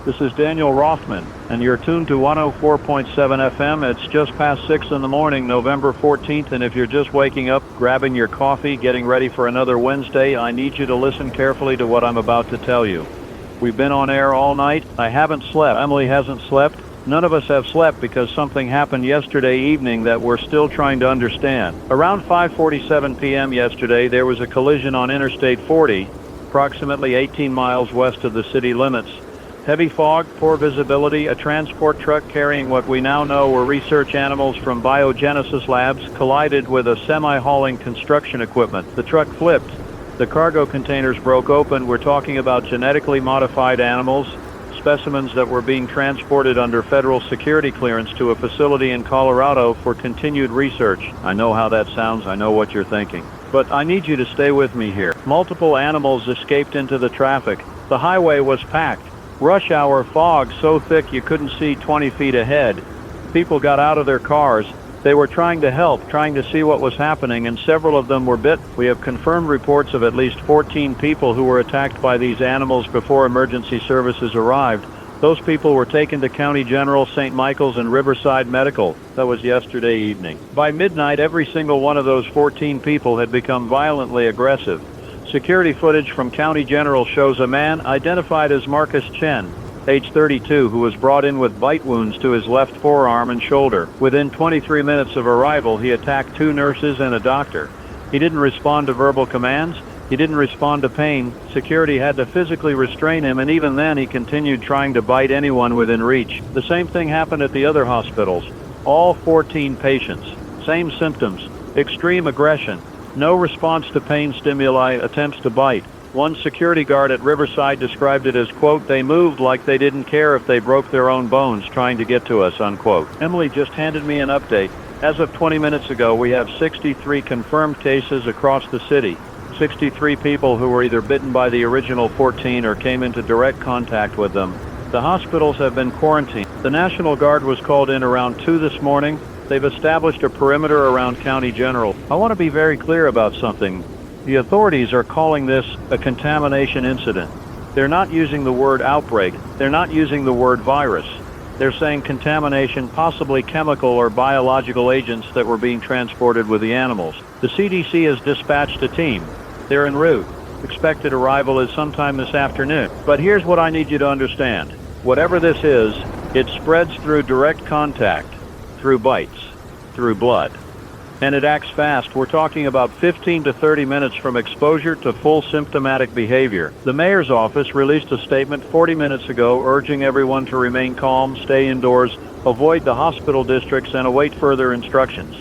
This is Daniel Rothman, and you're tuned to 104.7 FM. It's just past 6 in the morning, November 14th, and if you're just waking up, grabbing your coffee, getting ready for another Wednesday, I need you to listen carefully to what I'm about to tell you. We've been on air all night. I haven't slept. Emily hasn't slept. None of us have slept because something happened yesterday evening that we're still trying to understand. Around 5:47 p.m. yesterday, there was a collision on Interstate 40, approximately 18 miles west of the city limits. Heavy fog, poor visibility, a transport truck carrying what we now know were research animals from biogenesis labs collided with a semi-hauling construction equipment. The truck flipped. The cargo containers broke open. We're talking about genetically modified animals, specimens that were being transported under federal security clearance to a facility in Colorado for continued research. I know how that sounds. I know what you're thinking. But I need you to stay with me here. Multiple animals escaped into the traffic. The highway was packed. Rush hour fog so thick you couldn't see 20 feet ahead. People got out of their cars. They were trying to help, trying to see what was happening, and several of them were bit. We have confirmed reports of at least 14 people who were attacked by these animals before emergency services arrived. Those people were taken to County General, St. Michael's, and Riverside Medical. That was yesterday evening. By midnight, every single one of those 14 people had become violently aggressive. Security footage from County General shows a man identified as Marcus Chen, age 32, who was brought in with bite wounds to his left forearm and shoulder. Within 23 minutes of arrival, he attacked 2 nurses and a doctor. He didn't respond to verbal commands. He didn't respond to pain. Security had to physically restrain him, and even then he continued trying to bite anyone within reach. The same thing happened at the other hospitals. All 14 patients. Same symptoms. Extreme aggression. No response to pain stimuli, attempts to bite. One security guard at Riverside described it as, quote, "They moved like they didn't care if they broke their own bones trying to get to us," unquote. Emily just handed me an update. As of 20 minutes ago, we have 63 confirmed cases across the city. 63 people who were either bitten by the original 14 or came into direct contact with them. The hospitals have been quarantined. The National Guard was called in around 2 this morning. They've established a perimeter around County General. I want to be very clear about something. The authorities are calling this a contamination incident. They're not using the word outbreak. They're not using the word virus. They're saying contamination, possibly chemical or biological agents that were being transported with the animals. The CDC has dispatched a team. They're en route. Expected arrival is sometime this afternoon. But here's what I need you to understand. Whatever this is, it spreads through direct contact, through bites, through blood. And it acts fast. We're talking about 15 to 30 minutes from exposure to full symptomatic behavior. The mayor's office released a statement 40 minutes ago urging everyone to remain calm, stay indoors, avoid the hospital districts, and await further instructions.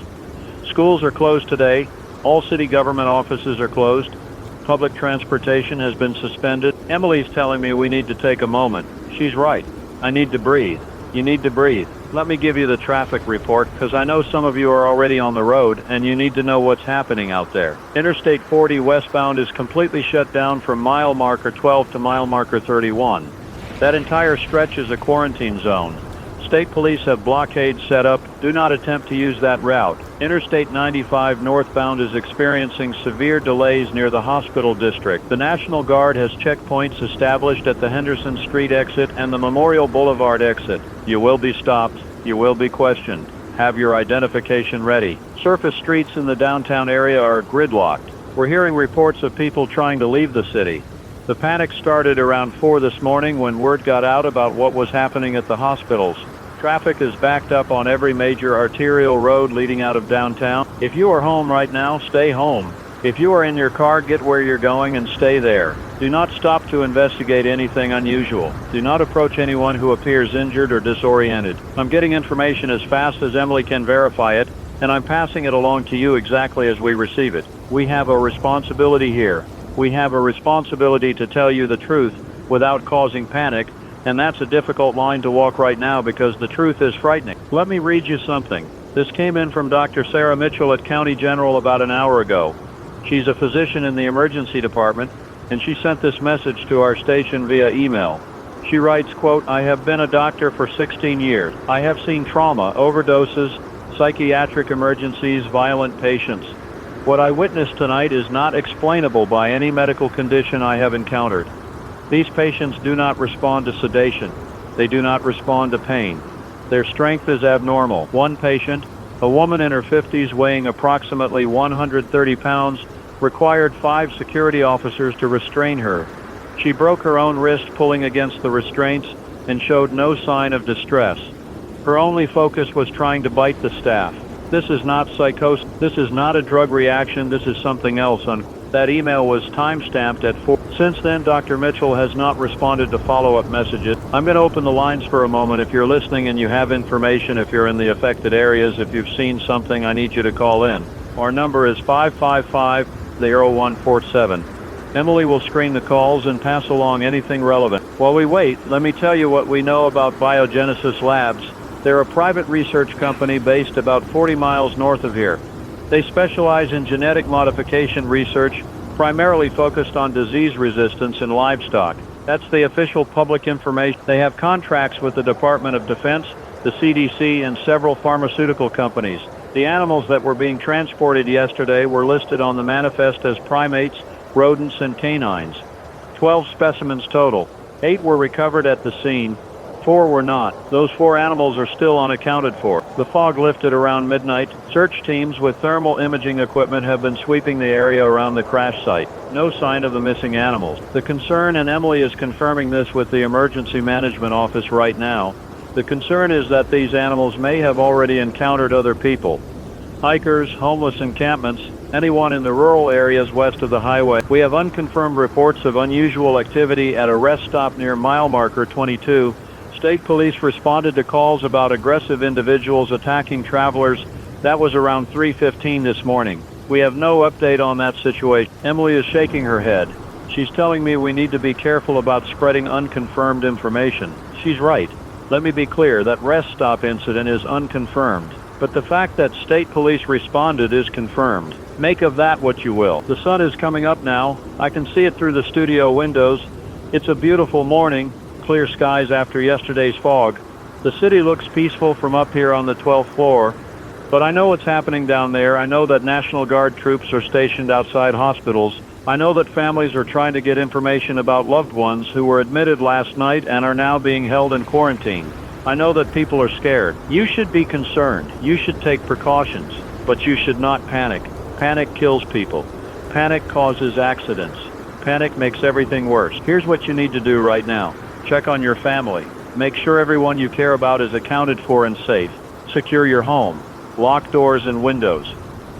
Schools are closed today. All city government offices are closed. Public transportation has been suspended. Emily's telling me we need to take a moment. She's right. I need to breathe. You need to breathe. Let me give you the traffic report, because I know some of you are already on the road and you need to know what's happening out there. Interstate 40 westbound is completely shut down from mile marker 12 to mile marker 31. That entire stretch is a quarantine zone. State police have blockades set up. Do not attempt to use that route. Interstate 95 northbound is experiencing severe delays near the hospital district. The National Guard has checkpoints established at the Henderson Street exit and the Memorial Boulevard exit. You will be stopped. You will be questioned. Have your identification ready. Surface streets in the downtown area are gridlocked. We're hearing reports of people trying to leave the city. The panic started around 4 this morning when word got out about what was happening at the hospitals. Traffic is backed up on every major arterial road leading out of downtown. If you are home right now, stay home. If you are in your car, get where you're going and stay there. Do not stop to investigate anything unusual. Do not approach anyone who appears injured or disoriented. I'm getting information as fast as Emily can verify it, and I'm passing it along to you exactly as we receive it. We have a responsibility here. We have a responsibility to tell you the truth without causing panic, and that's a difficult line to walk right now because the truth is frightening. Let me read you something. This came in from Dr. Sarah Mitchell at County General about an hour ago. She's a physician in the emergency department, and she sent this message to our station via email. She writes, quote, "I have been a doctor for 16 years. I have seen trauma, overdoses, psychiatric emergencies, violent patients. What I witnessed tonight is not explainable by any medical condition I have encountered. These patients do not respond to sedation. They do not respond to pain. Their strength is abnormal. One patient, a woman in her 50s weighing approximately 130 pounds, required 5 security officers to restrain her. She broke her own wrist pulling against the restraints and showed no sign of distress. Her only focus was trying to bite the staff. This is not psychosis. This is not a drug reaction. This is something else. That email was time-stamped at 4. Since then, Dr. Mitchell has not responded to follow-up messages. I'm going to open the lines for a moment. If you're listening and you have information, if you're in the affected areas, if you've seen something, I need you to call in. Our number is 555-0147. Emily will screen the calls and pass along anything relevant. While we wait, let me tell you what we know about Biogenesis Labs. They're a private research company based about 40 miles north of here. They specialize in genetic modification research, primarily focused on disease resistance in livestock. That's the official public information. They have contracts with the Department of Defense, the CDC, and several pharmaceutical companies. The animals that were being transported yesterday were listed on the manifest as primates, rodents, and canines. 12 specimens total. 8 were recovered at the scene. 4 were not. Those 4 animals are still unaccounted for. The fog lifted around midnight. Search teams with thermal imaging equipment have been sweeping the area around the crash site. No sign of the missing animals. The concern, and Emily is confirming this with the Emergency Management Office right now, the concern is that these animals may have already encountered other people. Hikers, homeless encampments, anyone in the rural areas west of the highway. We have unconfirmed reports of unusual activity at a rest stop near mile marker 22. State police responded to calls about aggressive individuals attacking travelers. That was around 3:15 this morning. We have no update on that situation. Emily is shaking her head. She's telling me we need to be careful about spreading unconfirmed information. She's right. Let me be clear, that rest stop incident is unconfirmed. But the fact that state police responded is confirmed. Make of that what you will. The sun is coming up now. I can see it through the studio windows. It's a beautiful morning. Clear skies after yesterday's fog. The city looks peaceful from up here on the 12th floor, but I know what's happening down there. I know that National Guard troops are stationed outside hospitals. I know that families are trying to get information about loved ones who were admitted last night and are now being held in quarantine. I know that people are scared. You should be concerned. You should take precautions, but you should not panic. Panic kills people. Panic causes accidents. Panic makes everything worse. Here's what you need to do right now. Check on your family. Make sure everyone you care about is accounted for and safe. Secure your home. Lock doors and windows.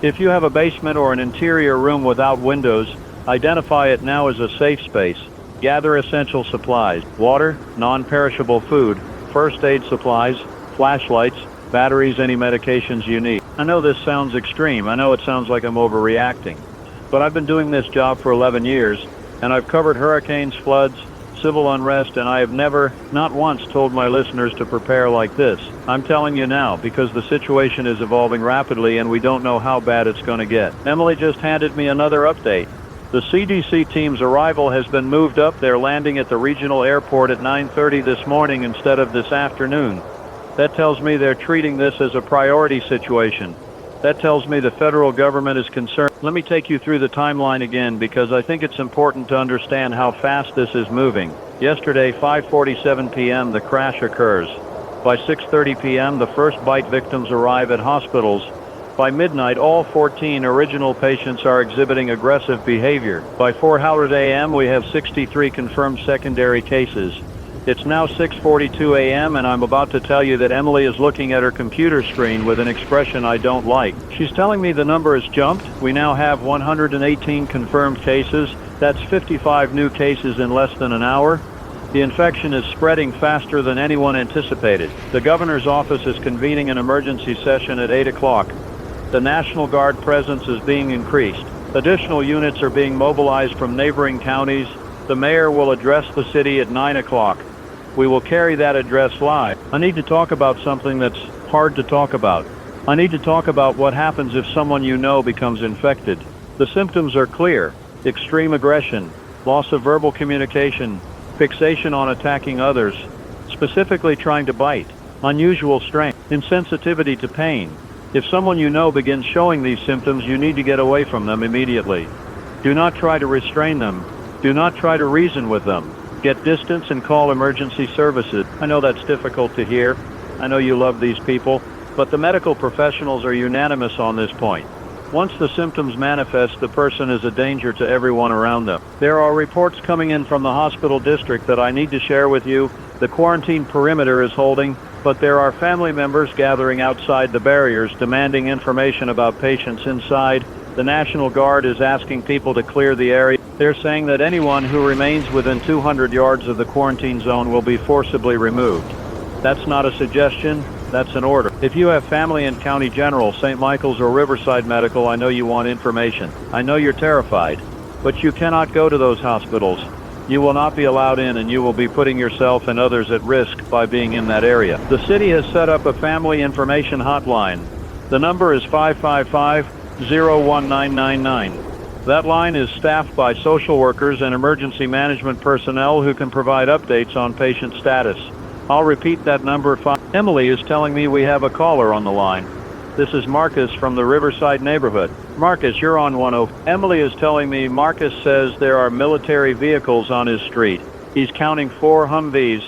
If you have a basement or an interior room without windows, identify it now as a safe space. Gather essential supplies: water, non-perishable food, first aid supplies, flashlights, batteries, any medications you need. I know this sounds extreme. I know it sounds like I'm overreacting. But I've been doing this job for 11 years, and I've covered hurricanes, floods, civil unrest, and I have never, not once, told my listeners to prepare like this. I'm telling you now because the situation is evolving rapidly and we don't know how bad it's going to get. Emily just handed me another update. The CDC team's arrival has been moved up. They're landing at the regional airport at 9:30 this morning instead of this afternoon. That tells me they're treating this as a priority situation. That tells me the federal government is concerned. Let me take you through the timeline again because I think it's important to understand how fast this is moving. Yesterday, 5:47 p.m., the crash occurs. By 6:30 p.m., the first bite victims arrive at hospitals. By midnight, all 14 original patients are exhibiting aggressive behavior. By 4:00 a.m., we have 63 confirmed secondary cases. It's now 6:42 a.m. and I'm about to tell you that Emily is looking at her computer screen with an expression I don't like. She's telling me the number has jumped. We now have 118 confirmed cases. That's 55 new cases in less than an hour. The infection is spreading faster than anyone anticipated. The governor's office is convening an emergency session at 8 o'clock. The National Guard presence is being increased. Additional units are being mobilized from neighboring counties. The mayor will address the city at 9 o'clock. We will carry that address live. I need to talk about something that's hard to talk about. I need to talk about what happens if someone you know becomes infected. The symptoms are clear: extreme aggression, loss of verbal communication, fixation on attacking others, specifically trying to bite, unusual strength, insensitivity to pain. If someone you know begins showing these symptoms, you need to get away from them immediately. Do not try to restrain them. Do not try to reason with them. Get distance and call emergency services. I know that's difficult to hear. I know you love these people, but the medical professionals are unanimous on this point. Once the symptoms manifest, the person is a danger to everyone around them. There are reports coming in from the hospital district that I need to share with you. The quarantine perimeter is holding, but there are family members gathering outside the barriers demanding information about patients inside. The National Guard is asking people to clear the area. They're saying that anyone who remains within 200 yards of the quarantine zone will be forcibly removed. That's not a suggestion, that's an order. If you have family in County General, St. Michael's, or Riverside Medical, I know you want information. I know you're terrified, but you cannot go to those hospitals. You will not be allowed in, and you will be putting yourself and others at risk by being in that area. The city has set up a family information hotline. The number is 555-01999. That line is staffed by social workers and emergency management personnel who can provide updates on patient status. I'll repeat that number. Emily is telling me we have a caller on the line. This is Marcus from the Riverside neighborhood. Marcus, you're on 10. Emily is telling me Marcus says there are military vehicles on his street. He's counting 4 Humvees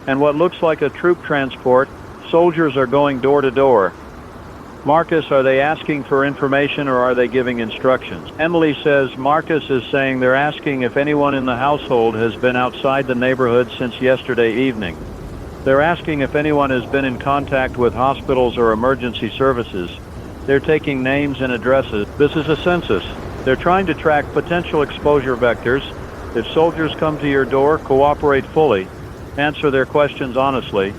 and what looks like a troop transport. Soldiers are going door to door. Marcus, are they asking for information or are they giving instructions? Emily says Marcus is saying they're asking if anyone in the household has been outside the neighborhood since yesterday evening. They're asking if anyone has been in contact with hospitals or emergency services. They're taking names and addresses. This is a census. They're trying to track potential exposure vectors. If soldiers come to your door, cooperate fully. Answer their questions honestly.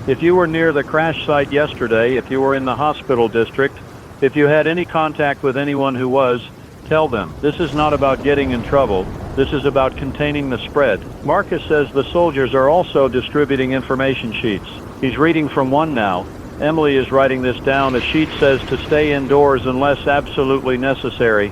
If you were near the crash site yesterday, if you were in the hospital district, if you had any contact with anyone who was, tell them. This is not about getting in trouble. This is about containing the spread. Marcus says the soldiers are also distributing information sheets. He's reading from one now. Emily is writing this down. The sheet says to stay indoors unless absolutely necessary.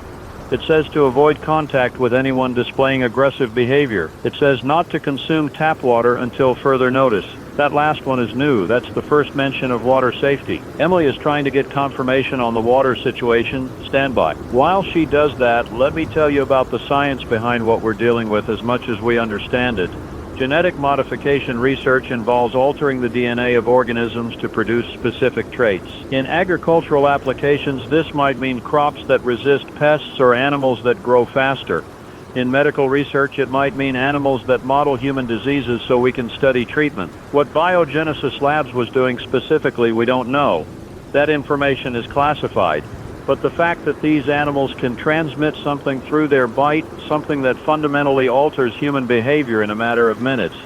It says to avoid contact with anyone displaying aggressive behavior. It says not to consume tap water until further notice. That last one is new. That's the first mention of water safety. Emily is trying to get confirmation on the water situation. Stand by. While she does that, let me tell you about the science behind what we're dealing with as much as we understand it. Genetic modification research involves altering the DNA of organisms to produce specific traits. In agricultural applications, this might mean crops that resist pests or animals that grow faster. In medical research, it might mean animals that model human diseases so we can study treatment. What Biogenesis Labs was doing specifically, we don't know. That information is classified. But the fact that these animals can transmit something through their bite, something that fundamentally alters human behavior in a matter of minutes,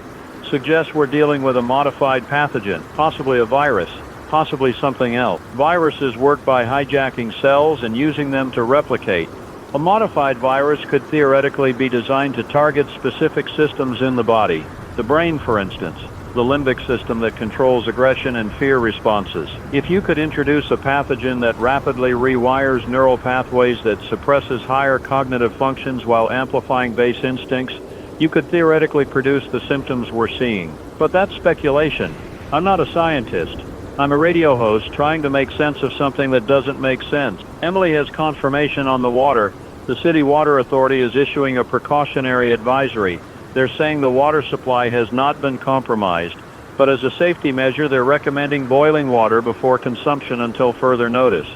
suggests we're dealing with a modified pathogen, possibly a virus, possibly something else. Viruses work by hijacking cells and using them to replicate. A modified virus could theoretically be designed to target specific systems in the body. The brain, for instance, the limbic system that controls aggression and fear responses. If you could introduce a pathogen that rapidly rewires neural pathways that suppresses higher cognitive functions while amplifying base instincts, you could theoretically produce the symptoms we're seeing. But that's speculation. I'm not a scientist. I'm a radio host trying to make sense of something that doesn't make sense. Emily has confirmation on the water. The City Water Authority is issuing a precautionary advisory. They're saying the water supply has not been compromised, but as a safety measure, they're recommending boiling water before consumption until further notice.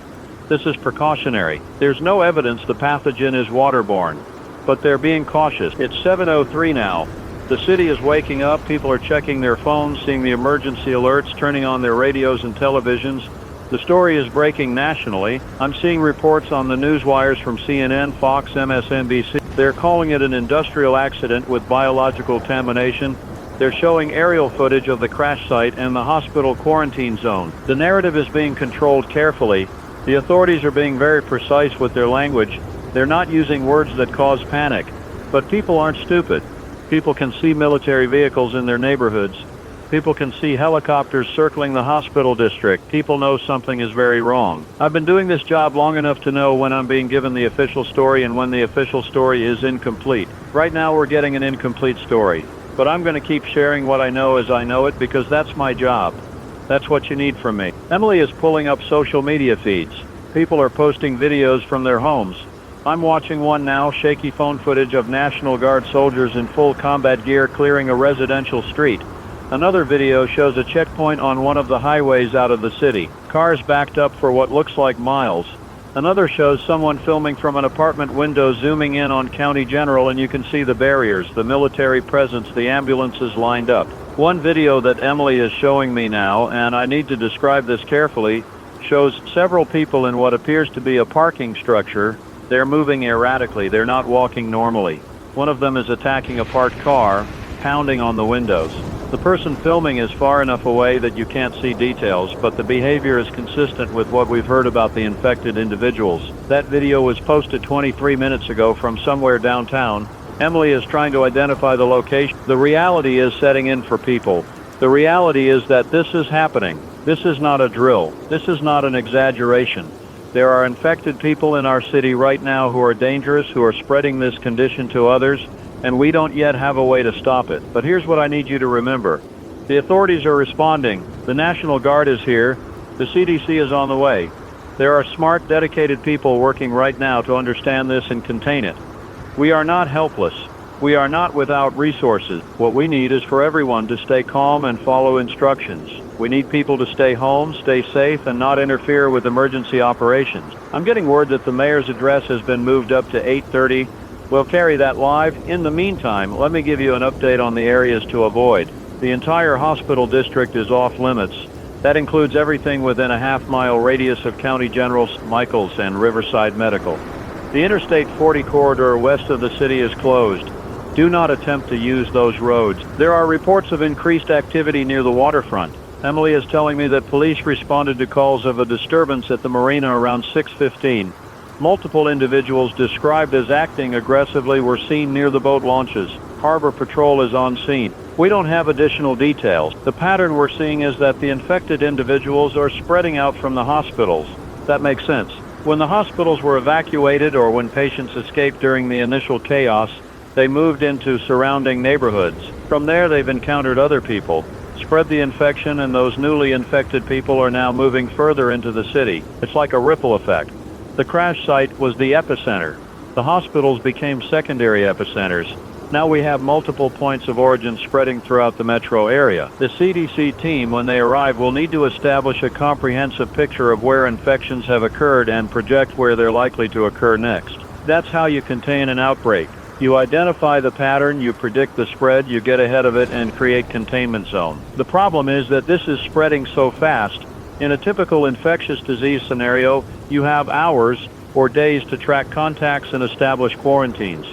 This is precautionary. There's no evidence the pathogen is waterborne, but they're being cautious. It's 7:03 now. The city is waking up. People are checking their phones, seeing the emergency alerts, turning on their radios and televisions. The story is breaking nationally. I'm seeing reports on the news wires from CNN, Fox, MSNBC. They're calling it an industrial accident with biological contamination. They're showing aerial footage of the crash site and the hospital quarantine zone. The narrative is being controlled carefully. The authorities are being very precise with their language. They're not using words that cause panic. But people aren't stupid. People can see military vehicles in their neighborhoods. People can see helicopters circling the hospital district. People know something is very wrong. I've been doing this job long enough to know when I'm being given the official story and when the official story is incomplete. Right now we're getting an incomplete story. But I'm going to keep sharing what I know as I know it because that's my job. That's what you need from me. Emily is pulling up social media feeds. People are posting videos from their homes. I'm watching one now, shaky phone footage of National Guard soldiers in full combat gear clearing a residential street. Another video shows a checkpoint on one of the highways out of the city. Cars backed up for what looks like miles. Another shows someone filming from an apartment window zooming in on County General, and you can see the barriers, the military presence, the ambulances lined up. One video that Emily is showing me now, and I need to describe this carefully, shows several people in what appears to be a parking structure. They're moving erratically, they're not walking normally. One of them is attacking a parked car, pounding on the windows. The person filming is far enough away that you can't see details, but the behavior is consistent with what we've heard about the infected individuals. That video was posted 23 minutes ago from somewhere downtown. Emily is trying to identify the location. The reality is setting in for people. The reality is that this is happening. This is not a drill. This is not an exaggeration. There are infected people in our city right now who are dangerous, who are spreading this condition to others, and we don't yet have a way to stop it. But here's what I need you to remember. The authorities are responding. The National Guard is here. The CDC is on the way. There are smart, dedicated people working right now to understand this and contain it. We are not helpless. We are not without resources. What we need is for everyone to stay calm and follow instructions. We need people to stay home, stay safe, and not interfere with emergency operations. I'm getting word that the mayor's address has been moved up to 8:30. We'll carry that live. In the meantime, let me give you an update on the areas to avoid. The entire hospital district is off limits. That includes everything within a half-mile radius of County General Michaels and Riverside Medical. The Interstate 40 corridor west of the city is closed. Do not attempt to use those roads. There are reports of increased activity near the waterfront. Emily is telling me that police responded to calls of a disturbance at the marina around 6:15. Multiple individuals described as acting aggressively were seen near the boat launches. Harbor Patrol is on scene. We don't have additional details. The pattern we're seeing is that the infected individuals are spreading out from the hospitals. That makes sense. When the hospitals were evacuated or when patients escaped during the initial chaos, they moved into surrounding neighborhoods. From there, they've encountered other people, spread the infection, and those newly infected people are now moving further into the city. It's like a ripple effect. The crash site was the epicenter. The hospitals became secondary epicenters. Now we have multiple points of origin spreading throughout the metro area. The CDC team, when they arrive, will need to establish a comprehensive picture of where infections have occurred and project where they're likely to occur next. That's how you contain an outbreak. You identify the pattern, you predict the spread, you get ahead of it, and create containment zone. The problem is that this is spreading so fast. In a typical infectious disease scenario, you have hours or days to track contacts and establish quarantines.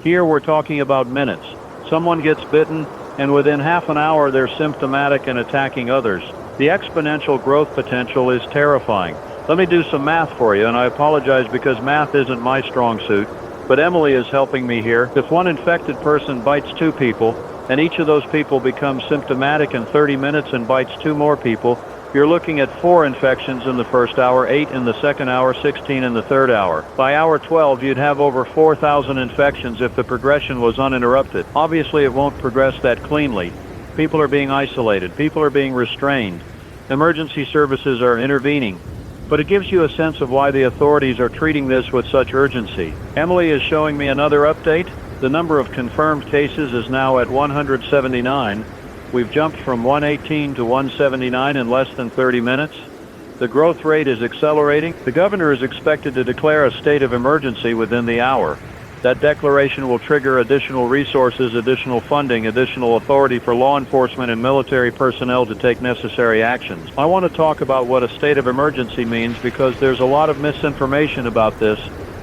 Here we're talking about minutes. Someone gets bitten, and within half an hour they're symptomatic and attacking others. The exponential growth potential is terrifying. Let me do some math for you, and I apologize because math isn't my strong suit, but Emily is helping me here. If one infected person bites 2 people, and each of those people becomes symptomatic in 30 minutes and bites 2 more people, you're looking at 4 infections in the first hour, 8 in the second hour, 16 in the third hour. By hour 12, you'd have over 4,000 infections if the progression was uninterrupted. Obviously, it won't progress that cleanly. People are being isolated. People are being restrained. Emergency services are intervening. But it gives you a sense of why the authorities are treating this with such urgency. Emily is showing me another update. The number of confirmed cases is now at 179. We've jumped from 118 to 179 in less than 30 minutes. The growth rate is accelerating. The governor is expected to declare a state of emergency within the hour. That declaration will trigger additional resources, additional funding, additional authority for law enforcement and military personnel to take necessary actions. I want to talk about what a state of emergency means because there's a lot of misinformation about this.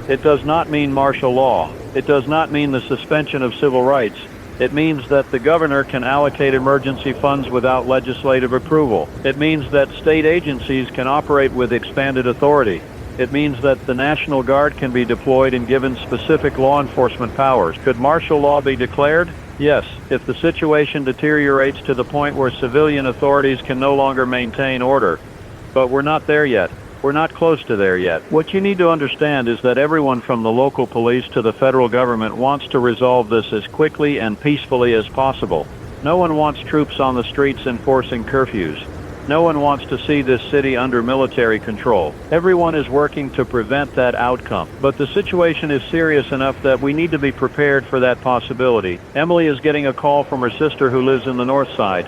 It does not mean martial law. It does not mean the suspension of civil rights. It means that the governor can allocate emergency funds without legislative approval. It means that state agencies can operate with expanded authority. It means that the National Guard can be deployed and given specific law enforcement powers. Could martial law be declared? Yes, if the situation deteriorates to the point where civilian authorities can no longer maintain order. But we're not there yet. We're not close to there yet. What you need to understand is that everyone from the local police to the federal government wants to resolve this as quickly and peacefully as possible. No one wants troops on the streets enforcing curfews. No one wants to see this city under military control. Everyone is working to prevent that outcome. But the situation is serious enough that we need to be prepared for that possibility. Emily is getting a call from her sister who lives in the north side.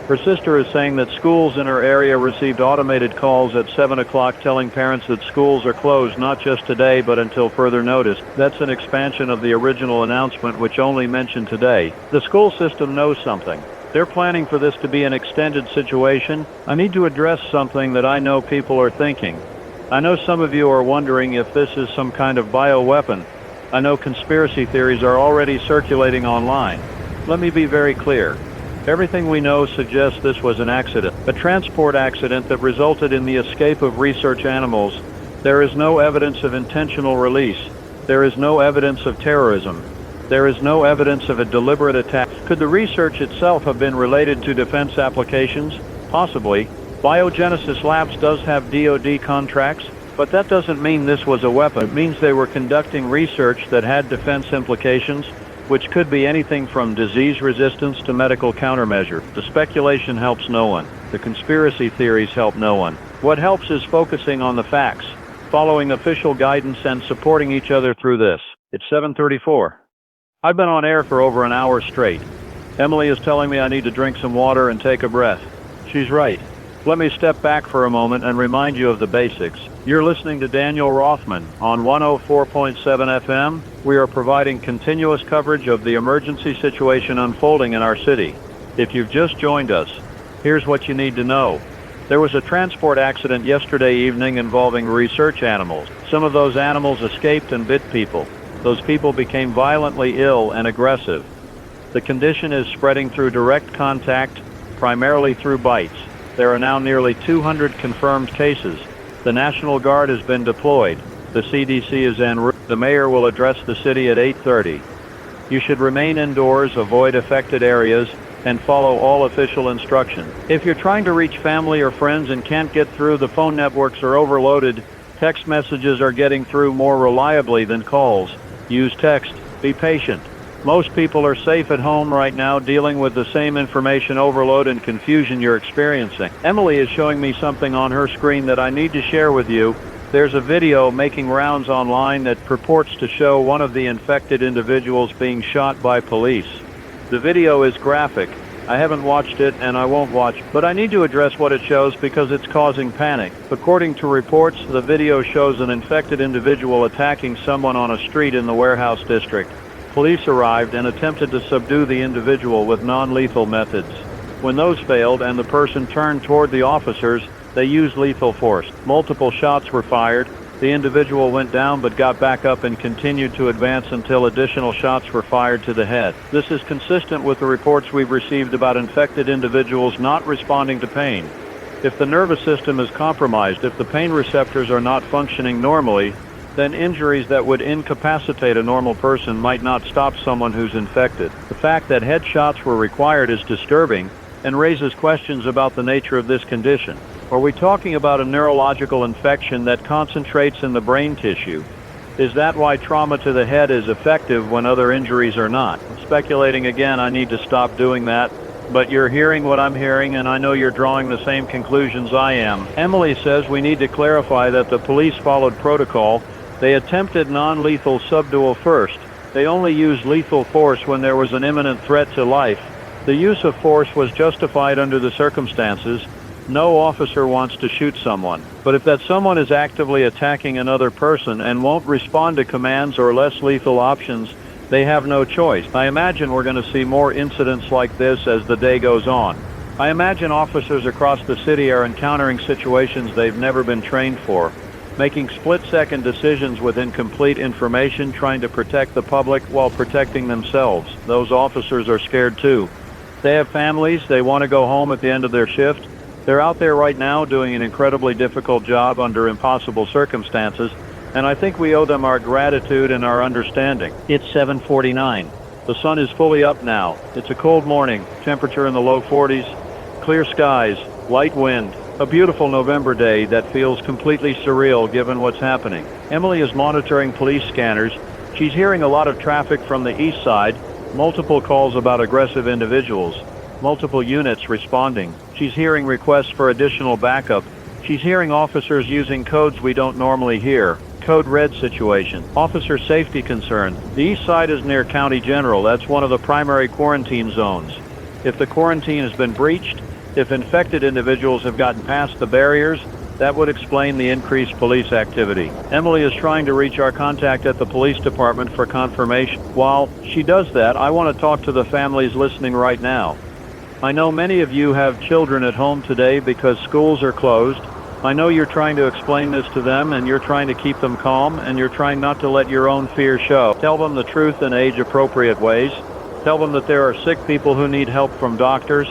Her sister is saying that schools in her area received automated calls at 7 o'clock telling parents that schools are closed not just today but until further notice. That's an expansion of the original announcement which only mentioned today. The school system knows something. They're planning for this to be an extended situation. I need to address something that I know people are thinking. I know some of you are wondering if this is some kind of bioweapon. I know conspiracy theories are already circulating online. Let me be very clear. Everything we know suggests this was an accident, a transport accident that resulted in the escape of research animals. There is no evidence of intentional release. There is no evidence of terrorism. There is no evidence of a deliberate attack. Could the research itself have been related to defense applications? Possibly. Biogenesis Labs does have DoD contracts, but that doesn't mean this was a weapon. It means they were conducting research that had defense implications, which could be anything from disease resistance to medical countermeasure. The speculation helps no one. The conspiracy theories help no one. What helps is focusing on the facts, following official guidance and supporting each other through this. It's 7:34. I've been on air for over an hour straight. Emily is telling me I need to drink some water and take a breath. She's right. Let me step back for a moment and remind you of the basics. You're listening to Daniel Rothman on 104.7 FM. We are providing continuous coverage of the emergency situation unfolding in our city. If you've just joined us, here's what you need to know. There was a transport accident yesterday evening involving research animals. Some of those animals escaped and bit people. Those people became violently ill and aggressive. The condition is spreading through direct contact, primarily through bites. There are now nearly 200 confirmed cases. The National Guard has been deployed. The CDC is en route. The mayor will address the city at 8:30. You should remain indoors, avoid affected areas, and follow all official instructions. If you're trying to reach family or friends and can't get through, the phone networks are overloaded. Text messages are getting through more reliably than calls. Use text. Be patient. Most people are safe at home right now dealing with the same information overload and confusion you're experiencing. Emily is showing me something on her screen that I need to share with you. There's a video making rounds online that purports to show one of the infected individuals being shot by police. The video is graphic. I haven't watched it and I won't watch, but I need to address what it shows because it's causing panic. According to reports, the video shows an infected individual attacking someone on a street in the warehouse district. Police arrived and attempted to subdue the individual with non-lethal methods. When those failed and the person turned toward the officers, they used lethal force. Multiple shots were fired. The individual went down but got back up and continued to advance until additional shots were fired to the head. This is consistent with the reports we've received about infected individuals not responding to pain. If the nervous system is compromised, if the pain receptors are not functioning normally, then injuries that would incapacitate a normal person might not stop someone who's infected. The fact that headshots were required is disturbing and raises questions about the nature of this condition. Are we talking about a neurological infection that concentrates in the brain tissue? Is that why trauma to the head is effective when other injuries are not? Speculating again, I need to stop doing that. But you're hearing what I'm hearing, and I know you're drawing the same conclusions I am. Emily says we need to clarify that the police followed protocol. They attempted non-lethal subdual first. They only used lethal force when there was an imminent threat to life. The use of force was justified under the circumstances. No officer wants to shoot someone. But if that someone is actively attacking another person and won't respond to commands or less lethal options, they have no choice. I imagine we're going to see more incidents like this as the day goes on. I imagine officers across the city are encountering situations they've never been trained for, making split-second decisions with incomplete information, trying to protect the public while protecting themselves. Those officers are scared too. They have families, they want to go home at the end of their shift. They're out there right now doing an incredibly difficult job under impossible circumstances, and I think we owe them our gratitude and our understanding. It's 7:49. The sun is fully up now. It's a cold morning, temperature in the low 40s, clear skies, light wind. A beautiful November day that feels completely surreal given what's happening. Emily is monitoring police scanners. She's hearing a lot of traffic from the east side, multiple calls about aggressive individuals, multiple units responding. She's hearing requests for additional backup. She's hearing officers using codes we don't normally hear. Code red situation. Officer safety concern. The east side is near County General. That's one of the primary quarantine zones. If the quarantine has been breached, if infected individuals have gotten past the barriers, that would explain the increased police activity. Emily is trying to reach our contact at the police department for confirmation. While she does that, I want to talk to the families listening right now. I know many of you have children at home today because schools are closed. I know you're trying to explain this to them, and you're trying to keep them calm, and you're trying not to let your own fear show. Tell them the truth in age-appropriate ways. Tell them that there are sick people who need help from doctors.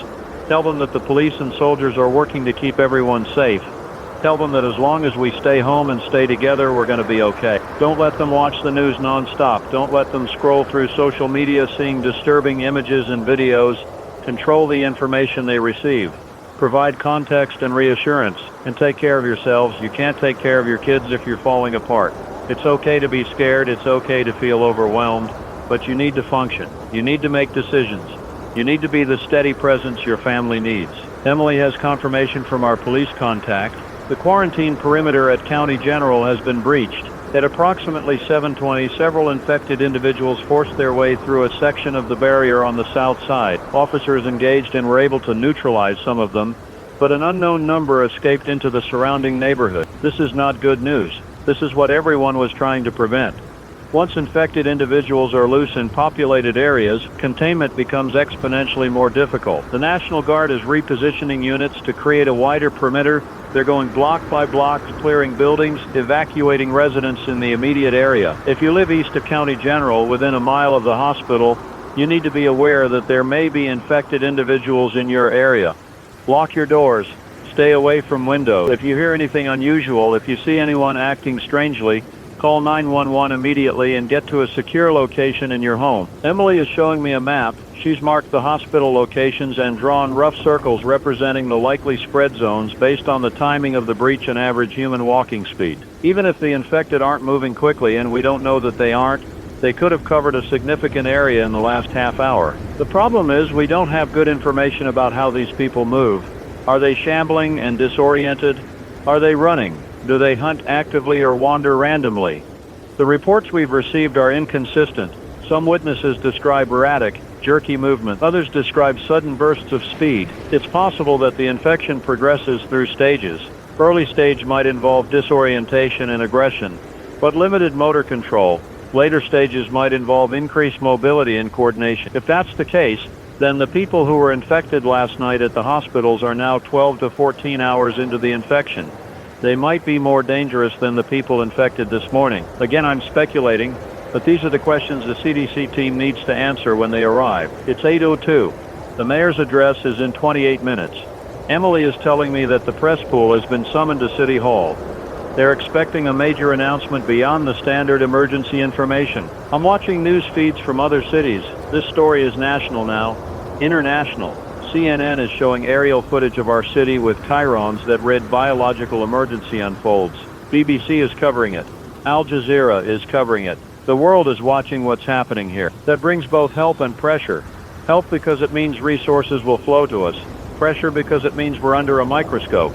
Tell them that the police and soldiers are working to keep everyone safe. Tell them that as long as we stay home and stay together, we're going to be okay. Don't let them watch the news non-stop. Don't let them scroll through social media seeing disturbing images and videos. Control the information they receive. Provide context and reassurance, and take care of yourselves. You can't take care of your kids if you're falling apart. It's okay to be scared. It's okay to feel overwhelmed, but you need to function. You need to make decisions. You need to be the steady presence your family needs. Emily has confirmation from our police contact. The quarantine perimeter at County General has been breached. At approximately 7:20, several infected individuals forced their way through a section of the barrier on the south side. Officers engaged and were able to neutralize some of them, but an unknown number escaped into the surrounding neighborhood. This is not good news. This is what everyone was trying to prevent. Once infected individuals are loose in populated areas, containment becomes exponentially more difficult. The National Guard is repositioning units to create a wider perimeter. They're going block by block, clearing buildings, evacuating residents in the immediate area. If you live east of County General, within a mile of the hospital, you need to be aware that there may be infected individuals in your area. Lock your doors. Stay away from windows. If you hear anything unusual, if you see anyone acting strangely, call 911 immediately and get to a secure location in your home. Emily is showing me a map. She's marked the hospital locations and drawn rough circles representing the likely spread zones based on the timing of the breach and average human walking speed. Even if the infected aren't moving quickly, and we don't know that they aren't, they could have covered a significant area in the last half hour. The problem is we don't have good information about how these people move. Are they shambling and disoriented? Are they running? Do they hunt actively or wander randomly? The reports we've received are inconsistent. Some witnesses describe erratic, jerky movement. Others describe sudden bursts of speed. It's possible that the infection progresses through stages. Early stage might involve disorientation and aggression, but limited motor control. Later stages might involve increased mobility and coordination. If that's the case, then the people who were infected last night at the hospitals are now 12 to 14 hours into the infection. They might be more dangerous than the people infected this morning. Again, I'm speculating, but these are the questions the CDC team needs to answer when they arrive. It's 8:02. The mayor's address is in 28 minutes. Emily is telling me that the press pool has been summoned to City Hall. They're expecting a major announcement beyond the standard emergency information. I'm watching news feeds from other cities. This story is national now. International. CNN is showing aerial footage of our city with chyrons that read biological emergency unfolds. BBC is covering it. Al Jazeera is covering it. The world is watching what's happening here. That brings both help and pressure. Help because it means resources will flow to us. Pressure because it means we're under a microscope.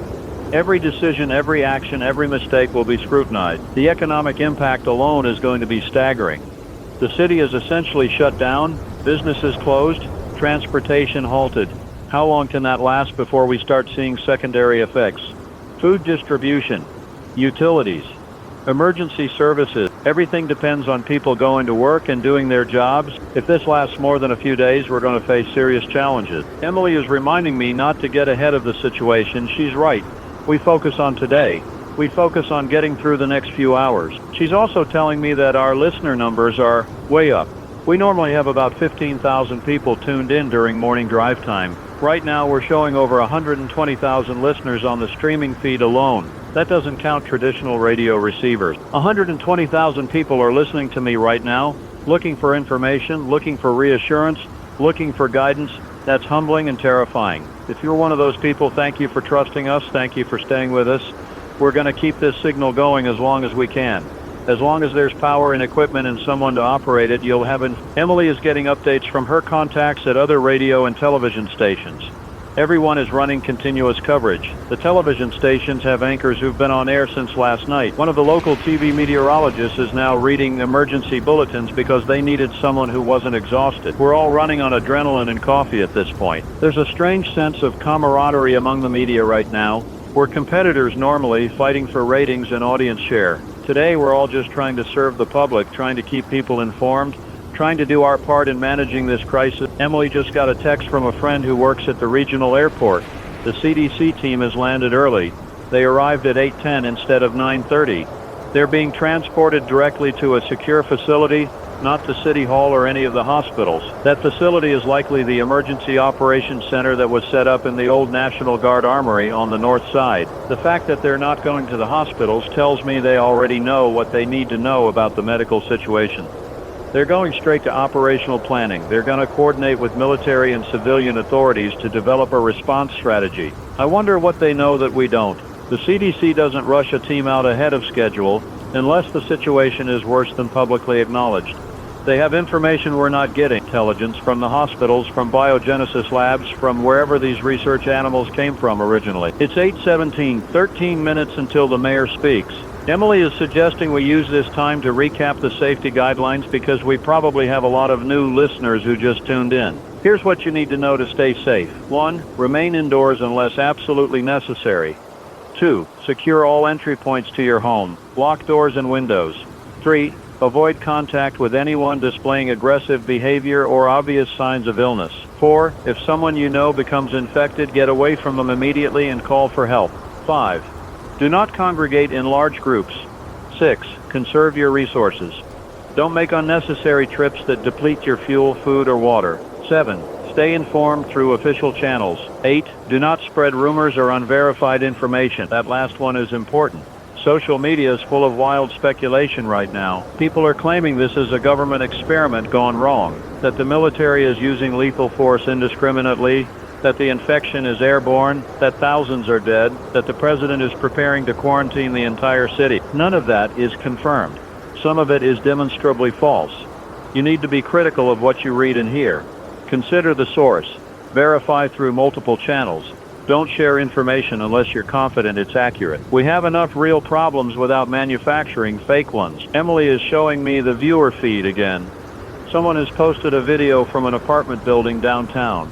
Every decision, every action, every mistake will be scrutinized. The economic impact alone is going to be staggering. The city is essentially shut down, businesses closed, transportation halted. How long can that last before we start seeing secondary effects? Food distribution, utilities, emergency services. Everything depends on people going to work and doing their jobs. If this lasts more than a few days, we're going to face serious challenges. Emily is reminding me not to get ahead of the situation. She's right. We focus on today. We focus on getting through the next few hours. She's also telling me that our listener numbers are way up. We normally have about 15,000 people tuned in during morning drive time. Right now we're showing over 120,000 listeners on the streaming feed alone. That doesn't count traditional radio receivers. 120,000 people are listening to me right now, looking for information, looking for reassurance, looking for guidance. That's humbling and terrifying. If you're one of those people, thank you for trusting us. Thank you for staying with us. We're going to keep this signal going as long as we can. As long as there's power and equipment and someone to operate it, you'll have Emily is getting updates from her contacts at other radio and television stations. Everyone is running continuous coverage. The television stations have anchors who've been on air since last night. One of the local TV meteorologists is now reading emergency bulletins because they needed someone who wasn't exhausted. We're all running on adrenaline and coffee at this point. There's a strange sense of camaraderie among the media right now. We're competitors normally, fighting for ratings and audience share. Today we're all just trying to serve the public, trying to keep people informed, trying to do our part in managing this crisis. Emily just got a text from a friend who works at the regional airport. The CDC team has landed early. They arrived at 8:10 instead of 9:30. They're being transported directly to a secure facility, not to City Hall or any of the hospitals. That facility is likely the Emergency Operations Center that was set up in the old National Guard Armory on the north side. The fact that they're not going to the hospitals tells me they already know what they need to know about the medical situation. They're going straight to operational planning. They're going to coordinate with military and civilian authorities to develop a response strategy. I wonder what they know that we don't. The CDC doesn't rush a team out ahead of schedule unless the situation is worse than publicly acknowledged. They have information we're not getting. Intelligence from the hospitals, from biogenesis labs, from wherever these research animals came from originally. It's 8:17, 13 minutes until the mayor speaks. Emily is suggesting we use this time to recap the safety guidelines because we probably have a lot of new listeners who just tuned in. Here's what you need to know to stay safe. 1. Remain indoors unless absolutely necessary. 2. Secure all entry points to your home. Lock doors and windows. 3. Avoid contact with anyone displaying aggressive behavior or obvious signs of illness. 4. If someone you know becomes infected, get away from them immediately and call for help. 5. Do not congregate in large groups. 6. Conserve your resources. Don't make unnecessary trips that deplete your fuel, food, or water. 7. Stay informed through official channels. 8. Do not spread rumors or unverified information. That last one is important. Social media is full of wild speculation right now. People are claiming this is a government experiment gone wrong, that the military is using lethal force indiscriminately, that the infection is airborne, that thousands are dead, that the president is preparing to quarantine the entire city. None of that is confirmed. Some of it is demonstrably false. You need to be critical of what you read and hear. Consider the source. Verify through multiple channels. Don't share information unless you're confident it's accurate. We have enough real problems without manufacturing fake ones. Emily is showing me the viewer feed again. Someone has posted a video from an apartment building downtown.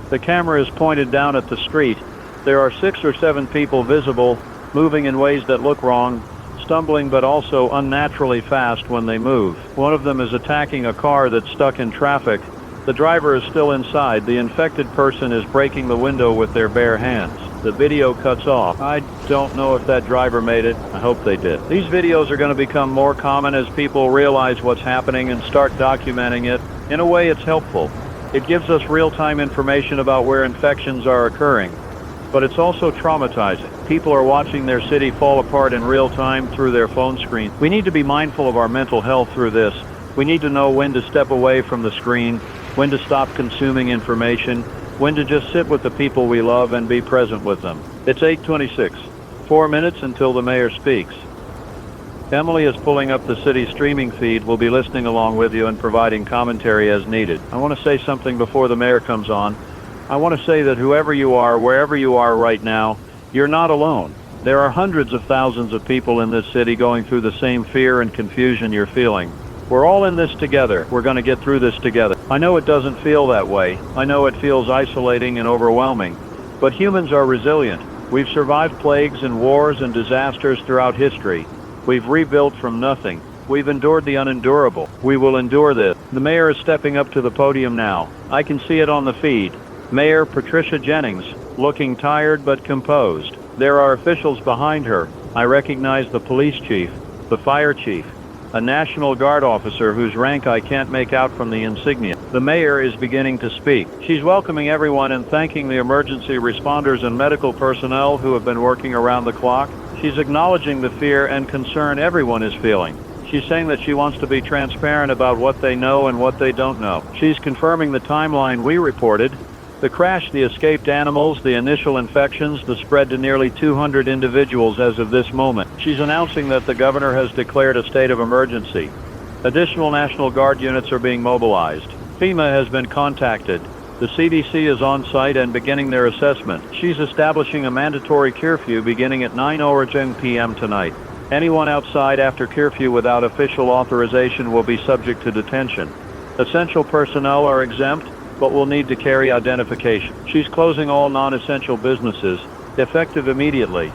The camera is pointed down at the street. There are 6 or 7 people visible, moving in ways that look wrong, stumbling but also unnaturally fast when they move. One of them is attacking a car that's stuck in traffic. The driver is still inside. The infected person is breaking the window with their bare hands. The video cuts off. I don't know if that driver made it. I hope they did. These videos are going to become more common as people realize what's happening and start documenting it. In a way, it's helpful. It gives us real-time information about where infections are occurring, but it's also traumatizing. People are watching their city fall apart in real time through their phone screen. We need to be mindful of our mental health through this. We need to know when to step away from the screen, when to stop consuming information, when to just sit with the people we love and be present with them. It's 8:26, 4 minutes until the mayor speaks. Emily is pulling up the city streaming feed. We'll be listening along with you and providing commentary as needed. I want to say something before the mayor comes on. I want to say that whoever you are, wherever you are right now, you're not alone. There are hundreds of thousands of people in this city going through the same fear and confusion you're feeling. We're all in this together. We're going to get through this together. I know it doesn't feel that way. I know it feels isolating and overwhelming. But humans are resilient. We've survived plagues and wars and disasters throughout history. We've rebuilt from nothing. We've endured the unendurable. We will endure this. The mayor is stepping up to the podium now. I can see it on the feed. Mayor Patricia Jennings, looking tired but composed. There are officials behind her. I recognize the police chief, the fire chief, a National Guard officer whose rank I can't make out from the insignia. The mayor is beginning to speak. She's welcoming everyone and thanking the emergency responders and medical personnel who have been working around the clock. She's acknowledging the fear and concern everyone is feeling. She's saying that she wants to be transparent about what they know and what they don't know. She's confirming the timeline we reported. The crash, the escaped animals, the initial infections, the spread to nearly 200 individuals as of this moment. She's announcing that the governor has declared a state of emergency. Additional National Guard units are being mobilized. FEMA has been contacted. The CDC is on site and beginning their assessment. She's establishing a mandatory curfew beginning at 9 p.m. tonight. Anyone outside after curfew without official authorization will be subject to detention. Essential personnel are exempt, but will need to carry identification. She's closing all non-essential businesses, effective immediately.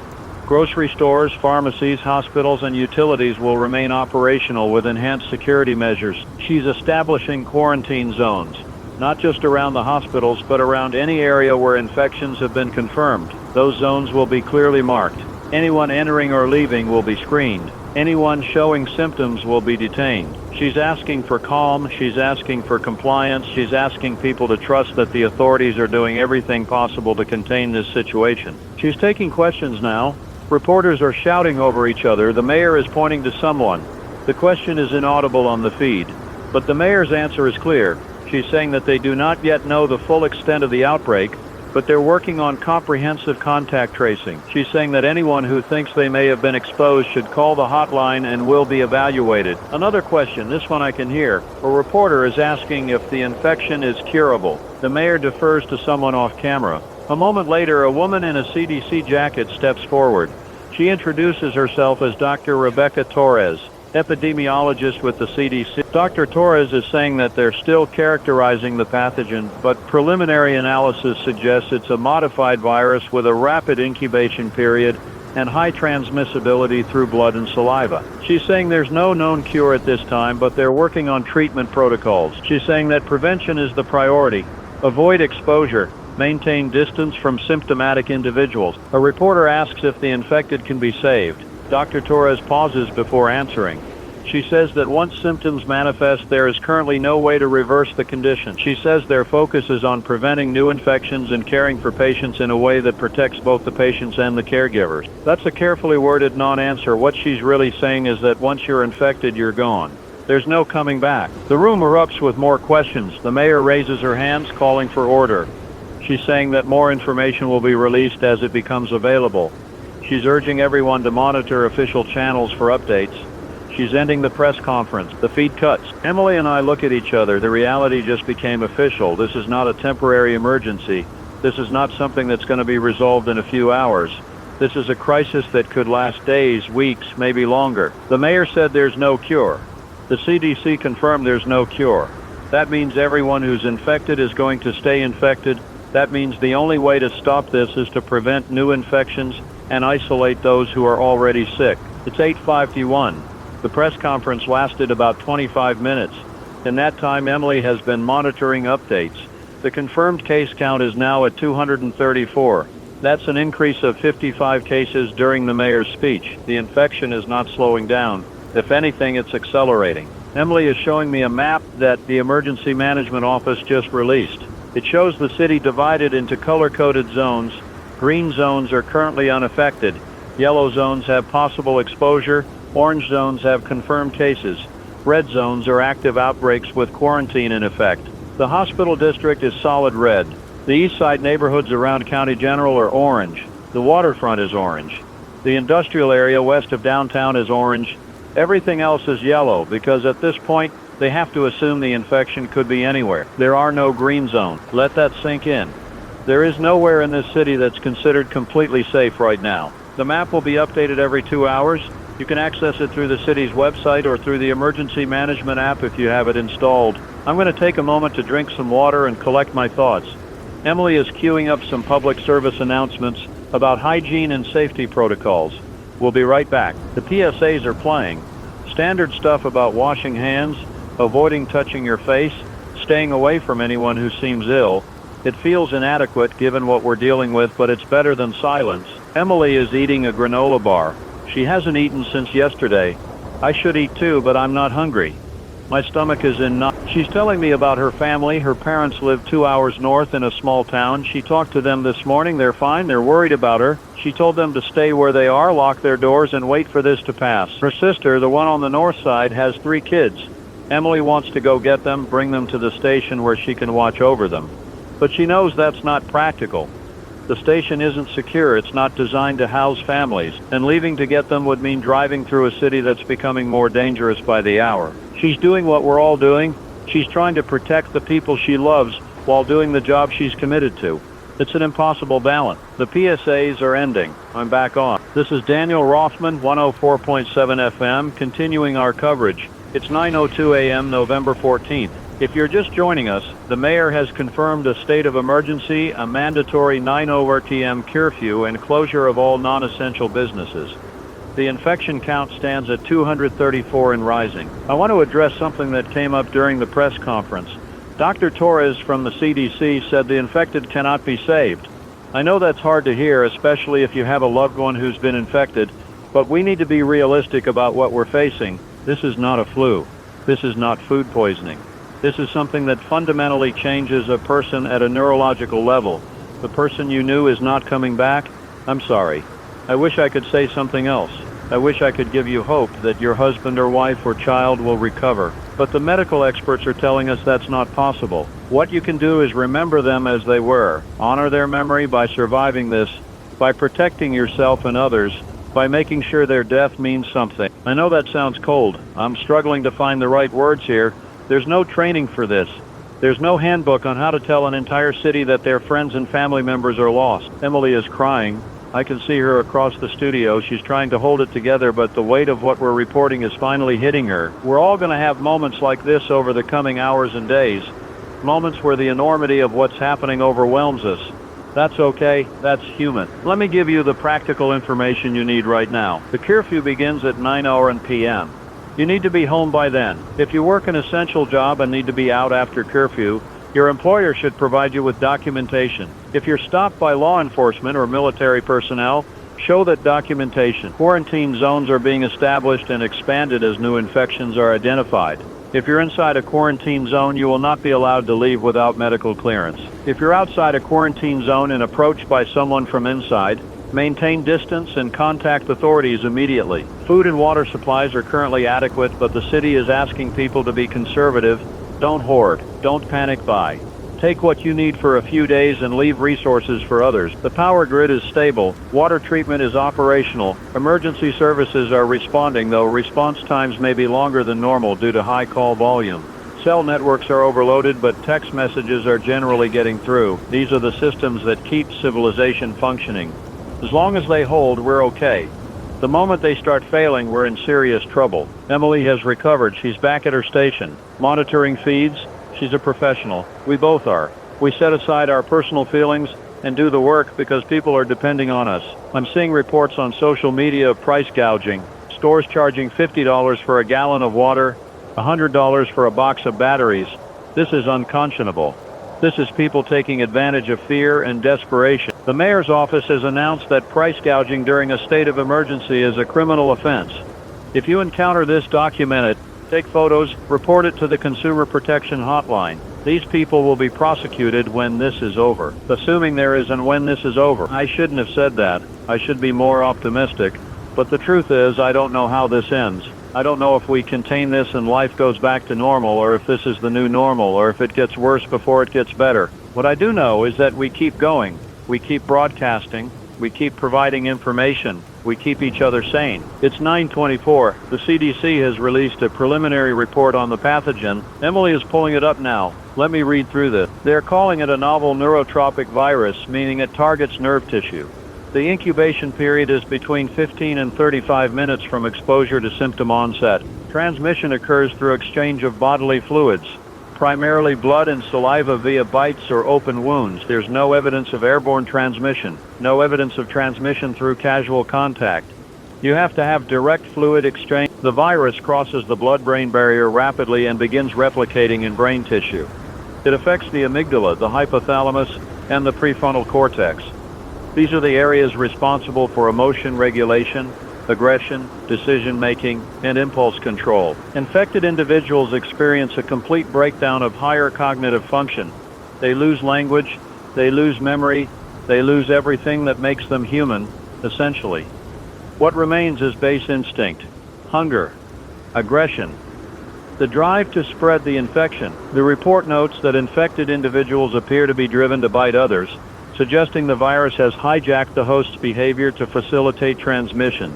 Grocery stores, pharmacies, hospitals, and utilities will remain operational with enhanced security measures. She's establishing quarantine zones, not just around the hospitals, but around any area where infections have been confirmed. Those zones will be clearly marked. Anyone entering or leaving will be screened. Anyone showing symptoms will be detained. She's asking for calm, she's asking for compliance, she's asking people to trust that the authorities are doing everything possible to contain this situation. She's taking questions now. Reporters are shouting over each other. The mayor is pointing to someone. The question is inaudible on the feed, but the mayor's answer is clear. She's saying that they do not yet know the full extent of the outbreak, but they're working on comprehensive contact tracing. She's saying that anyone who thinks they may have been exposed should call the hotline and will be evaluated. Another question, this one I can hear. A reporter is asking if the infection is curable. The mayor defers to someone off camera. A moment later, a woman in a CDC jacket steps forward. She introduces herself as Dr. Rebecca Torres, epidemiologist with the CDC. Dr. Torres is saying that they're still characterizing the pathogen, but preliminary analysis suggests it's a modified virus with a rapid incubation period and high transmissibility through blood and saliva. She's saying there's no known cure at this time, but they're working on treatment protocols. She's saying that prevention is the priority. Avoid exposure. Maintain distance from symptomatic individuals. A reporter asks if the infected can be saved. Dr. Torres pauses before answering. She says that once symptoms manifest, there is currently no way to reverse the condition. She says their focus is on preventing new infections and caring for patients in a way that protects both the patients and the caregivers. That's a carefully worded non-answer. What she's really saying is that once you're infected, you're gone. There's no coming back. The room erupts with more questions. The mayor raises her hands, calling for order. She's saying that more information will be released as it becomes available. She's urging everyone to monitor official channels for updates. She's ending the press conference. The feed cuts. Emily and I look at each other. The reality just became official. This is not a temporary emergency. This is not something that's going to be resolved in a few hours. This is a crisis that could last days, weeks, maybe longer. The mayor said there's no cure. The CDC confirmed there's no cure. That means everyone who's infected is going to stay infected. That means the only way to stop this is to prevent new infections and isolate those who are already sick. It's 8:51. The press conference lasted about 25 minutes. In that time, Emily has been monitoring updates. The confirmed case count is now at 234. That's an increase of 55 cases during the mayor's speech. The infection is not slowing down. If anything, it's accelerating. Emily is showing me a map that the Emergency Management Office just released. It shows the city divided into color-coded zones. Green zones are currently unaffected. Yellow zones have possible exposure. Orange zones have confirmed cases. Red zones are active outbreaks with quarantine in effect. The hospital district is solid red. The east side neighborhoods around County General are orange. The waterfront is orange. The industrial area west of downtown is orange. Everything else is yellow because at this point, they have to assume the infection could be anywhere. There are no green zones. Let that sink in. There is nowhere in this city that's considered completely safe right now. The map will be updated every 2 hours. You can access it through the city's website or through the emergency management app if you have it installed. I'm going to take a moment to drink some water and collect my thoughts. Emily is queuing up some public service announcements about hygiene and safety protocols. We'll be right back. The PSAs are playing. Standard stuff about washing hands, avoiding touching your face, staying away from anyone who seems ill. It feels inadequate given what we're dealing with, but it's better than silence. Emily is eating a granola bar. She hasn't eaten since yesterday. I should eat too, but I'm not hungry. My stomach is in knots. She's telling me about her family. Her parents live 2 hours north in a small town. She talked to them this morning. They're fine. They're worried about her. She told them to stay where they are, lock their doors, and wait for this to pass. Her sister, the one on the north side, has 3 kids. Emily wants to go get them, bring them to the station where she can watch over them. But she knows that's not practical. The station isn't secure. It's not designed to house families, and leaving to get them would mean driving through a city that's becoming more dangerous by the hour. She's doing what we're all doing. She's trying to protect the people she loves while doing the job she's committed to. It's an impossible balance. The PSAs are ending. I'm back on. This is Daniel Rothman, 104.7 FM, continuing our coverage. It's 9:02 a.m. November 14th. If you're just joining us, the mayor has confirmed a state of emergency, a mandatory 9:00 p.m. curfew, and closure of all non-essential businesses. The infection count stands at 234 and rising. I want to address something that came up during the press conference. Dr. Torres from the CDC said the infected cannot be saved. I know that's hard to hear, especially if you have a loved one who's been infected, but we need to be realistic about what we're facing. This is not a flu. This is not food poisoning. This is something that fundamentally changes a person at a neurological level. The person you knew is not coming back. I'm sorry. I wish I could say something else. I wish I could give you hope that your husband or wife or child will recover. But the medical experts are telling us that's not possible. What you can do is remember them as they were. Honor their memory by surviving this, by protecting yourself and others, by making sure their death means something. I know that sounds cold. I'm struggling to find the right words here. There's no training for this. There's no handbook on how to tell an entire city that their friends and family members are lost. Emily is crying. I can see her across the studio. She's trying to hold it together, but the weight of what we're reporting is finally hitting her. We're all going to have moments like this over the coming hours and days. Moments where the enormity of what's happening overwhelms us. That's okay. That's human. Let me give you the practical information you need right now. The curfew begins at 9:00 p.m. You need to be home by then. If you work an essential job and need to be out after curfew, your employer should provide you with documentation. If you're stopped by law enforcement or military personnel, show that documentation. Quarantine zones are being established and expanded as new infections are identified. If you're inside a quarantine zone, you will not be allowed to leave without medical clearance. If you're outside a quarantine zone and approached by someone from inside, maintain distance and contact authorities immediately. Food and water supplies are currently adequate, but the city is asking people to be conservative. Don't hoard. Don't panic buy. Take what you need for a few days and leave resources for others. The power grid is stable. Water treatment is operational. Emergency services are responding, though response times may be longer than normal due to high call volume. Cell networks are overloaded, but text messages are generally getting through. These are the systems that keep civilization functioning. As long as they hold, we're okay. The moment they start failing, we're in serious trouble. Emily has recovered. She's back at her station, monitoring feeds. She's a professional. We both are. We set aside our personal feelings and do the work because people are depending on us. I'm seeing reports on social media of price gouging. Stores charging $50 for a gallon of water, $100 for a box of batteries. This is unconscionable. This is people taking advantage of fear and desperation. The mayor's office has announced that price gouging during a state of emergency is a criminal offense. If you encounter this, document it. Take photos, report it to the Consumer Protection Hotline. These people will be prosecuted when this is over. Assuming there is and when this is over. I shouldn't have said that. I should be more optimistic. But the truth is, I don't know how this ends. I don't know if we contain this and life goes back to normal, or if this is the new normal, or if it gets worse before it gets better. What I do know is that we keep going. We keep broadcasting. We keep providing information. We keep each other sane. It's 9:24. The CDC has released a preliminary report on the pathogen. Emily is pulling it up now. Let me read through this. They're calling it a novel neurotropic virus, meaning it targets nerve tissue. The incubation period is between 15 and 35 minutes from exposure to symptom onset. Transmission occurs through exchange of bodily fluids, primarily blood and saliva via bites or open wounds. There's no evidence of airborne transmission, no evidence of transmission through casual contact. You have to have direct fluid exchange. The virus crosses the blood-brain barrier rapidly and begins replicating in brain tissue. It affects the amygdala, the hypothalamus, and the prefrontal cortex. These are the areas responsible for emotion regulation, aggression, decision-making, and impulse control. Infected individuals experience a complete breakdown of higher cognitive function. They lose language, they lose memory, they lose everything that makes them human, essentially. What remains is base instinct, hunger, aggression, the drive to spread the infection. The report notes that infected individuals appear to be driven to bite others, suggesting the virus has hijacked the host's behavior to facilitate transmission.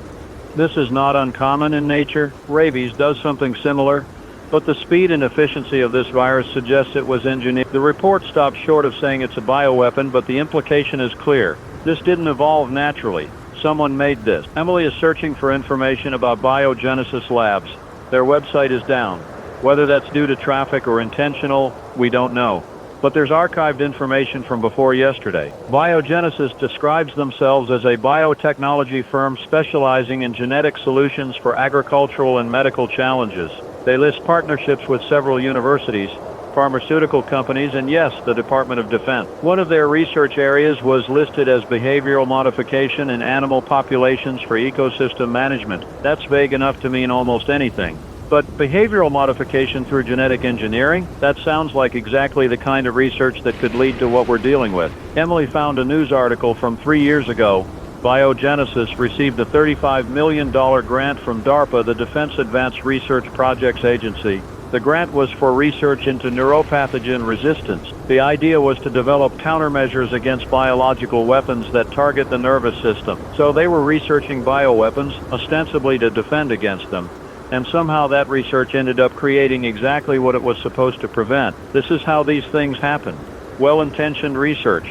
This is not uncommon in nature. Rabies does something similar. But the speed and efficiency of this virus suggests it was engineered. The report stops short of saying it's a bioweapon, but the implication is clear. This didn't evolve naturally. Someone made this. Emily is searching for information about Biogenesis Labs. Their website is down. Whether that's due to traffic or intentional, we don't know. But there's archived information from before yesterday. Biogenesis describes themselves as a biotechnology firm specializing in genetic solutions for agricultural and medical challenges. They list partnerships with several universities, pharmaceutical companies, and yes, the Department of Defense. One of their research areas was listed as behavioral modification in animal populations for ecosystem management. That's vague enough to mean almost anything. But behavioral modification through genetic engineering? That sounds like exactly the kind of research that could lead to what we're dealing with. Emily found a news article from 3 years ago. Biogenesis received a $35 million grant from DARPA, the Defense Advanced Research Projects Agency. The grant was for research into neuropathogen resistance. The idea was to develop countermeasures against biological weapons that target the nervous system. So they were researching bioweapons, ostensibly to defend against them. And somehow that research ended up creating exactly what it was supposed to prevent. This is how these things happen. Well-intentioned research.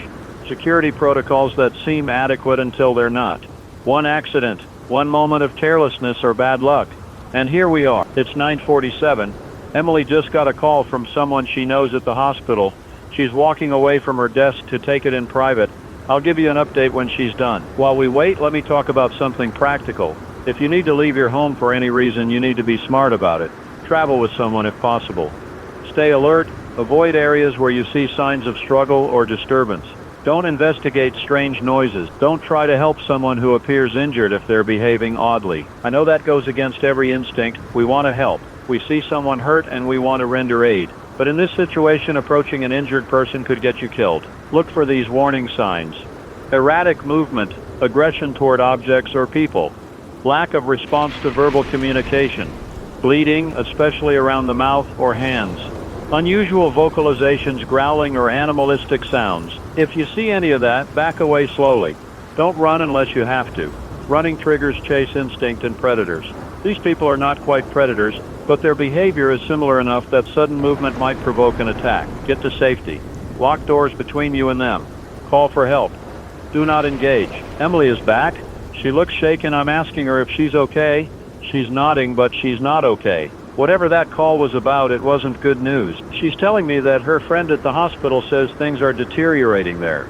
Security protocols that seem adequate until they're not. One accident, one moment of carelessness or bad luck. And here we are. It's 9:47. Emily just got a call from someone she knows at the hospital. She's walking away from her desk to take it in private. I'll give you an update when she's done. While we wait, let me talk about something practical. If you need to leave your home for any reason, you need to be smart about it. Travel with someone if possible. Stay alert. Avoid areas where you see signs of struggle or disturbance. Don't investigate strange noises. Don't try to help someone who appears injured if they're behaving oddly. I know that goes against every instinct. We want to help. We see someone hurt and we want to render aid. But in this situation, approaching an injured person could get you killed. Look for these warning signs. Erratic movement, aggression toward objects or people. Lack of response to verbal communication. Bleeding, especially around the mouth or hands. Unusual vocalizations, growling, or animalistic sounds. If you see any of that, back away slowly. Don't run unless you have to. Running triggers chase instinct and predators. These people are not quite predators, but their behavior is similar enough that sudden movement might provoke an attack. Get to safety. Lock doors between you and them. Call for help. Do not engage. Emily is back. She looks shaken. I'm asking her if she's okay. She's nodding, but she's not okay. Whatever that call was about, it wasn't good news. She's telling me that her friend at the hospital says things are deteriorating there.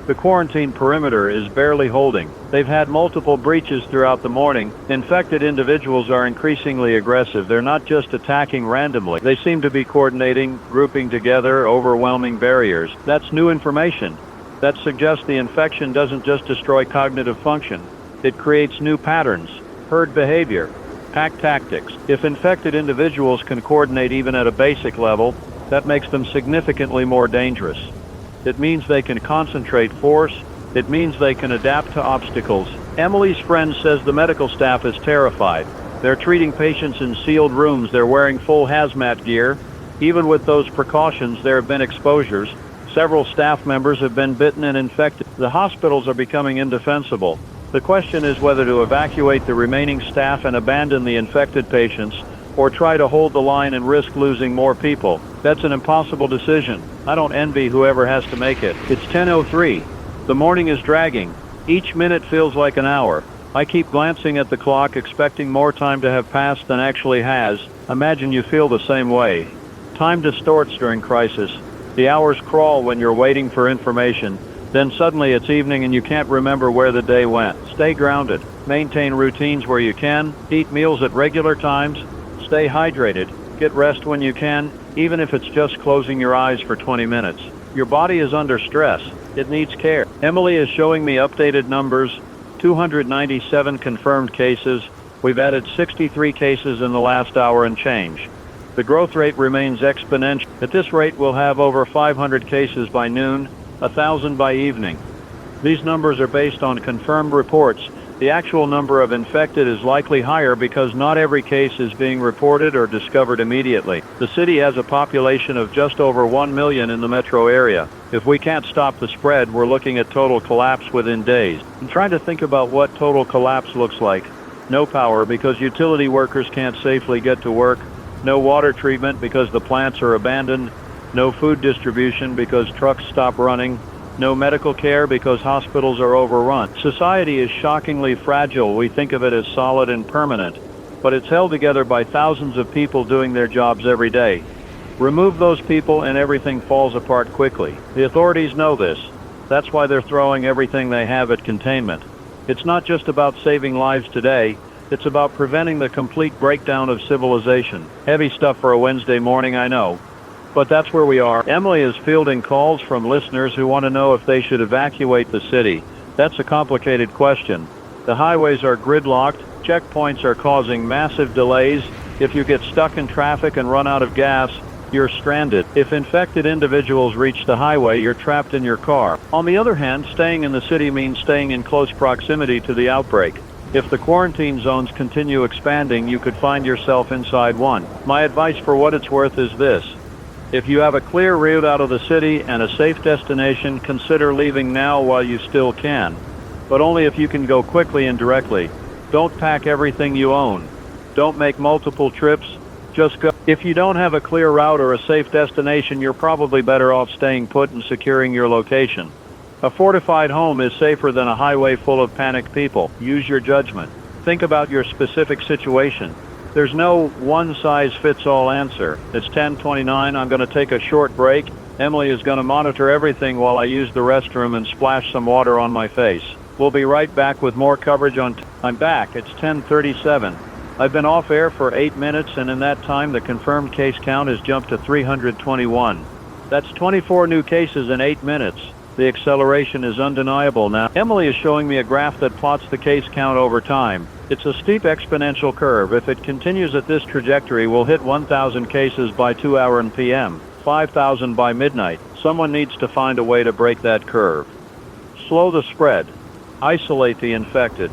The quarantine perimeter is barely holding. They've had multiple breaches throughout the morning. Infected individuals are increasingly aggressive. They're not just attacking randomly. They seem to be coordinating, grouping together, overwhelming barriers. That's new information. That suggests the infection doesn't just destroy cognitive function. It creates new patterns, herd behavior, pack tactics. If infected individuals can coordinate even at a basic level, that makes them significantly more dangerous. It means they can concentrate force. It means they can adapt to obstacles. Emily's friend says the medical staff is terrified. They're treating patients in sealed rooms. They're wearing full hazmat gear. Even with those precautions, there have been exposures. Several staff members have been bitten and infected. The hospitals are becoming indefensible. The question is whether to evacuate the remaining staff and abandon the infected patients, or try to hold the line and risk losing more people. That's an impossible decision. I don't envy whoever has to make it. It's 10:03. The morning is dragging. Each minute feels like an hour. I keep glancing at the clock, expecting more time to have passed than actually has. Imagine you feel the same way. Time distorts during crisis. The hours crawl when you're waiting for information. Then suddenly it's evening and you can't remember where the day went. Stay grounded. Maintain routines where you can. Eat meals at regular times. Stay hydrated. Get rest when you can, even if it's just closing your eyes for 20 minutes. Your body is under stress. It needs care. Emily is showing me updated numbers. 297 confirmed cases. We've added 63 cases in the last hour and change. The growth rate remains exponential. At this rate, we'll have over 500 cases by noon, 1,000 by evening. These numbers are based on confirmed reports. The actual number of infected is likely higher because not every case is being reported or discovered immediately. The city has a population of just over 1 million in the metro area. If we can't stop the spread, we're looking at total collapse within days. I'm trying to think about what total collapse looks like. No power because utility workers can't safely get to work. No water treatment because the plants are abandoned. No food distribution because trucks stop running. No medical care because hospitals are overrun. Society is shockingly fragile. We think of it as solid and permanent, but it's held together by thousands of people doing their jobs every day. Remove those people and everything falls apart quickly. The authorities know this. That's why they're throwing everything they have at containment. It's not just about saving lives today, it's about preventing the complete breakdown of civilization. Heavy stuff for a Wednesday morning, I know. But that's where we are. Emily is fielding calls from listeners who want to know if they should evacuate the city. That's a complicated question. The highways are gridlocked, checkpoints are causing massive delays. If you get stuck in traffic and run out of gas, you're stranded. If infected individuals reach the highway, you're trapped in your car. On the other hand, staying in the city means staying in close proximity to the outbreak. If the quarantine zones continue expanding, you could find yourself inside one. My advice for what it's worth is this. If you have a clear route out of the city and a safe destination, consider leaving now while you still can. But only if you can go quickly and directly. Don't pack everything you own. Don't make multiple trips. Just go. If you don't have a clear route or a safe destination, you're probably better off staying put and securing your location. A fortified home is safer than a highway full of panicked people. Use your judgment. Think about your specific situation. There's no one-size-fits-all answer. It's 10:29. I'm going to take a short break. Emily is going to monitor everything while I use the restroom and splash some water on my face. We'll be right back with more coverage on... I'm back. It's 10:37. I've been off air for 8 minutes, and in that time, the confirmed case count has jumped to 321. That's 24 new cases in 8 minutes. The acceleration is undeniable now. Emily is showing me a graph that plots the case count over time. It's a steep exponential curve. If it continues at this trajectory, we'll hit 1,000 cases by 2 p.m., 5,000 by midnight. Someone needs to find a way to break that curve. Slow the spread. Isolate the infected.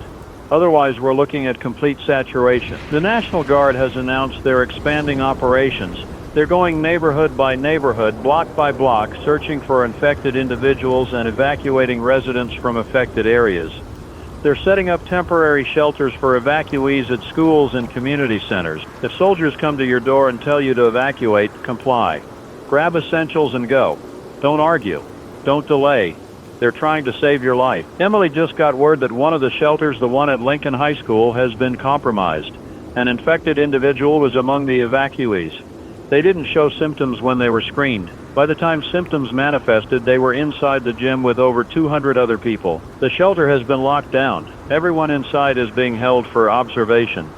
Otherwise, we're looking at complete saturation. The National Guard has announced they're expanding operations. They're going neighborhood by neighborhood, block by block, searching for infected individuals and evacuating residents from affected areas. They're setting up temporary shelters for evacuees at schools and community centers. If soldiers come to your door and tell you to evacuate, comply. Grab essentials and go. Don't argue. Don't delay. They're trying to save your life. Emily just got word that one of the shelters, the one at Lincoln High School, has been compromised. An infected individual was among the evacuees. They didn't show symptoms when they were screened. By the time symptoms manifested, they were inside the gym with over 200 other people. The shelter has been locked down. Everyone inside is being held for observation.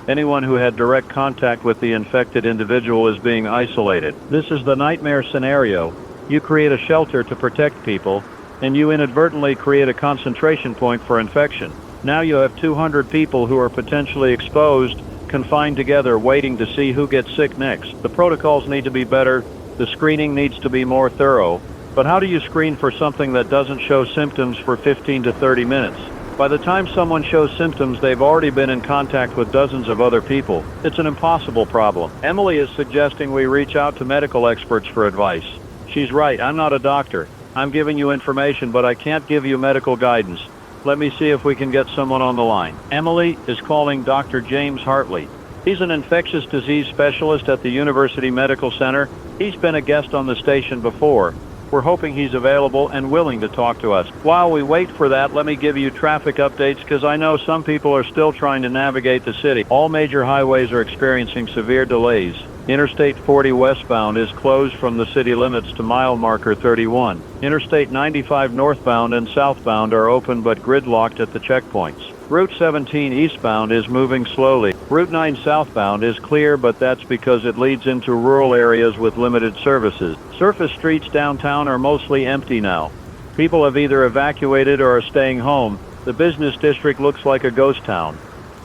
Anyone who had direct contact with the infected individual is being isolated. This is the nightmare scenario. You create a shelter to protect people, and you inadvertently create a concentration point for infection. Now you have 200 people who are potentially exposed, confined together, waiting to see who gets sick next. The protocols need to be better. The screening needs to be more thorough. But how do you screen for something that doesn't show symptoms for 15 to 30 minutes? By the time someone shows symptoms, they've already been in contact with dozens of other people. It's an impossible problem. Emily is suggesting we reach out to medical experts for advice. She's right. I'm not a doctor. I'm giving you information, but I can't give you medical guidance. Let me see if we can get someone on the line. Emily is calling Dr. James Hartley. He's an infectious disease specialist at the University Medical Center. He's been a guest on the station before. We're hoping he's available and willing to talk to us. While we wait for that, let me give you traffic updates because I know some people are still trying to navigate the city. All major highways are experiencing severe delays. Interstate 40 westbound is closed from the city limits to mile marker 31. Interstate 95 northbound and southbound are open but gridlocked at the checkpoints. Route 17 eastbound is moving slowly. Route 9 southbound is clear, but that's because it leads into rural areas with limited services. Surface streets downtown are mostly empty now. People have either evacuated or are staying home. The business district looks like a ghost town.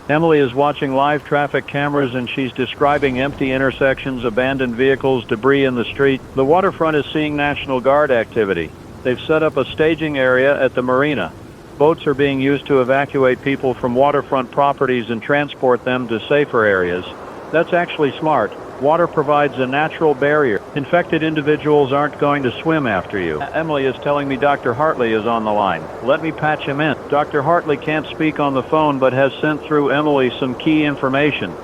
Emily is watching live traffic cameras and she's describing empty intersections, abandoned vehicles, debris in the street. The waterfront is seeing National Guard activity. They've set up a staging area at the marina. Boats are being used to evacuate people from waterfront properties and transport them to safer areas. That's actually smart. Water provides a natural barrier. Infected individuals aren't going to swim after you. Emily is telling me Dr. Hartley is on the line. Let me patch him in. Dr. Hartley can't speak on the phone but has sent through Emily some key information.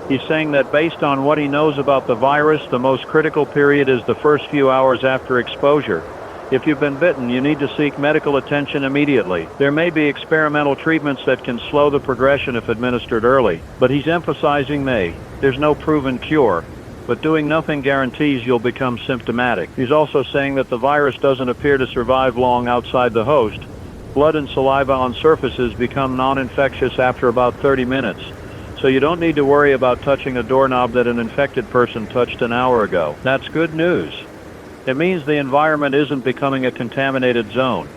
He's saying that based on what he knows about the virus, the most critical period is the first few hours after exposure. If you've been bitten, you need to seek medical attention immediately. There may be experimental treatments that can slow the progression if administered early, but he's emphasizing may. There's no proven cure, but doing nothing guarantees you'll become symptomatic. He's also saying that the virus doesn't appear to survive long outside the host. Blood and saliva on surfaces become non-infectious after about 30 minutes. So you don't need to worry about touching a doorknob that an infected person touched an hour ago. That's good news. It means the environment isn't becoming a contaminated zone.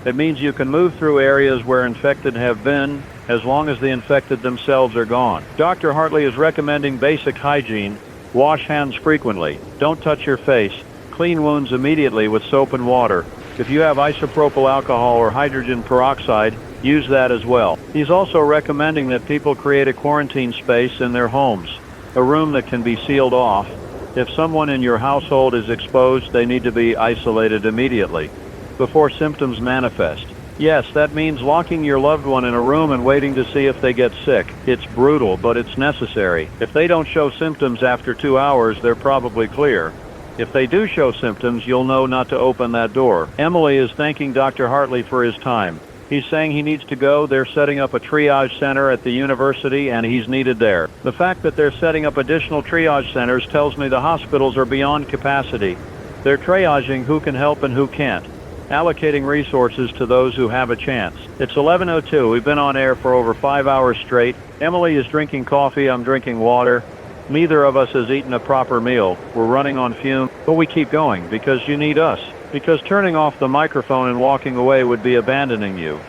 It means you can move through areas where infected have been, as long as the infected themselves are gone. Dr. Hartley is recommending basic hygiene. Wash hands frequently. Don't touch your face. Clean wounds immediately with soap and water. If you have isopropyl alcohol or hydrogen peroxide, use that as well. He's also recommending that people create a quarantine space in their homes, a room that can be sealed off. If someone in your household is exposed, they need to be isolated immediately, before symptoms manifest. Yes, that means locking your loved one in a room and waiting to see if they get sick. It's brutal, but it's necessary. If they don't show symptoms after 2 hours, they're probably clear. If they do show symptoms, you'll know not to open that door. Emily is thanking Dr. Hartley for his time. He's saying he needs to go. They're setting up a triage center at the university, and he's needed there. The fact that they're setting up additional triage centers tells me the hospitals are beyond capacity. They're triaging who can help and who can't, allocating resources to those who have a chance. It's 11:02. We've been on air for over 5 hours straight. Emily is drinking coffee. I'm drinking water. Neither of us has eaten a proper meal. We're running on fumes, but we keep going because you need us. Because turning off the microphone and walking away would be abandoning you.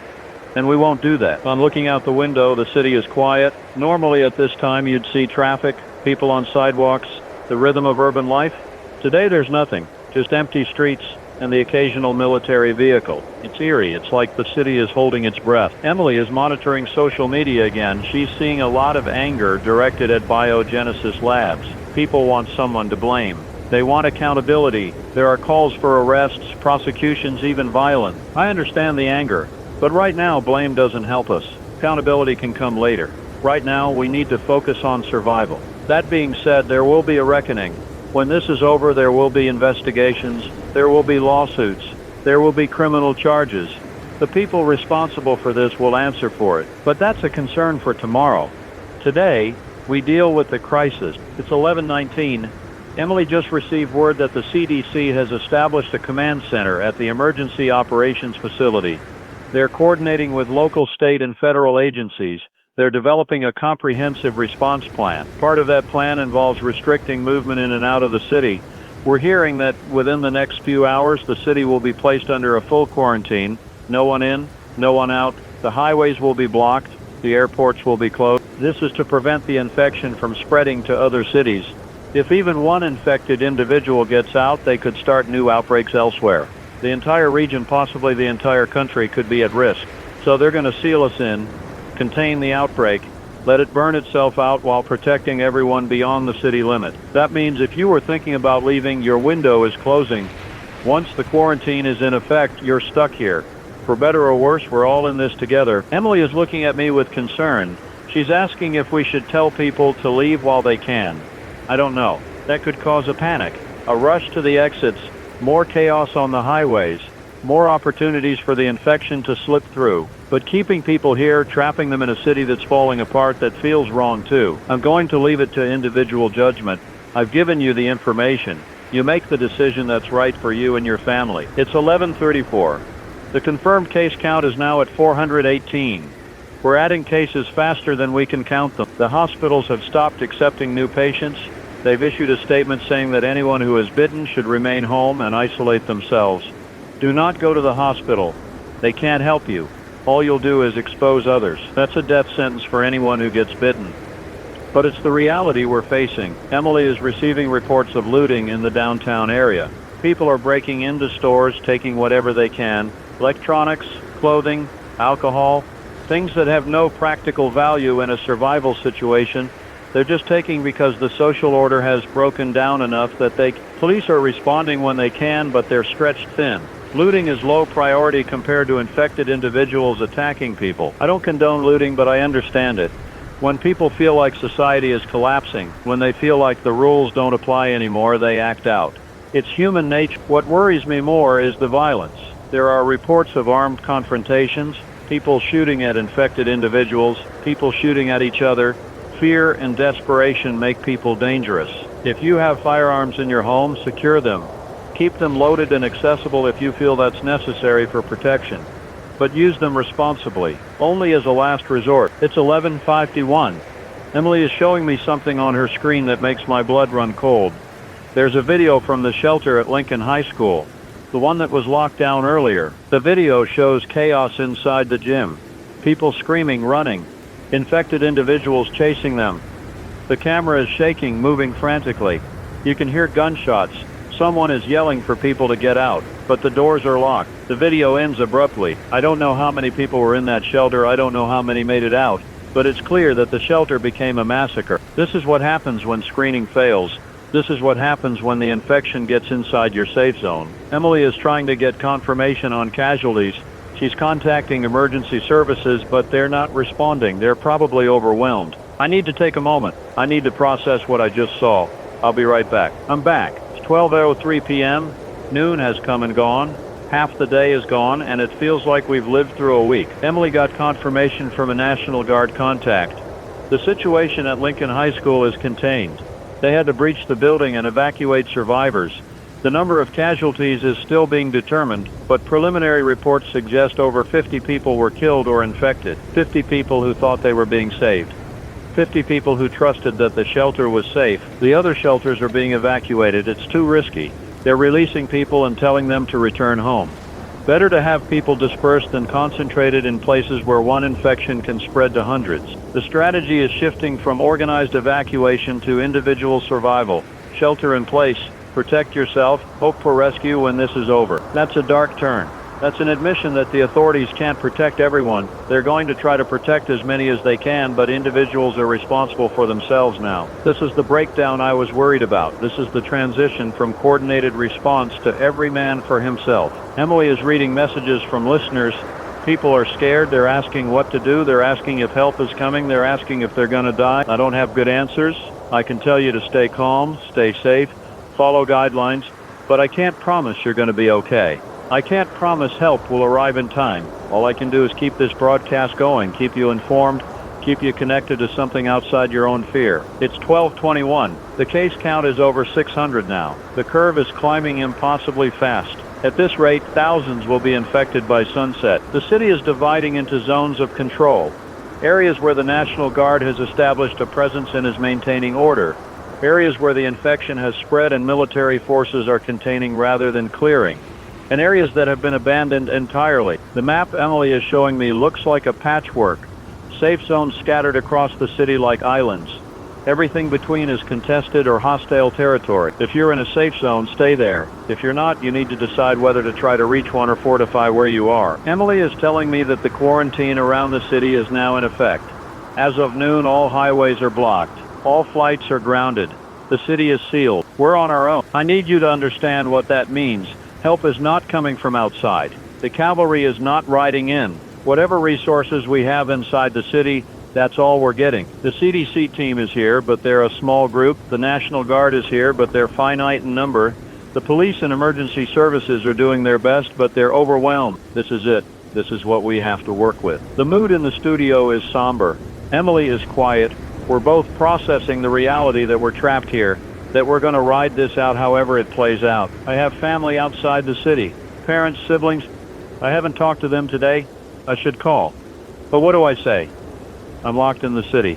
And we won't do that. I'm looking out the window. The city is quiet. Normally at this time you'd see traffic, people on sidewalks, the rhythm of urban life. Today there's nothing, just empty streets and the occasional military vehicle. It's eerie. It's like the city is holding its breath. Emily is monitoring social media again. She's seeing a lot of anger directed at Biogenesis Labs. People want someone to blame. They want accountability. There are calls for arrests, prosecutions, even violence. I understand the anger, but right now blame doesn't help us. Accountability can come later. Right now we need to focus on survival. That being said, there will be a reckoning. When this is over, there will be investigations, there will be lawsuits, there will be criminal charges. The people responsible for this will answer for it. But that's a concern for tomorrow. Today, we deal with the crisis. It's 11:19. Emily just received word that the CDC has established a command center at the Emergency Operations Facility. They're coordinating with local, state, and federal agencies. They're developing a comprehensive response plan. Part of that plan involves restricting movement in and out of the city. We're hearing that within the next few hours, the city will be placed under a full quarantine. No one in, no one out. The highways will be blocked. The airports will be closed. This is to prevent the infection from spreading to other cities. If even one infected individual gets out, they could start new outbreaks elsewhere. The entire region, possibly the entire country, could be at risk. So they're going to seal us in, contain the outbreak, let it burn itself out while protecting everyone beyond the city limit. That means if you were thinking about leaving, your window is closing. Once the quarantine is in effect, you're stuck here. For better or worse, we're all in this together. Emily is looking at me with concern. She's asking if we should tell people to leave while they can. I don't know. That could cause a panic, a rush to the exits, more chaos on the highways, more opportunities for the infection to slip through. But keeping people here, trapping them in a city that's falling apart, that feels wrong too. I'm going to leave it to individual judgment. I've given you the information. You make the decision that's right for you and your family. It's 11:34. The confirmed case count is now at 418. We're adding cases faster than we can count them. The hospitals have stopped accepting new patients. They've issued a statement saying that anyone who is bitten should remain home and isolate themselves. Do not go to the hospital. They can't help you. All you'll do is expose others. That's a death sentence for anyone who gets bitten. But it's the reality we're facing. Emily is receiving reports of looting in the downtown area. People are breaking into stores, taking whatever they can. Electronics, clothing, alcohol, things that have no practical value in a survival situation. They're just taking because the social order has broken down enough that police are responding when they can, but they're stretched thin. Looting is low priority compared to infected individuals attacking people. I don't condone looting, but I understand it. When people feel like society is collapsing, when they feel like the rules don't apply anymore, they act out. It's human nature. What worries me more is the violence. There are reports of armed confrontations, people shooting at infected individuals, people shooting at each other. Fear and desperation make people dangerous. If you have firearms in your home, secure them. Keep them loaded and accessible if you feel that's necessary for protection. But use them responsibly, only as a last resort. It's 11:51. Emily is showing me something on her screen that makes my blood run cold. There's a video from the shelter at Lincoln High School, the one that was locked down earlier. The video shows chaos inside the gym. People screaming, running. Infected individuals chasing them. The camera is shaking, moving frantically. You can hear gunshots. Someone is yelling for people to get out, but the doors are locked. The video ends abruptly. I don't know how many people were in that shelter. I don't know how many made it out, but it's clear that the shelter became a massacre. This is what happens when screening fails. This is what happens when the infection gets inside your safe zone. Emily is trying to get confirmation on casualties. She's contacting emergency services, but they're not responding. They're probably overwhelmed. I need to take a moment. I need to process what I just saw. I'll be right back. I'm back. 12:03 p.m. Noon has come and gone. Half the day is gone, and it feels like we've lived through a week. Emily got confirmation from a National Guard contact. The situation at Lincoln High School is contained. They had to breach the building and evacuate survivors. The number of casualties is still being determined, but preliminary reports suggest over 50 people were killed or infected. 50 people who thought they were being saved. 50 people who trusted that the shelter was safe. The other shelters are being evacuated. It's too risky. They're releasing people and telling them to return home. Better to have people dispersed than concentrated in places where one infection can spread to hundreds. The strategy is shifting from organized evacuation to individual survival. Shelter in place, protect yourself, hope for rescue when this is over. That's a dark turn. That's an admission that the authorities can't protect everyone. They're going to try to protect as many as they can, but individuals are responsible for themselves now. This is the breakdown I was worried about. This is the transition from coordinated response to every man for himself. Emily is reading messages from listeners. People are scared. They're asking what to do. They're asking if help is coming. They're asking if they're going to die. I don't have good answers. I can tell you to stay calm, stay safe, follow guidelines, but I can't promise you're going to be okay. I can't promise help will arrive in time. All I can do is keep this broadcast going, keep you informed, keep you connected to something outside your own fear. It's 12:21. The case count is over 600 now. The curve is climbing impossibly fast. At this rate, thousands will be infected by sunset. The city is dividing into zones of control. Areas where the National Guard has established a presence and is maintaining order. Areas where the infection has spread and military forces are containing rather than clearing. And areas that have been abandoned entirely. The map Emily is showing me looks like a patchwork. Safe zones scattered across the city like islands. Everything between is contested or hostile territory. If you're in a safe zone, stay there. If you're not, you need to decide whether to try to reach one or fortify where you are. Emily is telling me that the quarantine around the city is now in effect. As of noon, all highways are blocked. All flights are grounded. The city is sealed. We're on our own. I need you to understand what that means. Help is not coming from outside. The cavalry is not riding in. Whatever resources we have inside the city, that's all we're getting. The CDC team is here, but they're a small group. The National Guard is here, but they're finite in number. The police and emergency services are doing their best, but they're overwhelmed. This is it. This is what we have to work with. The mood in the studio is somber. Emily is quiet. We're both processing the reality that we're trapped here, that we're going to ride this out however it plays out. I have family outside the city, parents, siblings. I haven't talked to them today. I should call. But what do I say? I'm locked in the city.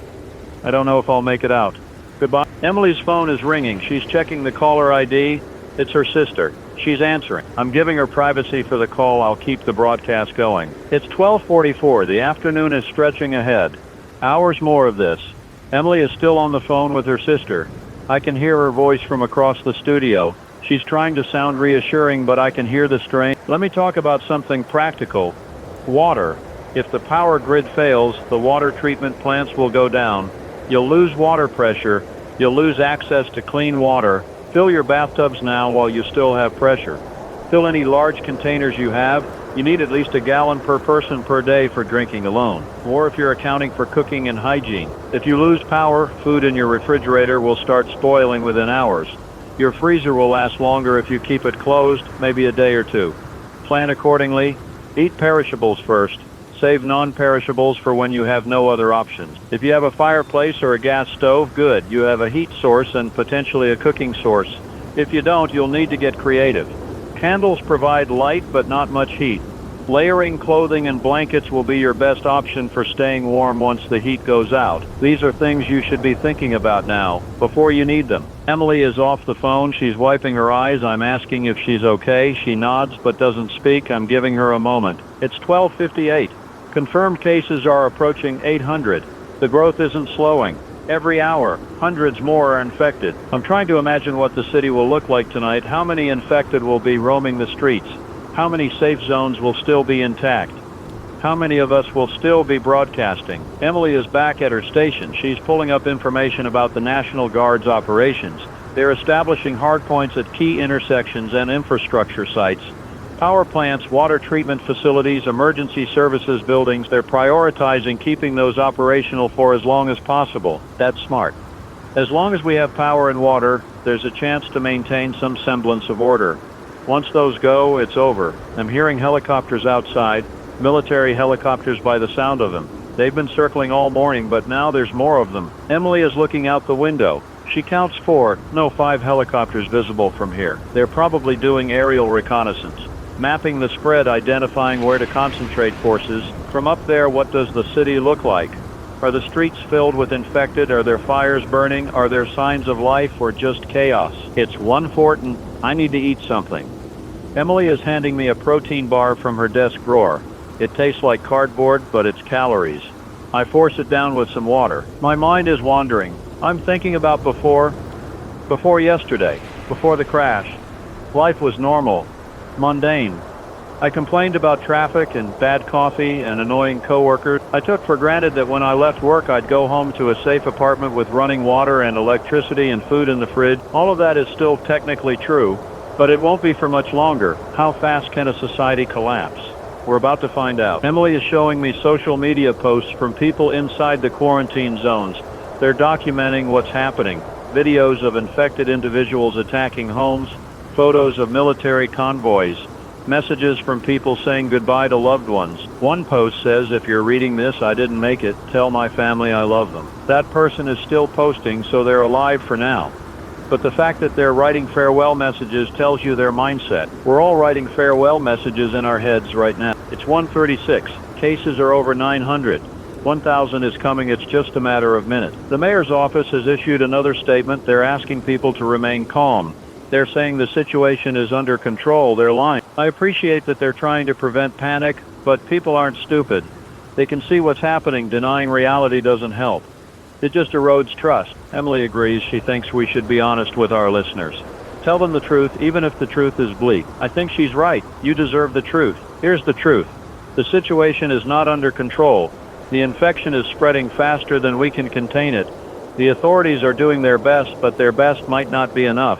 I don't know if I'll make it out. Goodbye. Emily's phone is ringing. She's checking the caller ID. It's her sister. She's answering. I'm giving her privacy for the call. I'll keep the broadcast going. It's 12:44. The afternoon is stretching ahead. Hours more of this. Emily is still on the phone with her sister. I can hear her voice from across the studio. She's trying to sound reassuring, but I can hear the strain. Let me talk about something practical. Water. If the power grid fails, the water treatment plants will go down. You'll lose water pressure. You'll lose access to clean water. Fill your bathtubs now while you still have pressure. Fill any large containers you have. You need at least a gallon per person per day for drinking alone, or if you're accounting for cooking and hygiene. If you lose power, food in your refrigerator will start spoiling within hours. Your freezer will last longer if you keep it closed, maybe a day or two. Plan accordingly. Eat perishables first. Save non-perishables for when you have no other options. If you have a fireplace or a gas stove, good. You have a heat source and potentially a cooking source. If you don't, you'll need to get creative. Candles provide light but not much heat. Layering clothing and blankets will be your best option for staying warm once the heat goes out. These are things you should be thinking about now, before you need them. Emily is off the phone. She's wiping her eyes. I'm asking if she's okay. She nods but doesn't speak. I'm giving her a moment. It's 12:58. Confirmed cases are approaching 800. The growth isn't slowing. Every hour, hundreds more are infected. I'm trying to imagine what the city will look like tonight. How many infected will be roaming the streets? How many safe zones will still be intact? How many of us will still be broadcasting? Emily is back at her station. She's pulling up information about the National Guard's operations. They're establishing hardpoints at key intersections and infrastructure sites. Power plants, water treatment facilities, emergency services buildings, they're prioritizing keeping those operational for as long as possible. That's smart. As long as we have power and water, there's a chance to maintain some semblance of order. Once those go, it's over. I'm hearing helicopters outside, military helicopters by the sound of them. They've been circling all morning, but now there's more of them. Emily is looking out the window. She counts 5 helicopters visible from here. They're probably doing aerial reconnaissance, mapping the spread, identifying where to concentrate forces. From up there, what does the city look like? Are the streets filled with infected? Are there fires burning? Are there signs of life or just chaos? It's 1:40. I need to eat something. Emily is handing me a protein bar from her desk drawer. It tastes like cardboard, but it's calories. I force it down with some water. My mind is wandering. I'm thinking about before yesterday, before the crash. Life was normal, mundane. I complained about traffic and bad coffee and annoying coworkers. I took for granted that when I left work I'd go home to a safe apartment with running water and electricity and food in the fridge. All of that is still technically true, but it won't be for much longer. How fast can a society collapse? We're about to find out. Emily is showing me social media posts from people inside the quarantine zones. They're documenting what's happening. Videos of infected individuals attacking homes, photos of military convoys, messages from people saying goodbye to loved ones. One post says, "If you're reading this, I didn't make it. Tell my family I love them." That person is still posting, so they're alive for now. But the fact that they're writing farewell messages tells you their mindset. We're all writing farewell messages in our heads right now. It's 1:36. Cases are over 900. 1,000 is coming. It's just a matter of minutes. The mayor's office has issued another statement. They're asking people to remain calm. They're saying the situation is under control. They're lying. I appreciate that they're trying to prevent panic, but people aren't stupid. They can see what's happening. Denying reality doesn't help. It just erodes trust. Emily agrees. She thinks we should be honest with our listeners. Tell them the truth, even if the truth is bleak. I think she's right. You deserve the truth. Here's the truth. The situation is not under control. The infection is spreading faster than we can contain it. The authorities are doing their best, but their best might not be enough.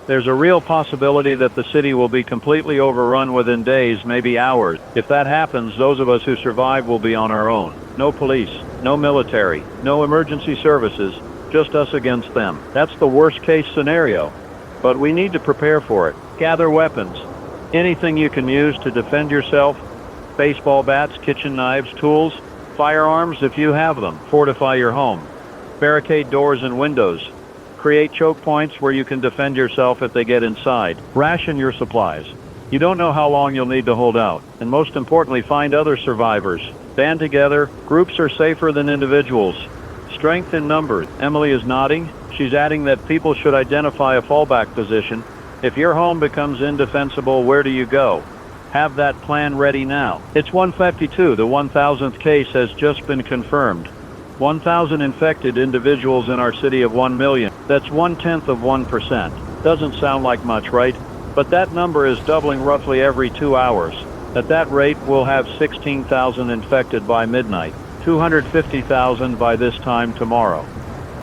There's a real possibility that the city will be completely overrun within days, maybe hours. If that happens, those of us who survive will be on our own. No police, no military, no emergency services, just us against them. That's the worst case scenario, but we need to prepare for it. Gather weapons, anything you can use to defend yourself. Baseball bats, kitchen knives, tools, firearms if you have them. Fortify your home. Barricade doors and windows. Create choke points where you can defend yourself if they get inside. Ration your supplies. You don't know how long you'll need to hold out. And most importantly, find other survivors. Band together. Groups are safer than individuals. Strength in numbers. Emily is nodding. She's adding that people should identify a fallback position. If your home becomes indefensible, where do you go? Have that plan ready now. It's 152. The 1,000th case has just been confirmed. 1,000 infected individuals in our city of 1 million. That's 0.1%. Doesn't sound like much, right? But that number is doubling roughly every 2 hours. At that rate, we'll have 16,000 infected by midnight, 250,000 by this time tomorrow.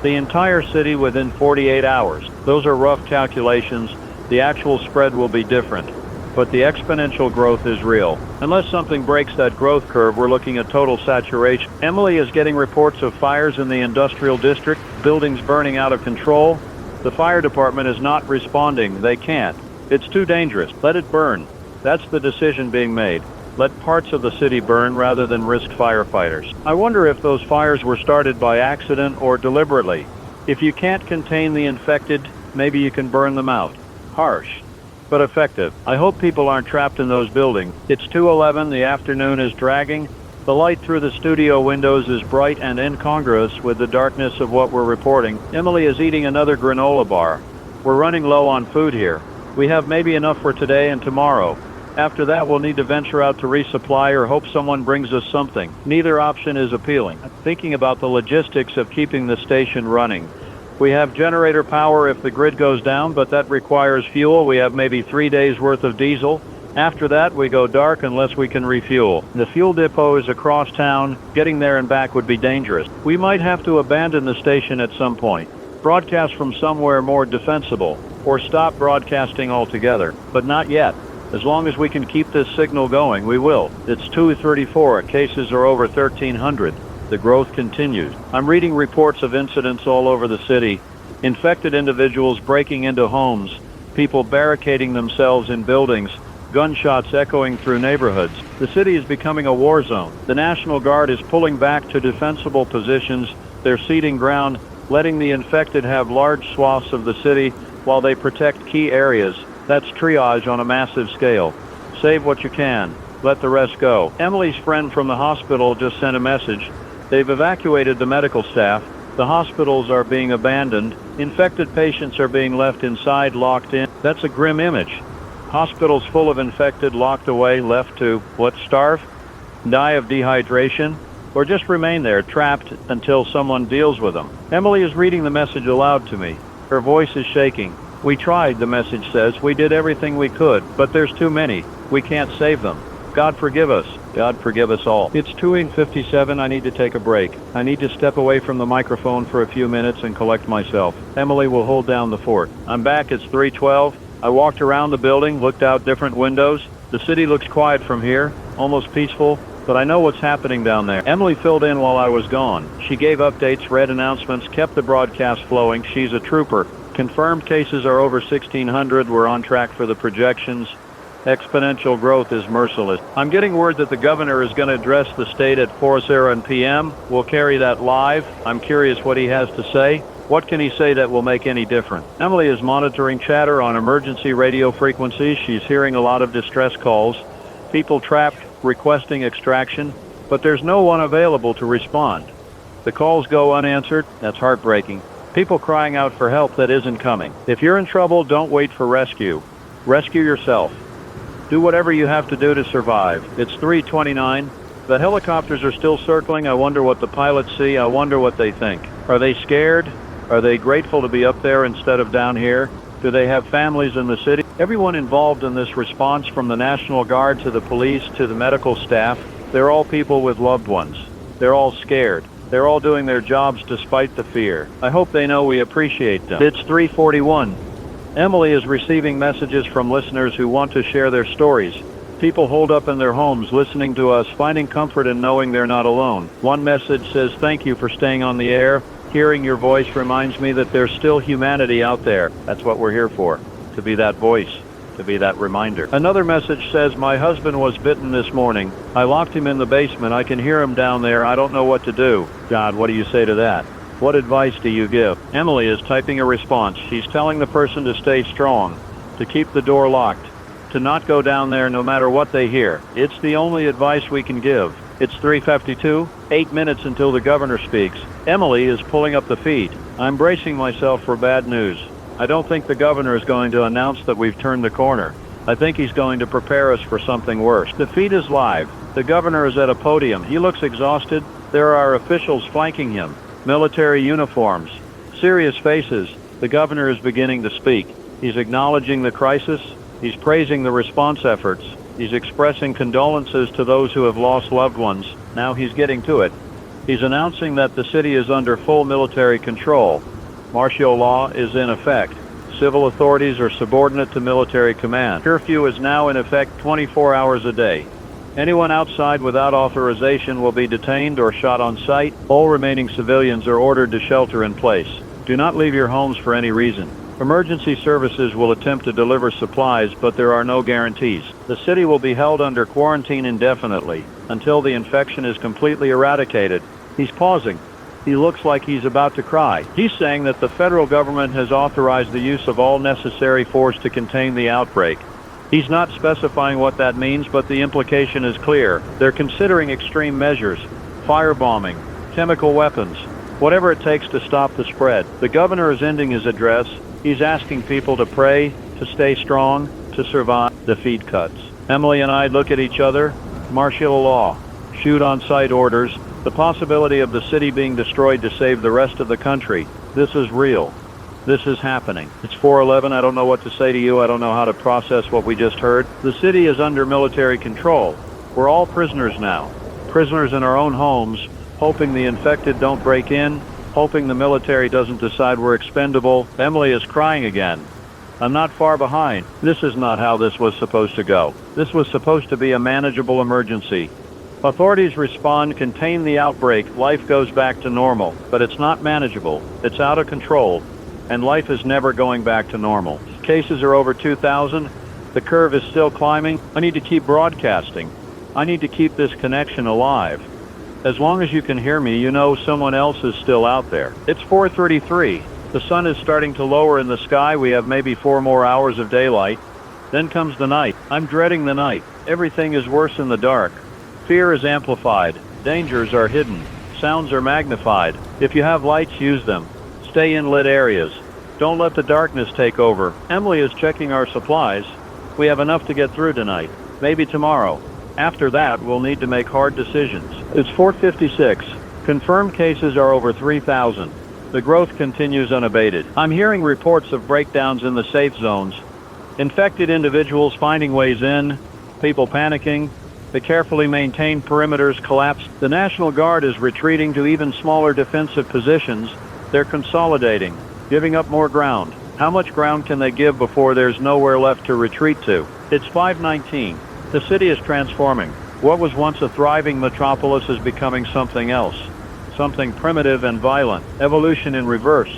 The entire city within 48 hours. Those are rough calculations. The actual spread will be different. but the exponential growth is real. Unless something breaks that growth curve, we're looking at total saturation. Emily is getting reports of fires in the industrial district, buildings burning out of control. The fire department is not responding. They can't. It's too dangerous. Let it burn. That's the decision being made. Let parts of the city burn rather than risk firefighters. I wonder if those fires were started by accident or deliberately. If you can't contain the infected, maybe you can burn them out. Harsh, but effective. I hope people aren't trapped in those buildings. It's 2:11, the afternoon is dragging. The light through the studio windows is bright and incongruous with the darkness of what we're reporting. Emily is eating another granola bar. We're running low on food here. We have maybe enough for today and tomorrow. After that, we'll need to venture out to resupply or hope someone brings us something. Neither option is appealing. Thinking about the logistics of keeping the station running. We have generator power if the grid goes down, but that requires fuel. We have maybe 3 days worth of diesel. After that, we go dark unless we can refuel. The fuel depot is across town. Getting there and back would be dangerous. We might have to abandon the station at some point. Broadcast from somewhere more defensible, or stop broadcasting altogether, but not yet. As long as we can keep this signal going, we will. It's 2:34. Cases are over 1,300. The growth continues. I'm reading reports of incidents all over the city. Infected individuals breaking into homes, people barricading themselves in buildings, gunshots echoing through neighborhoods. The city is becoming a war zone. The National Guard is pulling back to defensible positions. They're ceding ground, letting the infected have large swaths of the city while they protect key areas. That's triage on a massive scale. Save what you can. Let the rest go. Emily's friend from the hospital just sent a message. They've evacuated the medical staff. The hospitals are being abandoned. Infected patients are being left inside, locked in. That's a grim image. Hospitals full of infected, locked away, left to, what, starve? Die of dehydration? Or just remain there, trapped until someone deals with them. Emily is reading the message aloud to me. Her voice is shaking. We tried, the message says. We did everything we could, but there's too many. We can't save them. God forgive us. God forgive us all. It's 2:57. I need to take a break. I need to step away from the microphone for a few minutes and collect myself. Emily will hold down the fort. I'm back. It's 3:12. I walked around the building, looked out different windows. The city looks quiet from here, almost peaceful, but I know what's happening down there. Emily filled in while I was gone. She gave updates, read announcements, kept the broadcast flowing. She's a trooper. Confirmed cases are over 1,600. We're on track for the projections. Exponential growth is merciless. I'm getting word that the governor is going to address the state at 4:00 p.m. We'll carry that live. I'm curious what he has to say. What can he say that will make any difference? Emily is monitoring chatter on emergency radio frequencies. She's hearing a lot of distress calls. People trapped, requesting extraction, but there's no one available to respond. The calls go unanswered. That's heartbreaking. People crying out for help that isn't coming. If you're in trouble, don't wait for rescue. Rescue yourself. Do whatever you have to do to survive. It's 3:29. The helicopters are still circling. I wonder what the pilots see. I wonder what they think. Are they scared? Are they grateful to be up there instead of down here? Do they have families in the city? Everyone involved in this response, from the National Guard to the police to the medical staff, they're all people with loved ones. They're all scared. They're all doing their jobs despite the fear. I hope they know we appreciate them. It's 3:41. Emily is receiving messages from listeners who want to share their stories. People holed up in their homes listening to us, finding comfort in knowing they're not alone. One message says, "Thank you for staying on the air. Hearing your voice reminds me that there's still humanity out there." That's what we're here for, to be that voice, to be that reminder. Another message says, "My husband was bitten this morning. I locked him in the basement. I can hear him down there. I don't know what to do." God, what do you say to that? What advice do you give? Emily is typing a response. She's telling the person to stay strong, to keep the door locked, to not go down there no matter what they hear. It's the only advice we can give. It's 3:52, 8 minutes until the governor speaks. Emily is pulling up the feed. I'm bracing myself for bad news. I don't think the governor is going to announce that we've turned the corner. I think he's going to prepare us for something worse. The feed is live. The governor is at a podium. He looks exhausted. There are officials flanking him. Military uniforms. Serious faces. The governor is beginning to speak. He's acknowledging the crisis. He's praising the response efforts. He's expressing condolences to those who have lost loved ones. Now he's getting to it. He's announcing that the city is under full military control. Martial law is in effect. Civil authorities are subordinate to military command. Curfew is now in effect 24 hours a day. Anyone outside without authorization will be detained or shot on sight. All remaining civilians are ordered to shelter in place. Do not leave your homes for any reason. Emergency services will attempt to deliver supplies, but there are no guarantees. The city will be held under quarantine indefinitely until the infection is completely eradicated. He's pausing. He looks like he's about to cry. He's saying that the federal government has authorized the use of all necessary force to contain the outbreak. He's not specifying what that means, but the implication is clear. They're considering extreme measures, firebombing, chemical weapons, whatever it takes to stop the spread. The governor is ending his address. He's asking people to pray, to stay strong, to survive. The feed cuts. Emily and I look at each other. Martial law, shoot on-sight orders, the possibility of the city being destroyed to save the rest of the country. This is real. This is happening. It's 4:11. I don't know what to say to you. I don't know how to process what we just heard. The city is under military control. We're all prisoners now. Prisoners in our own homes, hoping the infected don't break in, hoping the military doesn't decide we're expendable. Emily is crying again. I'm not far behind. This is not how this was supposed to go. This was supposed to be a manageable emergency. Authorities respond, contain the outbreak, life goes back to normal. But it's not manageable. It's out of control. And life is never going back to normal. Cases are over 2,000. The curve is still climbing. I need to keep broadcasting. I need to keep this connection alive. As long as you can hear me, you know someone else is still out there. It's 4:33. The sun is starting to lower in the sky. We have maybe 4 more hours of daylight. Then comes the night. I'm dreading the night. Everything is worse in the dark. Fear is amplified. Dangers are hidden. Sounds are magnified. If you have lights, use them. Stay in lit areas. Don't let the darkness take over. Emily is checking our supplies. We have enough to get through tonight. Maybe tomorrow. After that, we'll need to make hard decisions. It's 4:56. Confirmed cases are over 3,000. The growth continues unabated. I'm hearing reports of breakdowns in the safe zones. Infected individuals finding ways in, people panicking. The carefully maintained perimeters collapse. The National Guard is retreating to even smaller defensive positions. They're consolidating, giving up more ground. How much ground can they give before there's nowhere left to retreat to? It's 5:19. The city is transforming. What was once a thriving metropolis is becoming something else. Something primitive and violent. Evolution in reverse.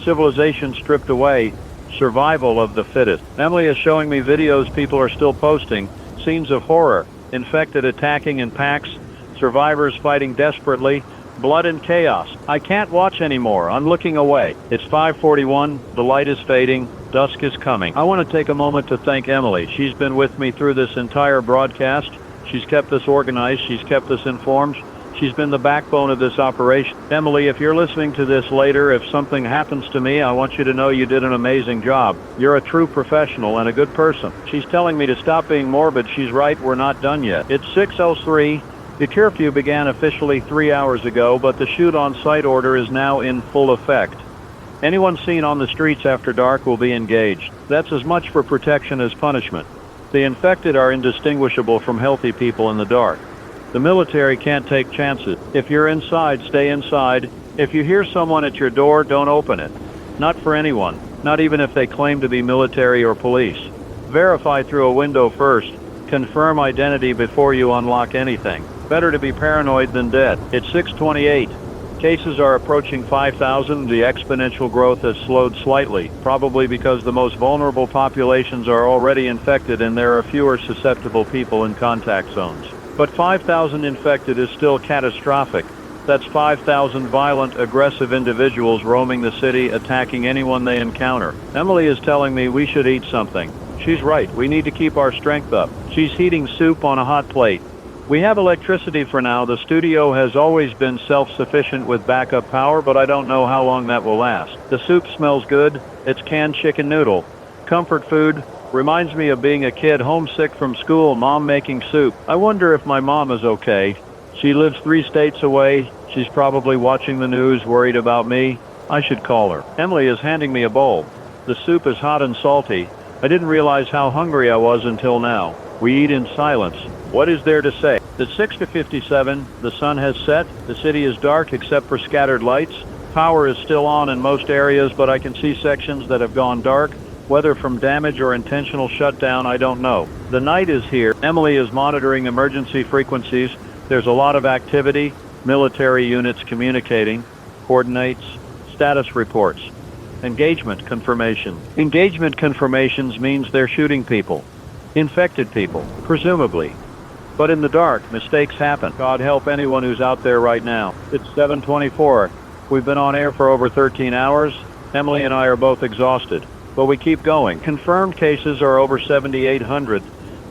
Civilization stripped away. Survival of the fittest. Emily is showing me videos people are still posting. Scenes of horror. Infected attacking in packs. Survivors fighting desperately. Blood and chaos. I can't watch anymore. I'm looking away. It's 5:41. The light is fading. Dusk is coming. I want to take a moment to thank Emily. She's been with me through this entire broadcast. She's kept us organized. She's kept us informed. She's been the backbone of this operation. Emily, if you're listening to this later, if something happens to me, I want you to know you did an amazing job. You're a true professional and a good person. She's telling me to stop being morbid. She's right. We're not done yet. It's 6:03. The curfew began officially 3 hours ago, but the shoot-on-sight order is now in full effect. Anyone seen on the streets after dark will be engaged. That's as much for protection as punishment. The infected are indistinguishable from healthy people in the dark. The military can't take chances. If you're inside, stay inside. If you hear someone at your door, don't open it. Not for anyone, not even if they claim to be military or police. Verify through a window first. Confirm identity before you unlock anything. Better to be paranoid than dead. It's 6:28. Cases are approaching 5,000. The exponential growth has slowed slightly, probably because the most vulnerable populations are already infected and there are fewer susceptible people in contact zones. But 5,000 infected is still catastrophic. That's 5,000 violent, aggressive individuals roaming the city, attacking anyone they encounter. Emily is telling me we should eat something. She's right. We need to keep our strength up. She's heating soup on a hot plate. We have electricity for now. The studio has always been self-sufficient with backup power, but I don't know how long that will last. The soup smells good. It's canned chicken noodle. Comfort food. Reminds me of being a kid homesick from school, mom making soup. I wonder if my mom is okay. She lives 3 states away. She's probably watching the news, worried about me. I should call her. Emily is handing me a bowl. The soup is hot and salty. I didn't realize how hungry I was until now. We eat in silence. What is there to say? It's 6:57. The sun has set. The city is dark except for scattered lights. Power is still on in most areas, but I can see sections that have gone dark. Whether from damage or intentional shutdown, I don't know. The night is here. Emily is monitoring emergency frequencies. There's a lot of activity, military units communicating, coordinates, status reports. Engagement confirmation. Engagement confirmations means they're shooting people. Infected people, presumably. But in the dark, mistakes happen. God help anyone who's out there right now. It's 7:24. We've been on air for over 13 hours. Emily and I are both exhausted. But we keep going. Confirmed cases are over 7,800.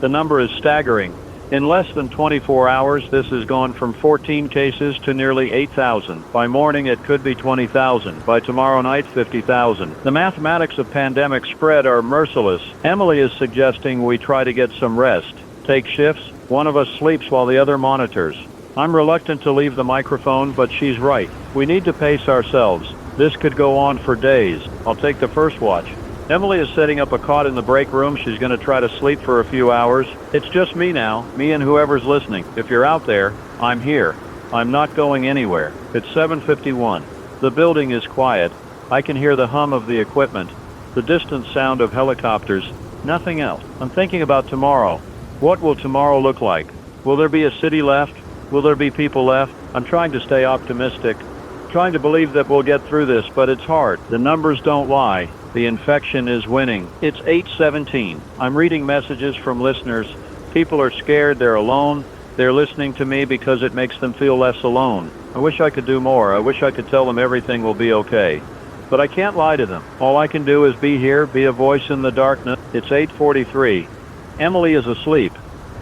The number is staggering. In less than 24 hours, this has gone from 14 cases to nearly 8,000. By morning, it could be 20,000. By tomorrow night, 50,000. The mathematics of pandemic spread are merciless. Emily is suggesting we try to get some rest. Take shifts. One of us sleeps while the other monitors. I'm reluctant to leave the microphone, but she's right. We need to pace ourselves. This could go on for days. I'll take the first watch. Emily is setting up a cot in the break room. She's going to try to sleep for a few hours. It's just me now, me and whoever's listening. If you're out there, I'm here. I'm not going anywhere. It's 7:51. The building is quiet. I can hear the hum of the equipment, the distant sound of helicopters, nothing else. I'm thinking about tomorrow. What will tomorrow look like? Will there be a city left? Will there be people left? I'm trying to stay optimistic, trying to believe that we'll get through this, but it's hard. The numbers don't lie. The infection is winning. It's 8:17. I'm reading messages from listeners. People are scared. They're alone. They're listening to me because it makes them feel less alone. I wish I could do more. I wish I could tell them everything will be okay. But I can't lie to them. All I can do is be here, be a voice in the darkness. It's 8:43. Emily is asleep.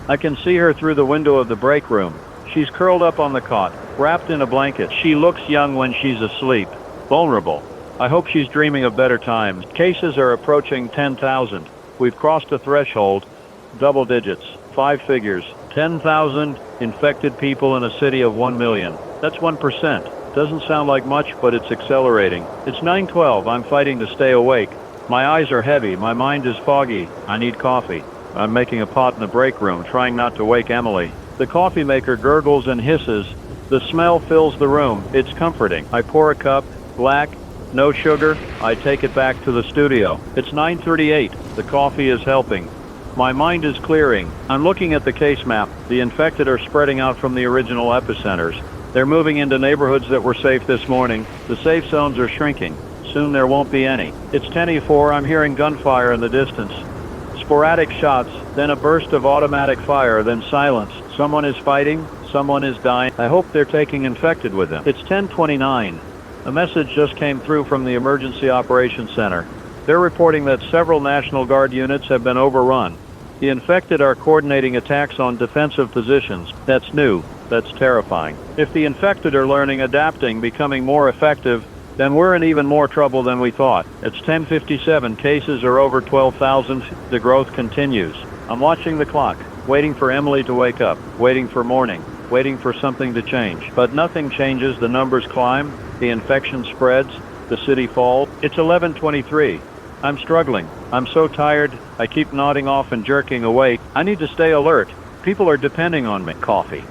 I can see her through the window of the break room. She's curled up on the cot, wrapped in a blanket. She looks young when she's asleep. Vulnerable. I hope she's dreaming of better times. Cases are approaching 10,000. We've crossed a threshold, double digits, 5 figures, 10,000 infected people in a city of 1 million. That's 1%. Doesn't sound like much, but it's accelerating. It's 9:12. I'm fighting to stay awake. My eyes are heavy. My mind is foggy. I need coffee. I'm making a pot in the break room, trying not to wake Emily. The coffee maker gurgles and hisses. The smell fills the room. It's comforting. I pour a cup, black, no sugar. I take it back to the studio. It's 9:38. The coffee is helping. My mind is clearing. I'm looking at the case map. The infected are spreading out from the original epicenters. They're moving into neighborhoods that were safe this morning. The safe zones are shrinking. Soon there won't be any. It's 10:04. I'm hearing gunfire in the distance. Sporadic shots, then a burst of automatic fire, then silence. Someone is fighting. Someone is dying. I hope they're taking infected with them. It's 10:29. A message just came through from the Emergency Operations Center. They're reporting that several National Guard units have been overrun. The infected are coordinating attacks on defensive positions. That's new. That's terrifying. If the infected are learning, adapting, becoming more effective, then we're in even more trouble than we thought. It's 10:57. Cases are over 12,000. The growth continues. I'm watching the clock, waiting for Emily to wake up, waiting for morning, waiting for something to change. But nothing changes. The numbers climb. The infection spreads. The city falls. It's 11:23. I'm struggling. I'm so tired. I keep nodding off and jerking awake. I need to stay alert. People are depending on me. Coffee.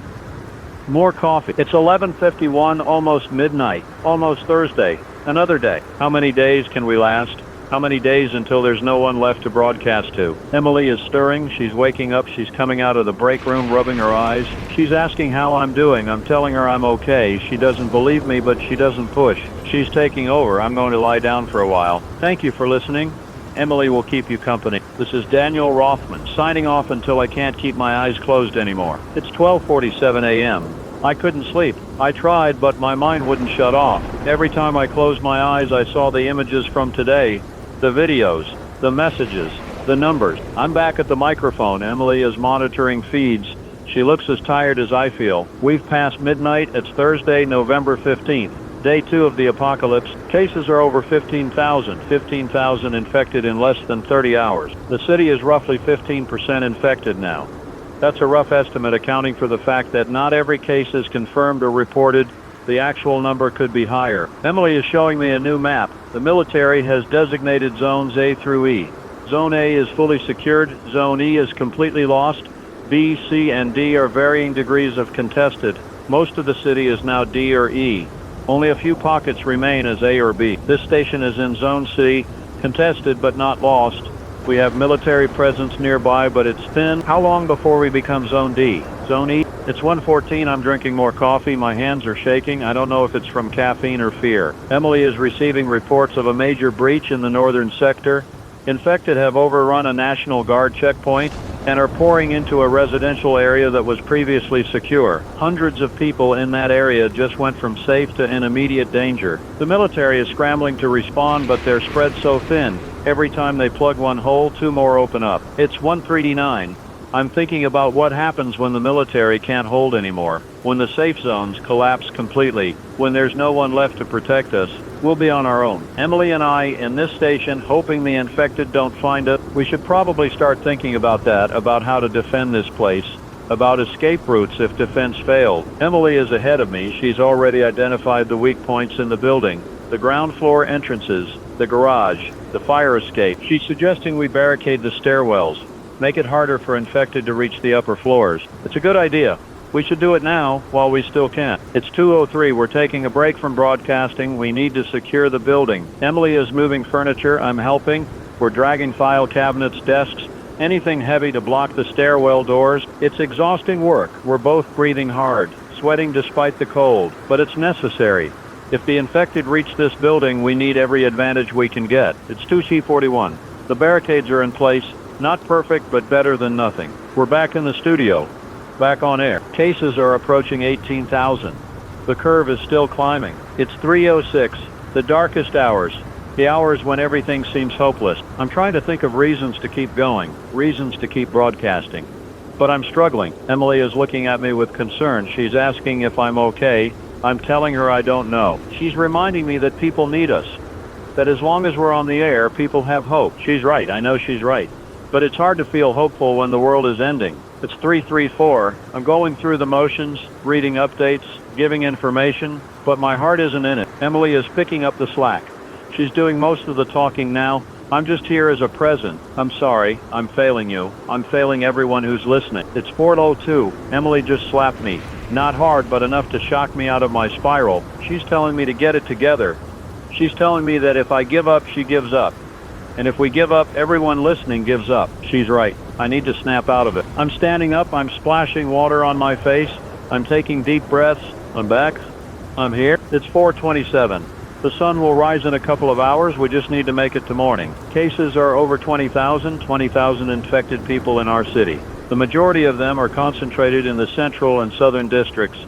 More coffee. It's 11:51, almost midnight, almost Thursday, another day. How many days can we last? How many days until there's no one left to broadcast to? Emily is stirring. She's waking up. She's coming out of the break room, rubbing her eyes. She's asking how I'm doing. I'm telling her I'm okay. She doesn't believe me, but she doesn't push. She's taking over. I'm going to lie down for a while. Thank you for listening. Emily will keep you company. This is Daniel Rothman, signing off until I can't keep my eyes closed anymore. It's 12:47 a.m. I couldn't sleep. I tried, but my mind wouldn't shut off. Every time I closed my eyes, I saw the images from today, the videos, the messages, the numbers. I'm back at the microphone. Emily is monitoring feeds. She looks as tired as I feel. We've passed midnight. It's Thursday, November 15th. Day 2 of the apocalypse. Cases are over 15,000 infected in less than 30 hours. The city is roughly 15% infected now. That's a rough estimate, accounting for the fact that not every case is confirmed or reported. The actual number could be higher. Emily is showing me a new map. The military has designated zones A through E. Zone A is fully secured. Zone E is completely lost. B, C, and D are varying degrees of contested. Most of the city is now D or E. Only a few pockets remain as A or B. This station is in Zone C, contested but not lost. We have military presence nearby, but it's thin. How long before we become Zone D? Zone E? It's 1:14. I'm drinking more coffee. My hands are shaking. I don't know if it's from caffeine or fear. Emily is receiving reports of a major breach in the northern sector. Infected have overrun a National Guard checkpoint and are pouring into a residential area that was previously secure. Hundreds of people in that area just went from safe to in immediate danger. The military is scrambling to respond, but they're spread so thin. Every time they plug one hole, two more open up. It's 1:39. I'm thinking about what happens when the military can't hold anymore. When the safe zones collapse completely. When there's no one left to protect us. We'll be on our own. Emily and I in this station, hoping the infected don't find us. We should probably start thinking about that, about how to defend this place, about escape routes if defense failed. Emily is ahead of me. She's already identified the weak points in the building, the ground floor entrances, the garage, the fire escape. She's suggesting we barricade the stairwells, make it harder for infected to reach the upper floors. It's a good idea. We should do it now, while we still can. It's 2:03. We're taking a break from broadcasting. We need to secure the building. Emily is moving furniture. I'm helping. We're dragging file cabinets, desks, anything heavy to block the stairwell doors. It's exhausting work. We're both breathing hard, sweating despite the cold, but it's necessary. If the infected reach this building, we need every advantage we can get. It's 2C41. The barricades are in place. Not perfect, but better than nothing. We're back in the studio. Back on air. Cases are approaching 18,000. The curve is still climbing. It's 3:06, the darkest hours. The hours when everything seems hopeless. I'm trying to think of reasons to keep going, reasons to keep broadcasting. But I'm struggling. Emily is looking at me with concern. She's asking if I'm okay. I'm telling her I don't know. She's reminding me that people need us. That as long as we're on the air, people have hope. She's right. I know she's right. But it's hard to feel hopeful when the world is ending. It's 3:34. I'm going through the motions, reading updates, giving information, but my heart isn't in it. Emily is picking up the slack. She's doing most of the talking now. I'm just here as a present. I'm sorry. I'm failing you. I'm failing everyone who's listening. It's 4:02. Emily just slapped me. Not hard, but enough to shock me out of my spiral. She's telling me to get it together. She's telling me that if I give up, she gives up. And if we give up, everyone listening gives up. She's right. I need to snap out of it. I'm standing up. I'm splashing water on my face. I'm taking deep breaths. I'm back. I'm here. It's 4:27. The sun will rise in a couple of hours. We just need to make it to morning. Cases are over 20,000 infected people in our city. The majority of them are concentrated in the central and southern districts.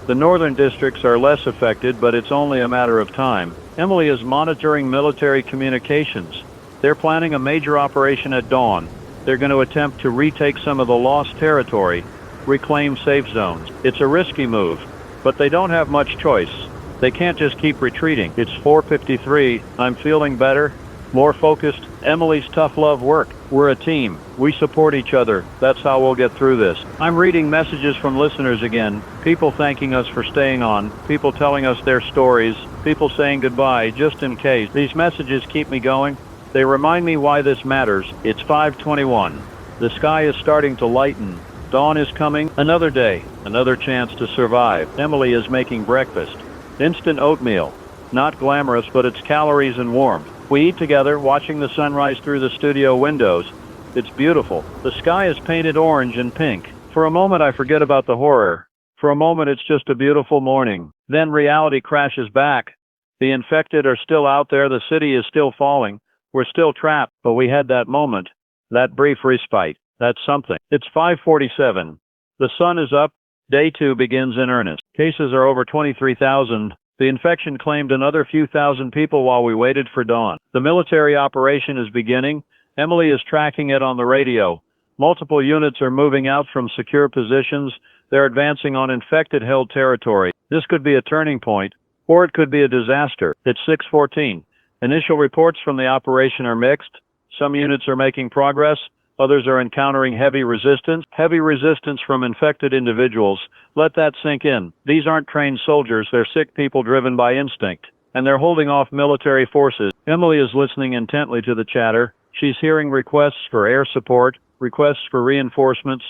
The northern districts are less affected, but it's only a matter of time. Emily is monitoring military communications. They're planning a major operation at dawn. They're going to attempt to retake some of the lost territory, reclaim safe zones. It's a risky move, but they don't have much choice. They can't just keep retreating. It's 4:53. I'm feeling better, more focused. Emily's tough love work. We're a team. We support each other. That's how we'll get through this. I'm reading messages from listeners again. People thanking us for staying on. People telling us their stories. People saying goodbye just in case. These messages keep me going. They remind me why this matters. It's 5:21. The sky is starting to lighten. Dawn is coming. Another day. Another chance to survive. Emily is making breakfast. Instant oatmeal. Not glamorous, but it's calories and warmth. We eat together, watching the sunrise through the studio windows. It's beautiful. The sky is painted orange and pink. For a moment, I forget about the horror. For a moment, it's just a beautiful morning. Then reality crashes back. The infected are still out there. The city is still falling. We're still trapped, but we had that moment. That brief respite. That's something. It's 5:47. The sun is up. Day 2 begins in earnest. Cases are over 23,000. The infection claimed another few thousand people while we waited for dawn. The military operation is beginning. Emily is tracking it on the radio. Multiple units are moving out from secure positions. They're advancing on infected-held territory. This could be a turning point, or it could be a disaster. It's 6:14. Initial reports from the operation are mixed. Some units are making progress. Others are encountering heavy resistance from infected individuals. Let that sink in. These aren't trained soldiers. They're sick people driven by instinct, and they're holding off military forces. Emily is listening intently to the chatter. She's hearing requests for air support, requests for reinforcements,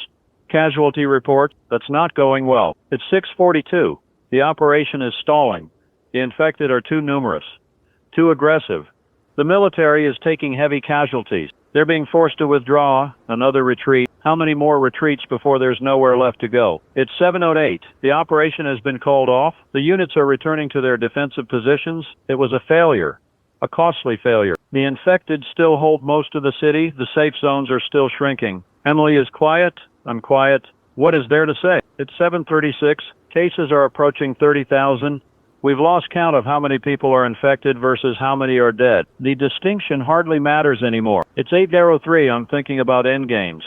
casualty report. That's not going well. It's 6:42. The operation is stalling. The infected are too numerous, too aggressive. The military is taking heavy casualties. They're being forced to withdraw, another retreat. How many more retreats before there's nowhere left to go? It's 7:08. The operation has been called off. The units are returning to their defensive positions. It was a failure, a costly failure. The infected still hold most of the city. The safe zones are still shrinking. Emily is quiet. I'm quiet. What is there to say? It's 7:36. Cases are approaching 30,000. We've lost count of how many people are infected versus how many are dead. The distinction hardly matters anymore. It's 8:03. I'm thinking about endgames.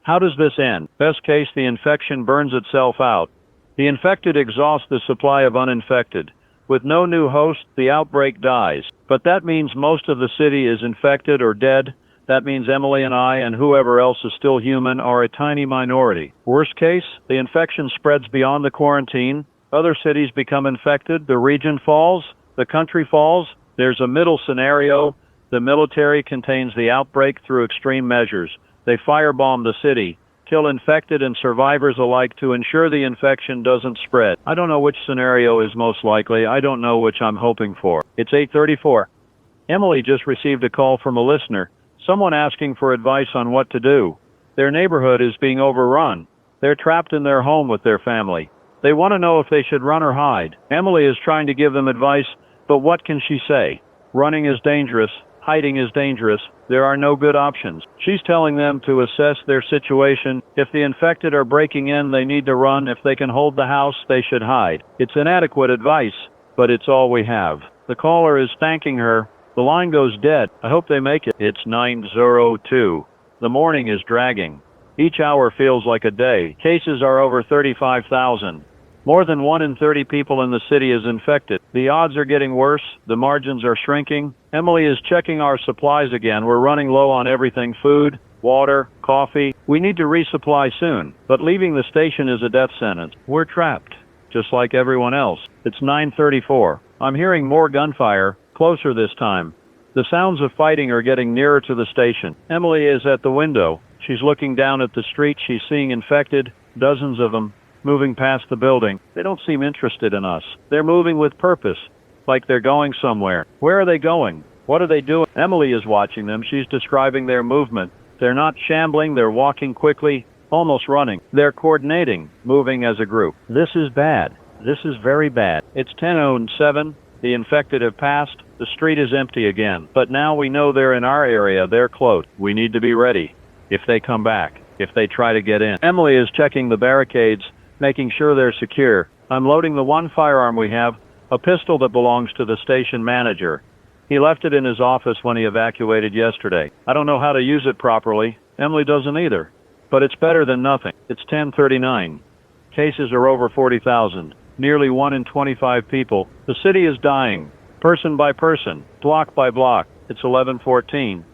How does this end? Best case, the infection burns itself out. The infected exhaust the supply of uninfected. With no new host, the outbreak dies. But that means most of the city is infected or dead. That means Emily and I and whoever else is still human are a tiny minority. Worst case, the infection spreads beyond the quarantine. Other cities become infected. The region falls. The country falls. There's a middle scenario. The military contains the outbreak through extreme measures. They firebomb the city, kill infected and survivors alike to ensure the infection doesn't spread. I don't know which scenario is most likely. I don't know which I'm hoping for. It's 8:34. Emily just received a call from a listener, someone asking for advice on what to do. Their neighborhood is being overrun. They're trapped in their home with their family. They want to know if they should run or hide. Emily is trying to give them advice, but what can she say? Running is dangerous. Hiding is dangerous. There are no good options. She's telling them to assess their situation. If the infected are breaking in, they need to run. If they can hold the house, they should hide. It's inadequate advice, but it's all we have. The caller is thanking her. The line goes dead. I hope they make it. It's 9:02. The morning is dragging. Each hour feels like a day. Cases are over 35,000. More than 1 in 30 people in the city is infected. The odds are getting worse. The margins are shrinking. Emily is checking our supplies again. We're running low on everything: food, water, coffee. We need to resupply soon. But leaving the station is a death sentence. We're trapped, just like everyone else. It's 9:34. I'm hearing more gunfire, closer this time. The sounds of fighting are getting nearer to the station. Emily is at the window. She's looking down at the street. She's seeing infected, dozens of them, moving past the building. They don't seem interested in us. They're moving with purpose, like they're going somewhere. Where are they going? What are they doing? Emily is watching them. She's describing their movement. They're not shambling. They're walking quickly, almost running. They're coordinating, moving as a group. This is bad. This is very bad. It's 10:07. The infected have passed. The street is empty again. But now we know they're in our area. They're close. We need to be ready. If they come back, if they try to get in. Emily is checking the barricades, making sure they're secure. I'm loading the one firearm we have, a pistol that belongs to the station manager. He left it in his office when he evacuated yesterday. I don't know how to use it properly. Emily doesn't either. But it's better than nothing. It's 10:39. Cases are over 40,000. Nearly 1 in 25 people. The city is dying, person by person, block by block. It's 11:14.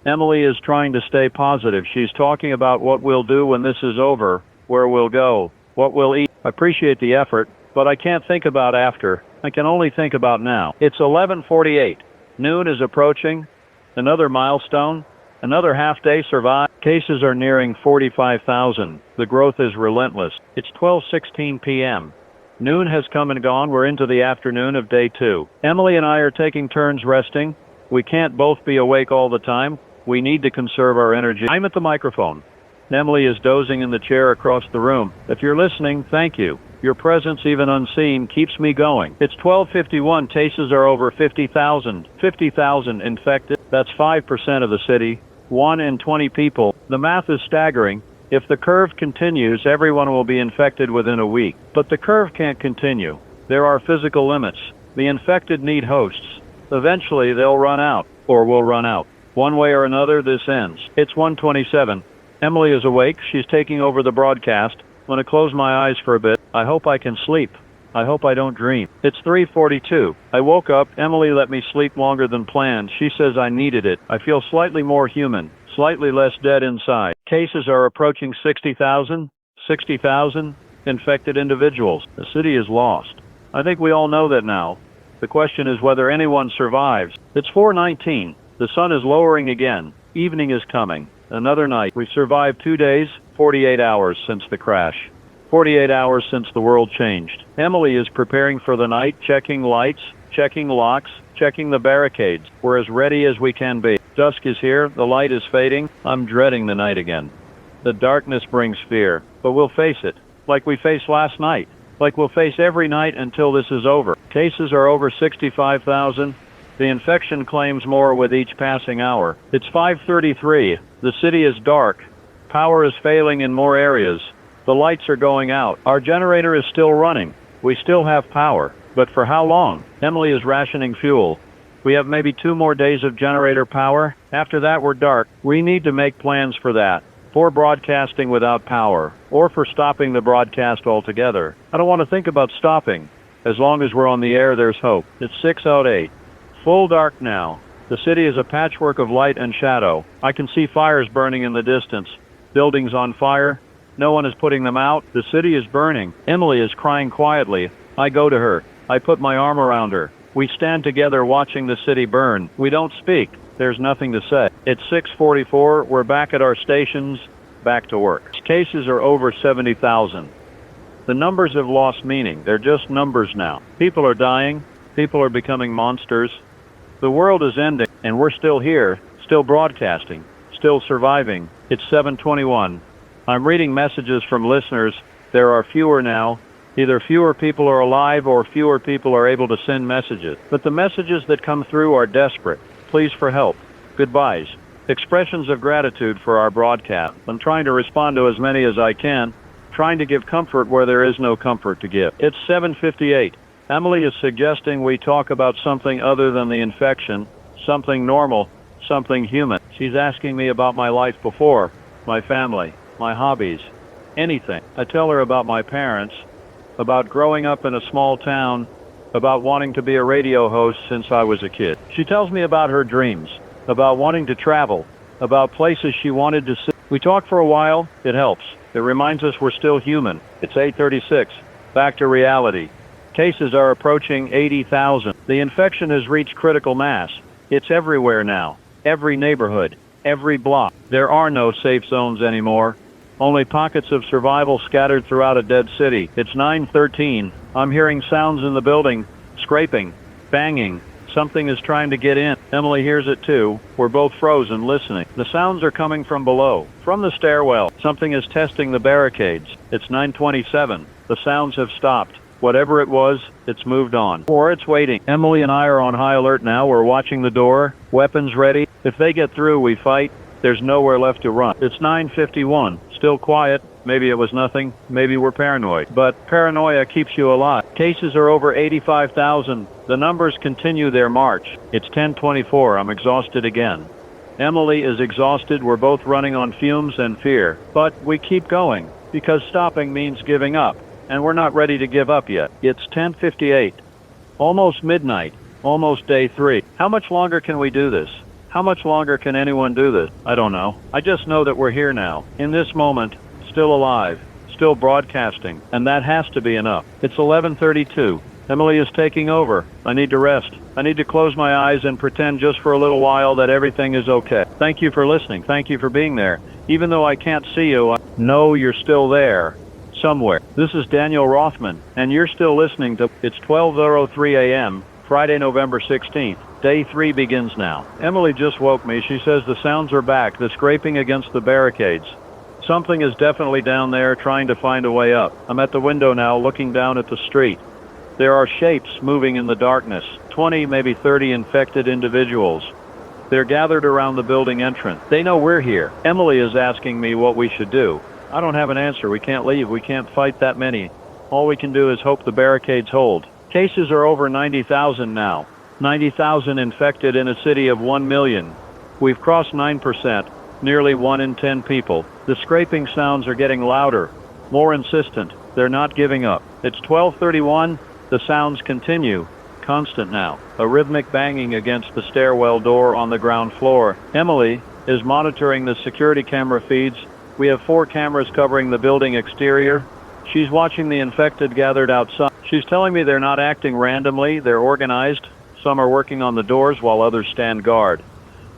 Emily is trying to stay positive. She's talking about what we'll do when this is over, where we'll go, what we'll eat. I appreciate the effort, but I can't think about after. I can only think about now. It's 11:48. Noon is approaching. Another milestone. Another half-day survive. Cases are nearing 45,000. The growth is relentless. It's 12:16 p.m. Noon has come and gone. We're into the afternoon of day 2. Emily and I are taking turns resting. We can't both be awake all the time. We need to conserve our energy. I'm at the microphone. Emily is dozing in the chair across the room. If you're listening, thank you. Your presence, even unseen, keeps me going. It's 12:51. Cases are over 50,000. 50,000 infected. That's 5% of the city. 1 in 20 people. The math is staggering. If the curve continues, everyone will be infected within a week. But the curve can't continue. There are physical limits. The infected need hosts. Eventually, they'll run out, or we'll run out. One way or another, this ends. It's 1:27. Emily is awake. She's taking over the broadcast. I'm going to close my eyes for a bit. I hope I can sleep. I hope I don't dream. It's 3:42. I woke up. Emily let me sleep longer than planned. She says I needed it. I feel slightly more human, slightly less dead inside. Cases are approaching 60,000. 60,000 infected individuals. The city is lost. I think we all know that now. The question is whether anyone survives. It's 4:19. The sun is lowering again. Evening is coming. Another night. We've survived 2 days, 48 hours since the crash. 48 hours since the world changed. Emily is preparing for the night, checking lights, checking locks, checking the barricades. We're as ready as we can be. Dusk is here, the light is fading. I'm dreading the night again. The darkness brings fear, but we'll face it, like we faced last night, like we'll face every night until this is over. Cases are over 65,000. The infection claims more with each passing hour. It's 5:33. The city is dark. Power is failing in more areas. The lights are going out. Our generator is still running. We still have power. But for how long? Emily is rationing fuel. We have maybe 2 more days of generator power. After that, we're dark. We need to make plans for that. For broadcasting without power, or for stopping the broadcast altogether. I don't want to think about stopping. As long as we're on the air, there's hope. It's 6:08. Full dark now. The city is a patchwork of light and shadow. I can see fires burning in the distance. Buildings on fire. No one is putting them out. The city is burning. Emily is crying quietly. I go to her. I put my arm around her. We stand together watching the city burn. We don't speak. There's nothing to say. It's 6:44. We're back at our stations, back to work. Cases are over 70,000. The numbers have lost meaning. They're just numbers now. People are dying. People are becoming monsters. The world is ending, and we're still here, still broadcasting, still surviving. It's 7:21. I'm reading messages from listeners. There are fewer now. Either fewer people are alive or fewer people are able to send messages. But the messages that come through are desperate. Please for help. Goodbyes. Expressions of gratitude for our broadcast. I'm trying to respond to as many as I can, trying to give comfort where there is no comfort to give. It's 7:58. Emily is suggesting we talk about something other than the infection, something normal, something human. She's asking me about my life before, my family, my hobbies, anything. I tell her about my parents, about growing up in a small town, about wanting to be a radio host since I was a kid. She tells me about her dreams, about wanting to travel, about places she wanted to see. We talk for a while. It helps. It reminds us we're still human. It's 8:36. Back to reality. Cases are approaching 80,000. The infection has reached critical mass. It's everywhere now. Every neighborhood, every block. There are no safe zones anymore. Only pockets of survival scattered throughout a dead city. It's 9:13. I'm hearing sounds in the building. Scraping. Banging. Something is trying to get in. Emily hears it too. We're both frozen, listening. The sounds are coming from below. From the stairwell. Something is testing the barricades. It's 9:27. The sounds have stopped. Whatever it was, it's moved on. Or it's waiting. Emily and I are on high alert now. We're watching the door. Weapons ready. If they get through, we fight. There's nowhere left to run. It's 9:51. Still quiet. Maybe it was nothing. Maybe we're paranoid. But paranoia keeps you alive. Cases are over 85,000. The numbers continue their march. It's 10:24. I'm exhausted again. Emily is exhausted. We're both running on fumes and fear. But we keep going, because stopping means giving up. And we're not ready to give up yet. It's 10:58. Almost midnight. Almost day 3. How much longer can we do this? How much longer can anyone do this? I don't know. I just know that we're here now, in this moment, still alive, still broadcasting, and that has to be enough. It's 11:32. Emily is taking over. I need to rest. I need to close my eyes and pretend just for a little while that everything is okay. Thank you for listening. Thank you for being there. Even though I can't see you, I know you're still there. Somewhere. This is Daniel Rothman, and you're still listening to It's 12:03 a.m., Friday, November 16th. Day 3 begins now. Emily just woke me. She says the sounds are back, the scraping against the barricades. Something is definitely down there trying to find a way up. I'm at the window now, looking down at the street. There are shapes moving in the darkness. 20, maybe 30 infected individuals. They're gathered around the building entrance. They know we're here. Emily is asking me what we should do. I don't have an answer. We can't leave. We can't fight that many. All we can do is hope the barricades hold. Cases are over 90,000 now. 90,000 infected in a city of 1 million. We've crossed 9%, nearly 1 in 10 people. The scraping sounds are getting louder, more insistent. They're not giving up. It's 12:31. The sounds continue, constant now. A rhythmic banging against the stairwell door on the ground floor. Emily is monitoring the security camera feeds. We have 4 cameras covering the building exterior. She's watching the infected gathered outside. She's telling me they're not acting randomly, they're organized. Some are working on the doors while others stand guard.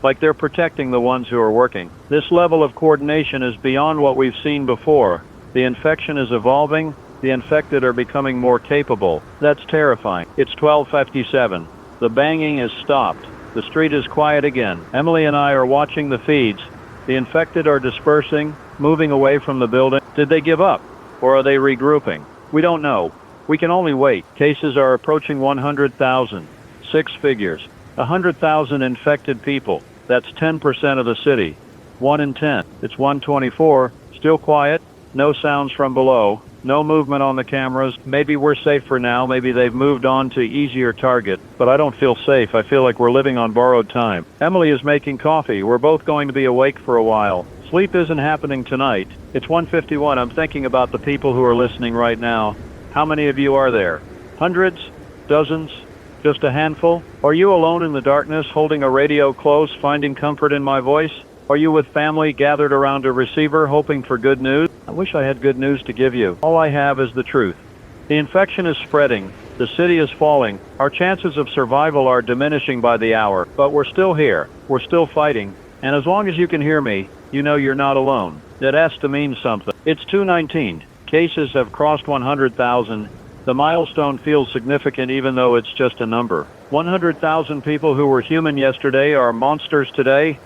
Like they're protecting the ones who are working. This level of coordination is beyond what we've seen before. The infection is evolving. The infected are becoming more capable. That's terrifying. It's 12:57. The banging is stopped. The street is quiet again. Emily and I are watching the feeds. The infected are dispersing, moving away from the building. Did they give up? Or are they regrouping? We don't know. We can only wait. Cases are approaching 100,000. 6 figures. 100,000 infected people. That's 10% of the city. 1 in 10. It's 1:24. Still quiet. No sounds from below. No movement on the cameras. Maybe we're safe for now. Maybe they've moved on to easier target. But I don't feel safe. I feel like we're living on borrowed time. Emily is making coffee. We're both going to be awake for a while. Sleep isn't happening tonight. It's 1:51. I'm thinking about the people who are listening right now. How many of you are there? Hundreds? Dozens? Just a handful? Are you alone in the darkness, holding a radio close, finding comfort in my voice? Are you with family gathered around a receiver, hoping for good news? I wish I had good news to give you. All I have is the truth. The infection is spreading. The city is falling. Our chances of survival are diminishing by the hour. But we're still here. We're still fighting. And as long as you can hear me, you know you're not alone. That has to mean something. It's 2:19. Cases have crossed 100,000. The milestone feels significant even though it's just a number. 100,000 people who were human yesterday are monsters today.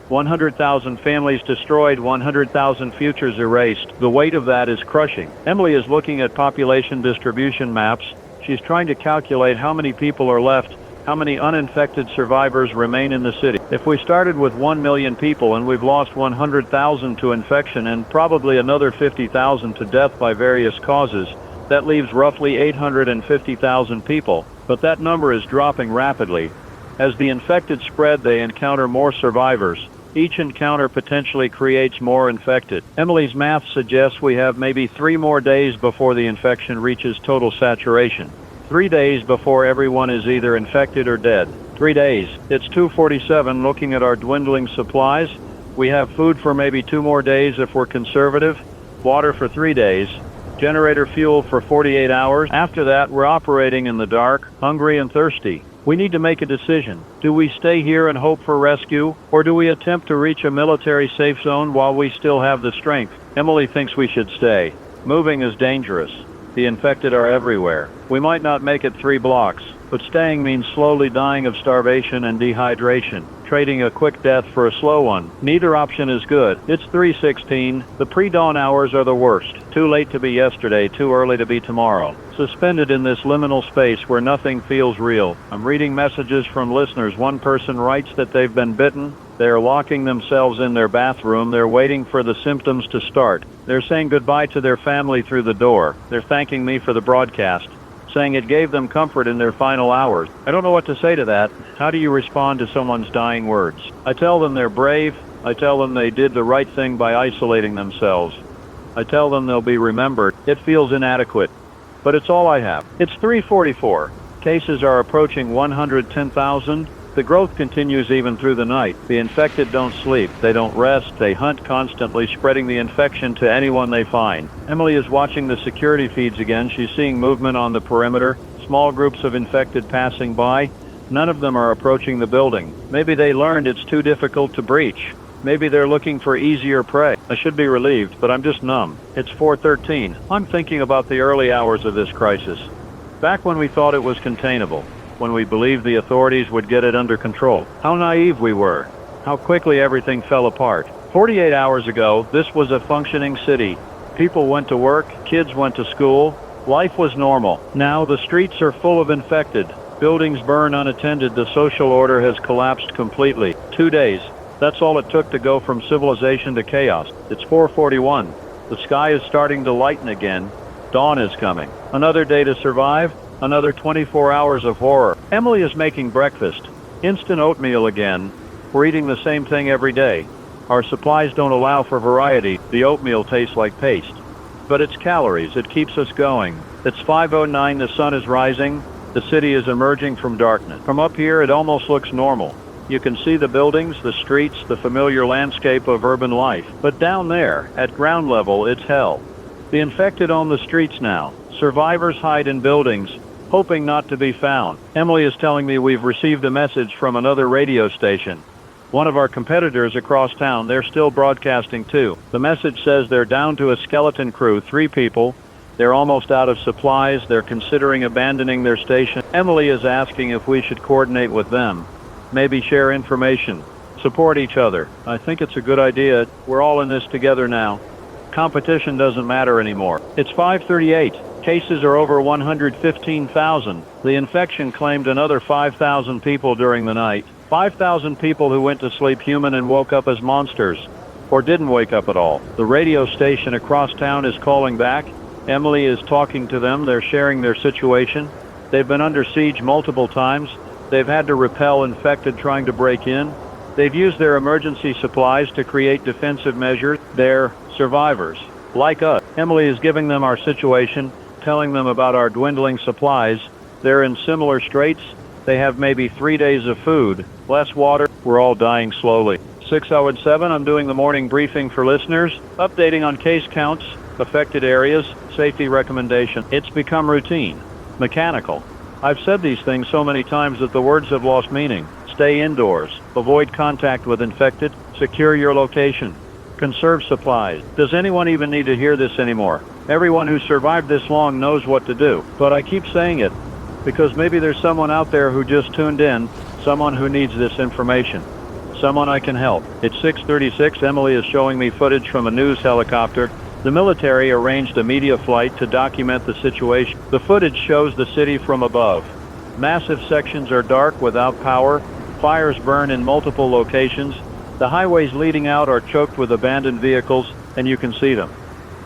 100,000 families destroyed, 100,000 futures erased. The weight of that is crushing. Emily is looking at population distribution maps. She's trying to calculate how many people are left, how many uninfected survivors remain in the city. If we started with 1 million people and we've lost 100,000 to infection and probably another 50,000 to death by various causes, that leaves roughly 850,000 people. But that number is dropping rapidly. As the infected spread, they encounter more survivors. Each encounter potentially creates more infected. Emily's math suggests we have maybe 3 more days before the infection reaches total saturation. 3 days before everyone is either infected or dead. 3 days. It's 2:47. Looking at our dwindling supplies, we have food for maybe 2 more days if we're conservative, water for 3 days, generator fuel for 48 hours. After that, we're operating in the dark, hungry and thirsty. We need to make a decision. Do we stay here and hope for rescue, or do we attempt to reach a military safe zone while we still have the strength? Emily thinks we should stay. Moving is dangerous. The infected are everywhere. We might not make it 3 blocks, but staying means slowly dying of starvation and dehydration, trading a quick death for a slow one. Neither option is good. It's 3:16. The pre-dawn hours are the worst. Too late to be yesterday, too early to be tomorrow. Suspended in this liminal space where nothing feels real. I'm reading messages from listeners. One person writes that they've been bitten. They're locking themselves in their bathroom. They're waiting for the symptoms to start. They're saying goodbye to their family through the door. They're thanking me for the broadcast, saying it gave them comfort in their final hours. I don't know what to say to that. How do you respond to someone's dying words? I tell them they're brave. I tell them they did the right thing by isolating themselves. I tell them they'll be remembered. It feels inadequate, but it's all I have. It's 3:44. Cases are approaching 110,000. The growth continues even through the night. The infected don't sleep. They don't rest. They hunt constantly, spreading the infection to anyone they find. Emily is watching the security feeds again. She's seeing movement on the perimeter, small groups of infected passing by. None of them are approaching the building. Maybe they learned it's too difficult to breach. Maybe they're looking for easier prey. I should be relieved, but I'm just numb. It's 4:13. I'm thinking about the early hours of this crisis. Back when we thought it was containable, when we believed the authorities would get it under control. How naive we were. How quickly everything fell apart. 48 hours ago, this was a functioning city. People went to work, kids went to school. Life was normal. Now the streets are full of infected. Buildings burn unattended. The social order has collapsed completely. 2 days. That's all it took to go from civilization to chaos. It's 4:41. The sky is starting to lighten again. Dawn is coming. Another day to survive. Another 24 hours of horror. Emily is making breakfast. Instant oatmeal again. We're eating the same thing every day. Our supplies don't allow for variety. The oatmeal tastes like paste. But it's calories. It keeps us going. It's 5:09. The sun is rising. The city is emerging from darkness. From up here, it almost looks normal. You can see the buildings, the streets, the familiar landscape of urban life. But down there, at ground level, it's hell. The infected own the streets now. Survivors hide in buildings, hoping not to be found. Emily is telling me we've received a message from another radio station. One of our competitors across town, they're still broadcasting too. The message says they're down to a skeleton crew, 3 people. They're almost out of supplies. They're considering abandoning their station. Emily is asking if we should coordinate with them. Maybe share information. Support each other. I think it's a good idea. We're all in this together now. Competition doesn't matter anymore. It's 5:38. Cases are over 115,000. The infection claimed another 5,000 people during the night. 5,000 people who went to sleep human and woke up as monsters. Or didn't wake up at all. The radio station across town is calling back. Emily is talking to them. They're sharing their situation. They've been under siege multiple times. They've had to repel infected trying to break in. They've used their emergency supplies to create defensive measures. They're survivors, like us. Emily is giving them our situation, telling them about our dwindling supplies. They're in similar straits. They have maybe 3 days of food, less water. We're all dying slowly. 6:07, I'm doing the morning briefing for listeners, updating on case counts, affected areas, safety recommendation. It's become routine, mechanical. I've said these things so many times that the words have lost meaning. Stay indoors, avoid contact with infected, secure your location, conserve supplies. Does anyone even need to hear this anymore? Everyone who survived this long knows what to do. But I keep saying it, because maybe there's someone out there who just tuned in, someone who needs this information. Someone I can help. It's 6:36, Emily is showing me footage from a news helicopter. The military arranged a media flight to document the situation. The footage shows the city from above. Massive sections are dark without power. Fires burn in multiple locations. The highways leading out are choked with abandoned vehicles, and you can see them.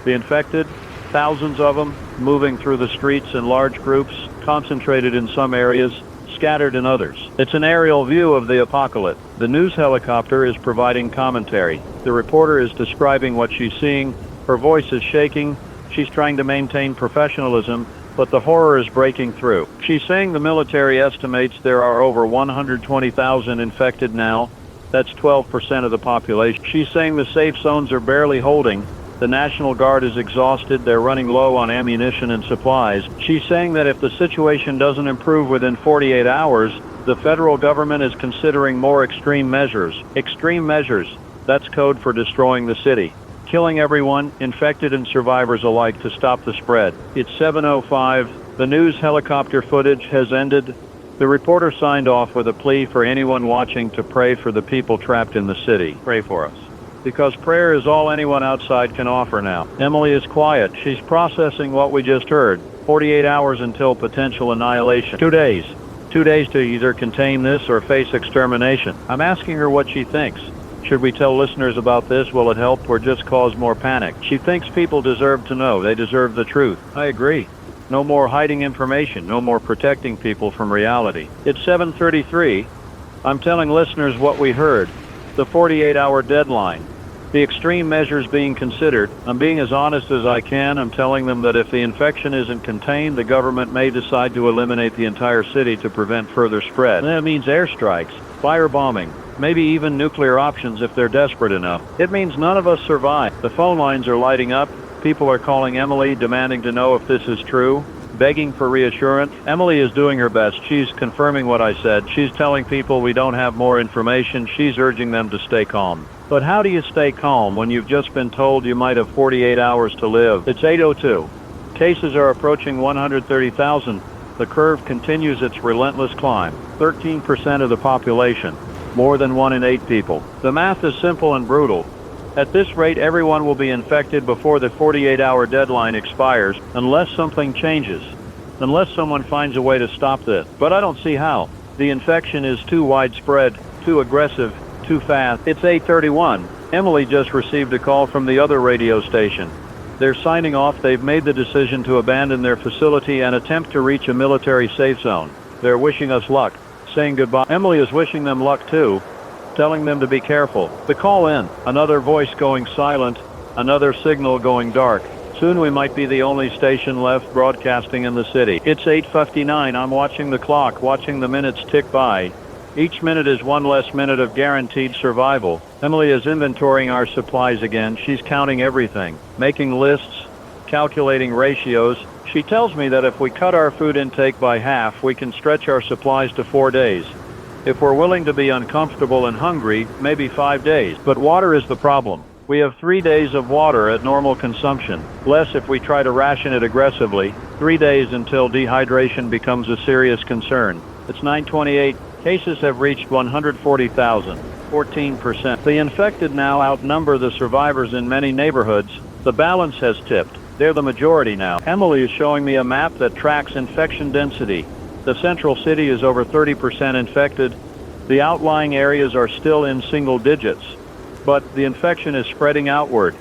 The infected, thousands of them, moving through the streets in large groups, concentrated in some areas, scattered in others. It's an aerial view of the apocalypse. The news helicopter is providing commentary. The reporter is describing what she's seeing. Her voice is shaking. She's trying to maintain professionalism, but the horror is breaking through. She's saying the military estimates there are over 120,000 infected now. That's 12% of the population. She's saying the safe zones are barely holding. The National Guard is exhausted. They're running low on ammunition and supplies. She's saying that if the situation doesn't improve within 48 hours, the federal government is considering more extreme measures. Extreme measures. That's code for destroying the city. Killing everyone, infected and survivors alike, to stop the spread. It's 7:05. The news helicopter footage has ended. The reporter signed off with a plea for anyone watching to pray for the people trapped in the city. Pray for us. Because prayer is all anyone outside can offer now. Emily is quiet. She's processing what we just heard. 48 hours until potential annihilation. 2 days. 2 days to either contain this or face extermination. I'm asking her what she thinks. Should we tell listeners about this? Will it help or just cause more panic? She thinks people deserve to know. They deserve the truth. I agree. No more hiding information. No more protecting people from reality. It's 7:33. I'm telling listeners what we heard. The 48-hour deadline. The extreme measures being considered. I'm being as honest as I can. I'm telling them that if the infection isn't contained, the government may decide to eliminate the entire city to prevent further spread. That means airstrikes, firebombing, maybe even nuclear options if they're desperate enough. It means none of us survive. The phone lines are lighting up. People are calling Emily, demanding to know if this is true, begging for reassurance. Emily is doing her best. She's confirming what I said. She's telling people we don't have more information. She's urging them to stay calm. But how do you stay calm when you've just been told you might have 48 hours to live? It's 8:02. Cases are approaching 130,000. The curve continues its relentless climb. 13% of the population. More than 1 in 8 people. The math is simple and brutal. At this rate, everyone will be infected before the 48-hour deadline expires, unless something changes. Unless someone finds a way to stop this. But I don't see how. The infection is too widespread, too aggressive, too fast. It's 8:31. Emily just received a call from the other radio station. They're signing off. They've made the decision to abandon their facility and attempt to reach a military safe zone. They're wishing us luck, saying goodbye. Emily is wishing them luck too, telling them to be careful. The call in, another voice going silent, another signal going dark. Soon we might be the only station left broadcasting in the city. It's 8:59. I'm watching the clock, watching the minutes tick by. Each minute is one less minute of guaranteed survival. Emily is inventorying our supplies again. She's counting everything, making lists, calculating ratios. She tells me that if we cut our food intake by half, we can stretch our supplies to 4 days. If we're willing to be uncomfortable and hungry, maybe 5 days. But water is the problem. We have 3 days of water at normal consumption, less if we try to ration it aggressively, 3 days until dehydration becomes a serious concern. It's 9:28. Cases have reached 140,000, 14%. The infected now outnumber the survivors in many neighborhoods. The balance has tipped. They're the majority now. Emily is showing me a map that tracks infection density. The central city is over 30% infected. The outlying areas are still in single digits, but the infection is spreading outward.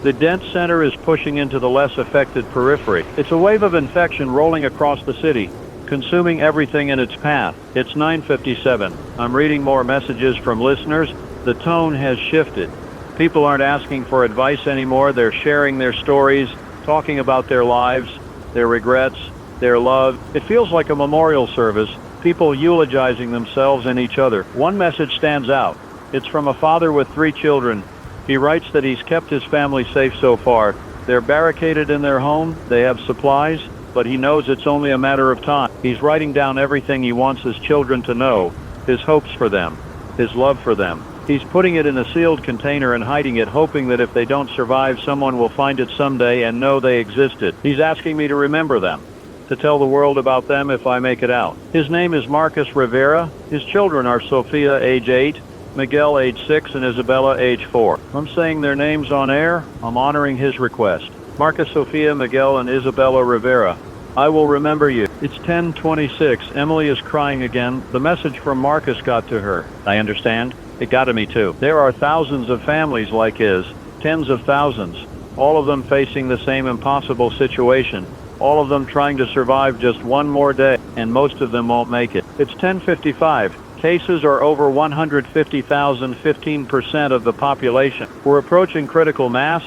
The dense center is pushing into the less affected periphery. It's a wave of infection rolling across the city, consuming everything in its path. It's 9:57. I'm reading more messages from listeners. The tone has shifted. People aren't asking for advice anymore. They're sharing their stories, talking about their lives, their regrets, their love. It feels like a memorial service, people eulogizing themselves and each other. One message stands out. It's from a father with 3 children. He writes that he's kept his family safe so far. They're barricaded in their home, they have supplies, but he knows it's only a matter of time. He's writing down everything he wants his children to know, his hopes for them, his love for them. He's putting it in a sealed container and hiding it, hoping that if they don't survive, someone will find it someday and know they existed. He's asking me to remember them, to tell the world about them if I make it out. His name is Marcus Rivera. His children are Sophia, age 8, Miguel, age 6, and Isabella, age 4. I'm saying their names on air. I'm honoring his request. Marcus, Sophia, Miguel, and Isabella Rivera. I will remember you. It's 10:26. Emily is crying again. The message from Marcus got to her. I understand. It got to me too. There are thousands of families like his, tens of thousands, all of them facing the same impossible situation, all of them trying to survive just one more day, and most of them won't make it. It's 10:55. Cases are over 150,000, 15% of the population. We're approaching critical mass,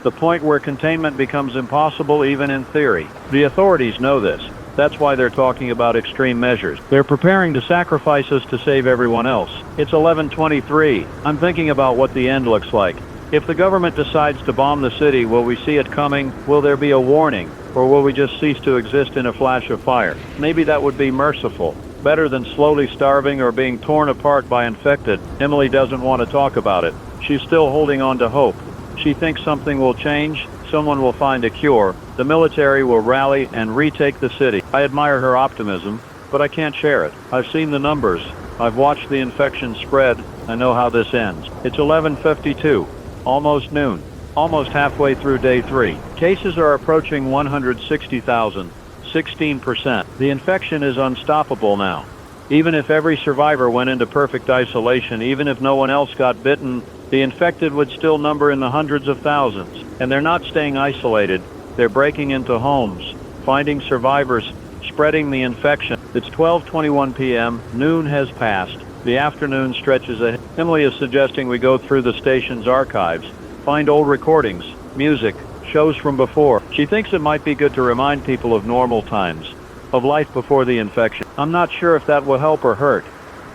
the point where containment becomes impossible even in theory. The authorities know this. That's why they're talking about extreme measures. They're preparing to sacrifice us to save everyone else. It's 11:23. I'm thinking about what the end looks like. If the government decides to bomb the city, will we see it coming? Will there be a warning? Or will we just cease to exist in a flash of fire? Maybe that would be merciful. Better than slowly starving or being torn apart by infected. Emily doesn't want to talk about it. She's still holding on to hope. She thinks something will change. Someone will find a cure. The military will rally and retake the city. I admire her optimism, but I can't share it. I've seen the numbers. I've watched the infection spread. I know how this ends. It's 11:52, almost noon, almost halfway through day 3. Cases are approaching 160,000, 16%. The infection is unstoppable now. Even if every survivor went into perfect isolation, even if no one else got bitten, the infected would still number in the hundreds of thousands. And they're not staying isolated. They're breaking into homes, finding survivors, spreading the infection. It's 12:21 p.m. Noon has passed. The afternoon stretches ahead. Emily is suggesting we go through the station's archives, find old recordings, music, shows from before. She thinks it might be good to remind people of normal times, of life before the infection. I'm not sure if that will help or hurt.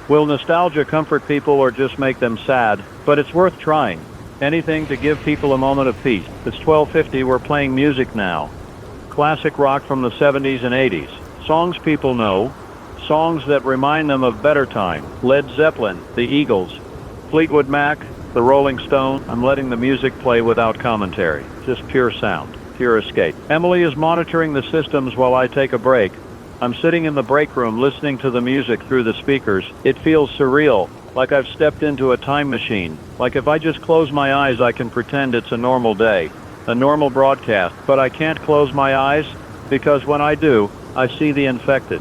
Will nostalgia comfort people or just make them sad? But it's worth trying. Anything to give people a moment of peace. It's 12:50. We're playing music now. Classic rock from the 70s and 80s. Songs people know. Songs that remind them of better time. Led Zeppelin, the Eagles, Fleetwood Mac, the Rolling Stones. I'm letting the music play without commentary. Just pure sound, pure escape. Emily is monitoring the systems while I take a break. I'm sitting in the break room listening to the music through the speakers. It feels surreal, like I've stepped into a time machine. Like if I just close my eyes, I can pretend it's a normal day, a normal broadcast. But I can't close my eyes, because when I do, I see the infected.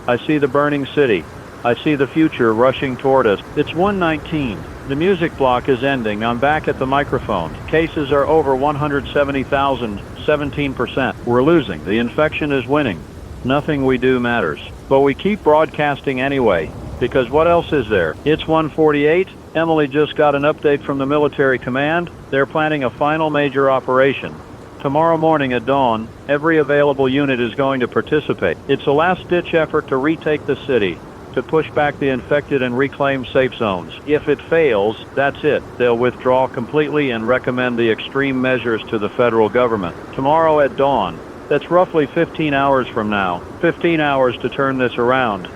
I see the burning city. I see the future rushing toward us. It's 1:19. The music block is ending. I'm back at the microphone. Cases are over 170,000, 17%. We're losing. The infection is winning. Nothing we do matters. But we keep broadcasting anyway, because what else is there? It's 1:48. Emily just got an update from the military command. They're planning a final major operation. Tomorrow morning at dawn, every available unit is going to participate. It's a last-ditch effort to retake the city, to push back the infected and reclaim safe zones. If it fails, that's it. They'll withdraw completely and recommend the extreme measures to the federal government. Tomorrow at dawn, that's roughly 15 hours from now. 15 hours to turn this around.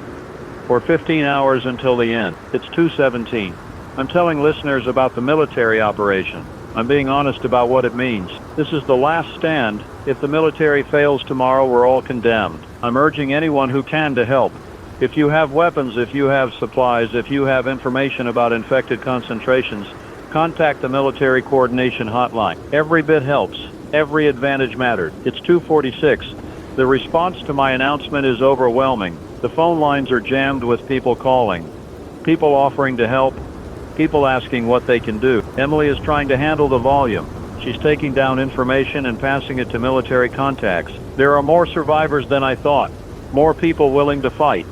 or 15 hours until the end. It's 2:17. I'm telling listeners about the military operation. I'm being honest about what it means. This is the last stand. If the military fails tomorrow, we're all condemned. I'm urging anyone who can to help. If you have weapons, if you have supplies, if you have information about infected concentrations, contact the Military Coordination Hotline. Every bit helps. Every advantage mattered. It's 2:46. The response to my announcement is overwhelming. The phone lines are jammed with people calling, people offering to help, people asking what they can do. Emily is trying to handle the volume. She's taking down information and passing it to military contacts. There are more survivors than I thought. More people willing to fight.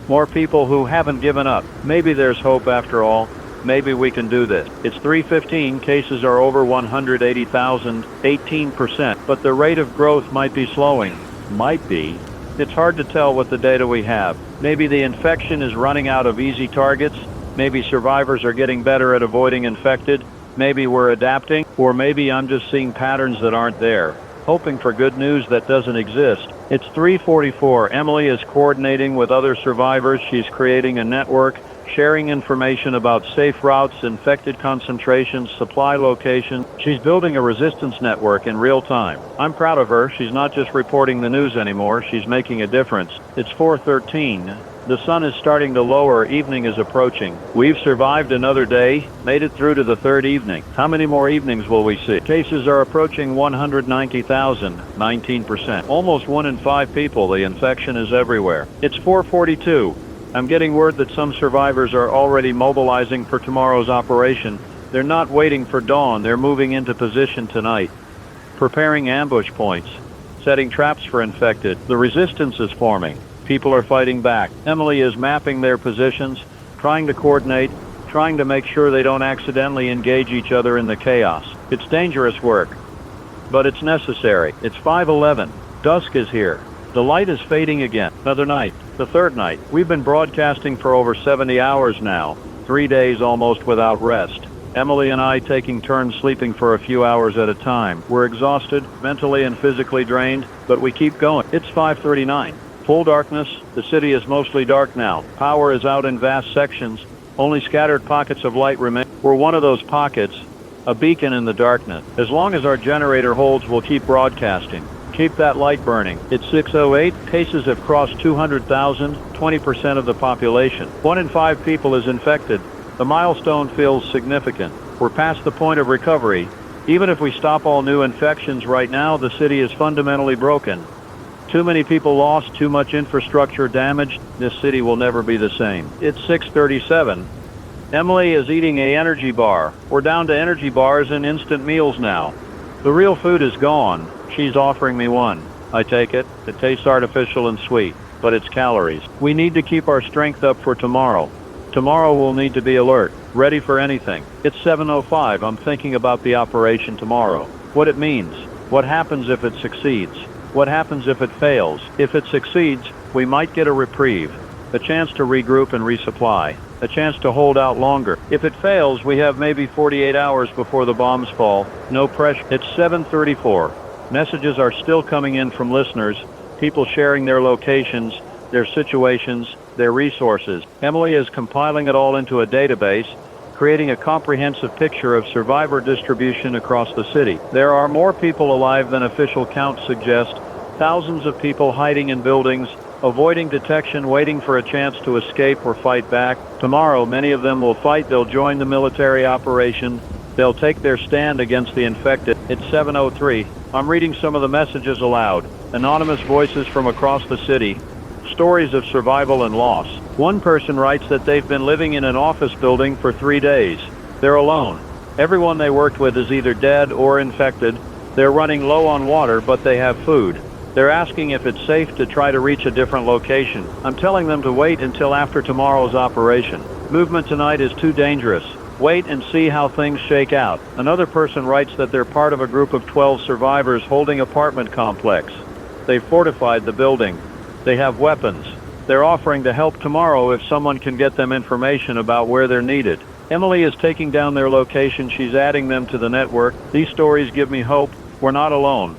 More people who haven't given up. Maybe there's hope after all. Maybe we can do this. It's 3:15. Cases are over 180,000, 18%. But the rate of growth might be slowing. Might be. It's hard to tell with the data we have. Maybe the infection is running out of easy targets. Maybe survivors are getting better at avoiding infected. Maybe we're adapting. Or maybe I'm just seeing patterns that aren't there, hoping for good news that doesn't exist. It's 3:44. Emily is coordinating with other survivors. She's creating a network, sharing information about safe routes, infected concentrations, supply locations. She's building a resistance network in real time. I'm proud of her. She's not just reporting the news anymore. She's making a difference. It's 4:13. The sun is starting to lower. Evening is approaching. We've survived another day, made it through to the third evening. How many more evenings will we see? Cases are approaching 190,000, 19%. Almost 1 in 5 people. The infection is everywhere. It's 4:42. I'm getting word that some survivors are already mobilizing for tomorrow's operation. They're not waiting for dawn. They're moving into position tonight, preparing ambush points, setting traps for infected. The resistance is forming. People are fighting back. Emily is mapping their positions, trying to coordinate, trying to make sure they don't accidentally engage each other in the chaos. It's dangerous work, but it's necessary. It's 5:11. Dusk is here. The light is fading again. Another night. The third night. We've been broadcasting for over 70 hours now. 3 days almost without rest. Emily and I taking turns sleeping for a few hours at a time. We're exhausted, mentally and physically drained, but we keep going. It's 5:39. Full darkness. The city is mostly dark now. Power is out in vast sections. Only scattered pockets of light remain. We're one of those pockets, a beacon in the darkness. As long as our generator holds, we'll keep broadcasting. Keep that light burning. It's 6:08. Cases have crossed 200,000, 20% of the population. 1 in 5 people is infected. The milestone feels significant. We're past the point of recovery. Even if we stop all new infections right now, the city is fundamentally broken. Too many people lost, too much infrastructure damaged. This city will never be the same. It's 6:37. Emily is eating an energy bar. We're down to energy bars and instant meals now. The real food is gone. She's offering me one. I take it. It tastes artificial and sweet, but it's calories. We need to keep our strength up for tomorrow. Tomorrow we'll need to be alert, ready for anything. It's 7:05. I'm thinking about the operation tomorrow. What it means. What happens if it succeeds? What happens if it fails? If it succeeds, we might get a reprieve, a chance to regroup and resupply, a chance to hold out longer. If it fails, we have maybe 48 hours before the bombs fall. No pressure. It's 7:34. Messages are still coming in from listeners, people sharing their locations, their situations, their resources. Emily is compiling it all into a database, creating a comprehensive picture of survivor distribution across the city. There are more people alive than official counts suggest, thousands of people hiding in buildings, avoiding detection, waiting for a chance to escape or fight back. Tomorrow, many of them will fight. They'll join the military operation. They'll take their stand against the infected. It's 7:03. I'm reading some of the messages aloud. Anonymous voices from across the city. Stories of survival and loss. One person writes that they've been living in an office building for 3 days. They're alone. Everyone they worked with is either dead or infected. They're running low on water, but they have food. They're asking if it's safe to try to reach a different location. I'm telling them to wait until after tomorrow's operation. Movement tonight is too dangerous. Wait and see how things shake out. Another person writes that they're part of a group of 12 survivors holding apartment complex. They've fortified the building. They have weapons. They're offering to help tomorrow if someone can get them information about where they're needed. Emily is taking down their location. She's adding them to the network. These stories give me hope. We're not alone.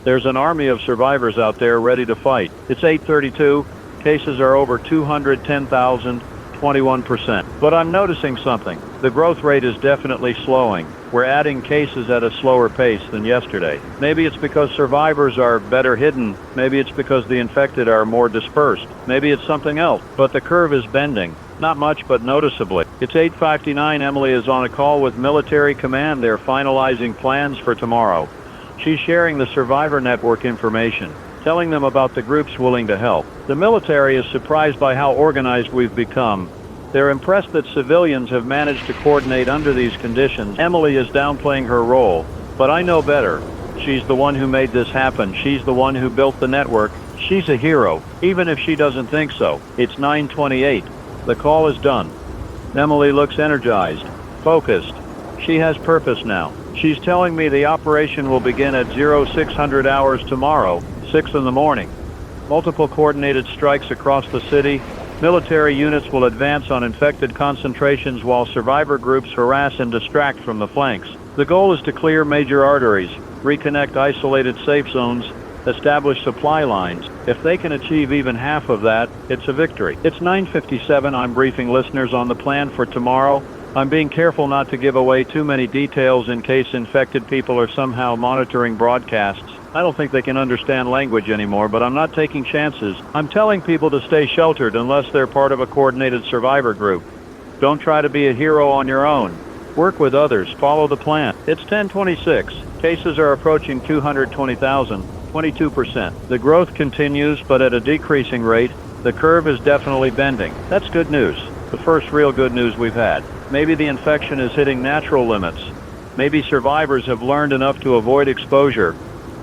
There's an army of survivors out there ready to fight. It's 8:32. Cases are over 210,000, 21%. But I'm noticing something. The growth rate is definitely slowing. We're adding cases at a slower pace than yesterday. Maybe it's because survivors are better hidden. Maybe it's because the infected are more dispersed. Maybe it's something else. But the curve is bending. Not much, but noticeably. It's 8:59. Emily is on a call with military command. They're finalizing plans for tomorrow. She's sharing the survivor network information, telling them about the groups willing to help. The military is surprised by how organized we've become. They're impressed that civilians have managed to coordinate under these conditions. Emily is downplaying her role, but I know better. She's the one who made this happen. She's the one who built the network. She's a hero, even if she doesn't think so. It's 9:28. The call is done. Emily looks energized, focused. She has purpose now. She's telling me the operation will begin at 0600 hours tomorrow, 6 in the morning. Multiple coordinated strikes across the city. Military units will advance on infected concentrations while survivor groups harass and distract from the flanks. The goal is to clear major arteries, reconnect isolated safe zones, establish supply lines. If they can achieve even half of that, it's a victory. It's 9:57. I'm briefing listeners on the plan for tomorrow. I'm being careful not to give away too many details in case infected people are somehow monitoring broadcasts. I don't think they can understand language anymore, but I'm not taking chances. I'm telling people to stay sheltered unless they're part of a coordinated survivor group. Don't try to be a hero on your own. Work with others. Follow the plan. It's 10:26. Cases are approaching 220,000, 22%. The growth continues, but at a decreasing rate. The curve is definitely bending. That's good news. The first real good news we've had. Maybe the infection is hitting natural limits. Maybe survivors have learned enough to avoid exposure.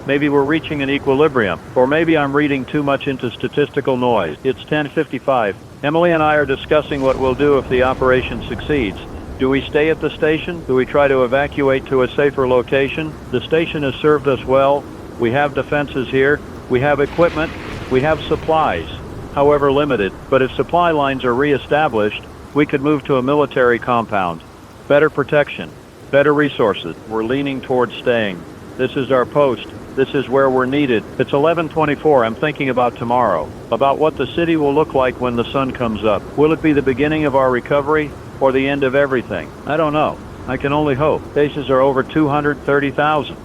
Maybe we're reaching an equilibrium. Or maybe I'm reading too much into statistical noise. It's 10:55. Emily and I are discussing what we'll do if the operation succeeds. Do we stay at the station? Do we try to evacuate to a safer location? The station has served us well. We have defenses here. We have equipment. We have supplies, however limited. But if supply lines are reestablished, we could move to a military compound. Better protection, better resources. We're leaning towards staying. This is our post. This is where we're needed. It's 11:24. I'm thinking about tomorrow, about what the city will look like when the sun comes up. Will it be the beginning of our recovery or the end of everything? I don't know. I can only hope. Cases are over 230,000,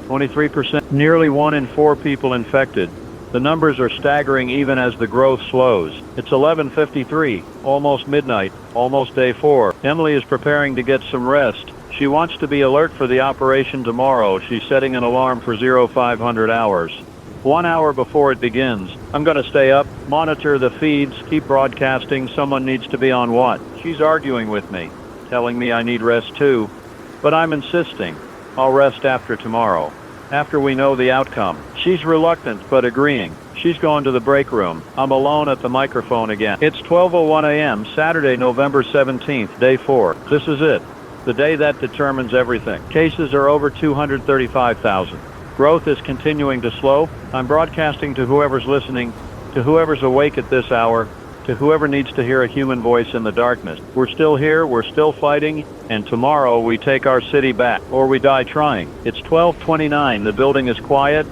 23%. Nearly 1 in 4 people infected. The numbers are staggering even as the growth slows. It's 11:53, almost midnight, almost day 4. Emily is preparing to get some rest. She wants to be alert for the operation tomorrow. She's setting an alarm for 0500 hours. 1 hour before it begins. I'm going to stay up, monitor the feeds, keep broadcasting. Someone needs to be on what? She's arguing with me, telling me I need rest too. But I'm insisting. I'll rest after tomorrow, after we know the outcome. She's reluctant, but agreeing. She's going to the break room. I'm alone at the microphone again. It's 12:01 a.m., Saturday, November 17th, day 4. This is it. The day that determines everything. Cases are over 235,000. Growth is continuing to slow. I'm broadcasting to whoever's listening, to whoever's awake at this hour, to whoever needs to hear a human voice in the darkness. We're still here, we're still fighting, and tomorrow we take our city back, or we die trying. It's 12:29. The building is quiet.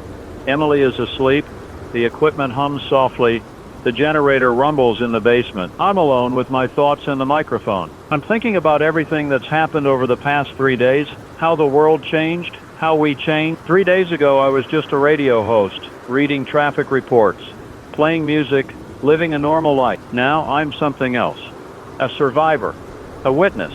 Emily is asleep. The equipment hums softly. The generator rumbles in the basement. I'm alone with my thoughts and the microphone. I'm thinking about everything that's happened over the past 3 days, how the world changed, how we changed. 3 days ago, I was just a radio host, reading traffic reports, playing music, living a normal life. Now I'm something else. A survivor, a witness,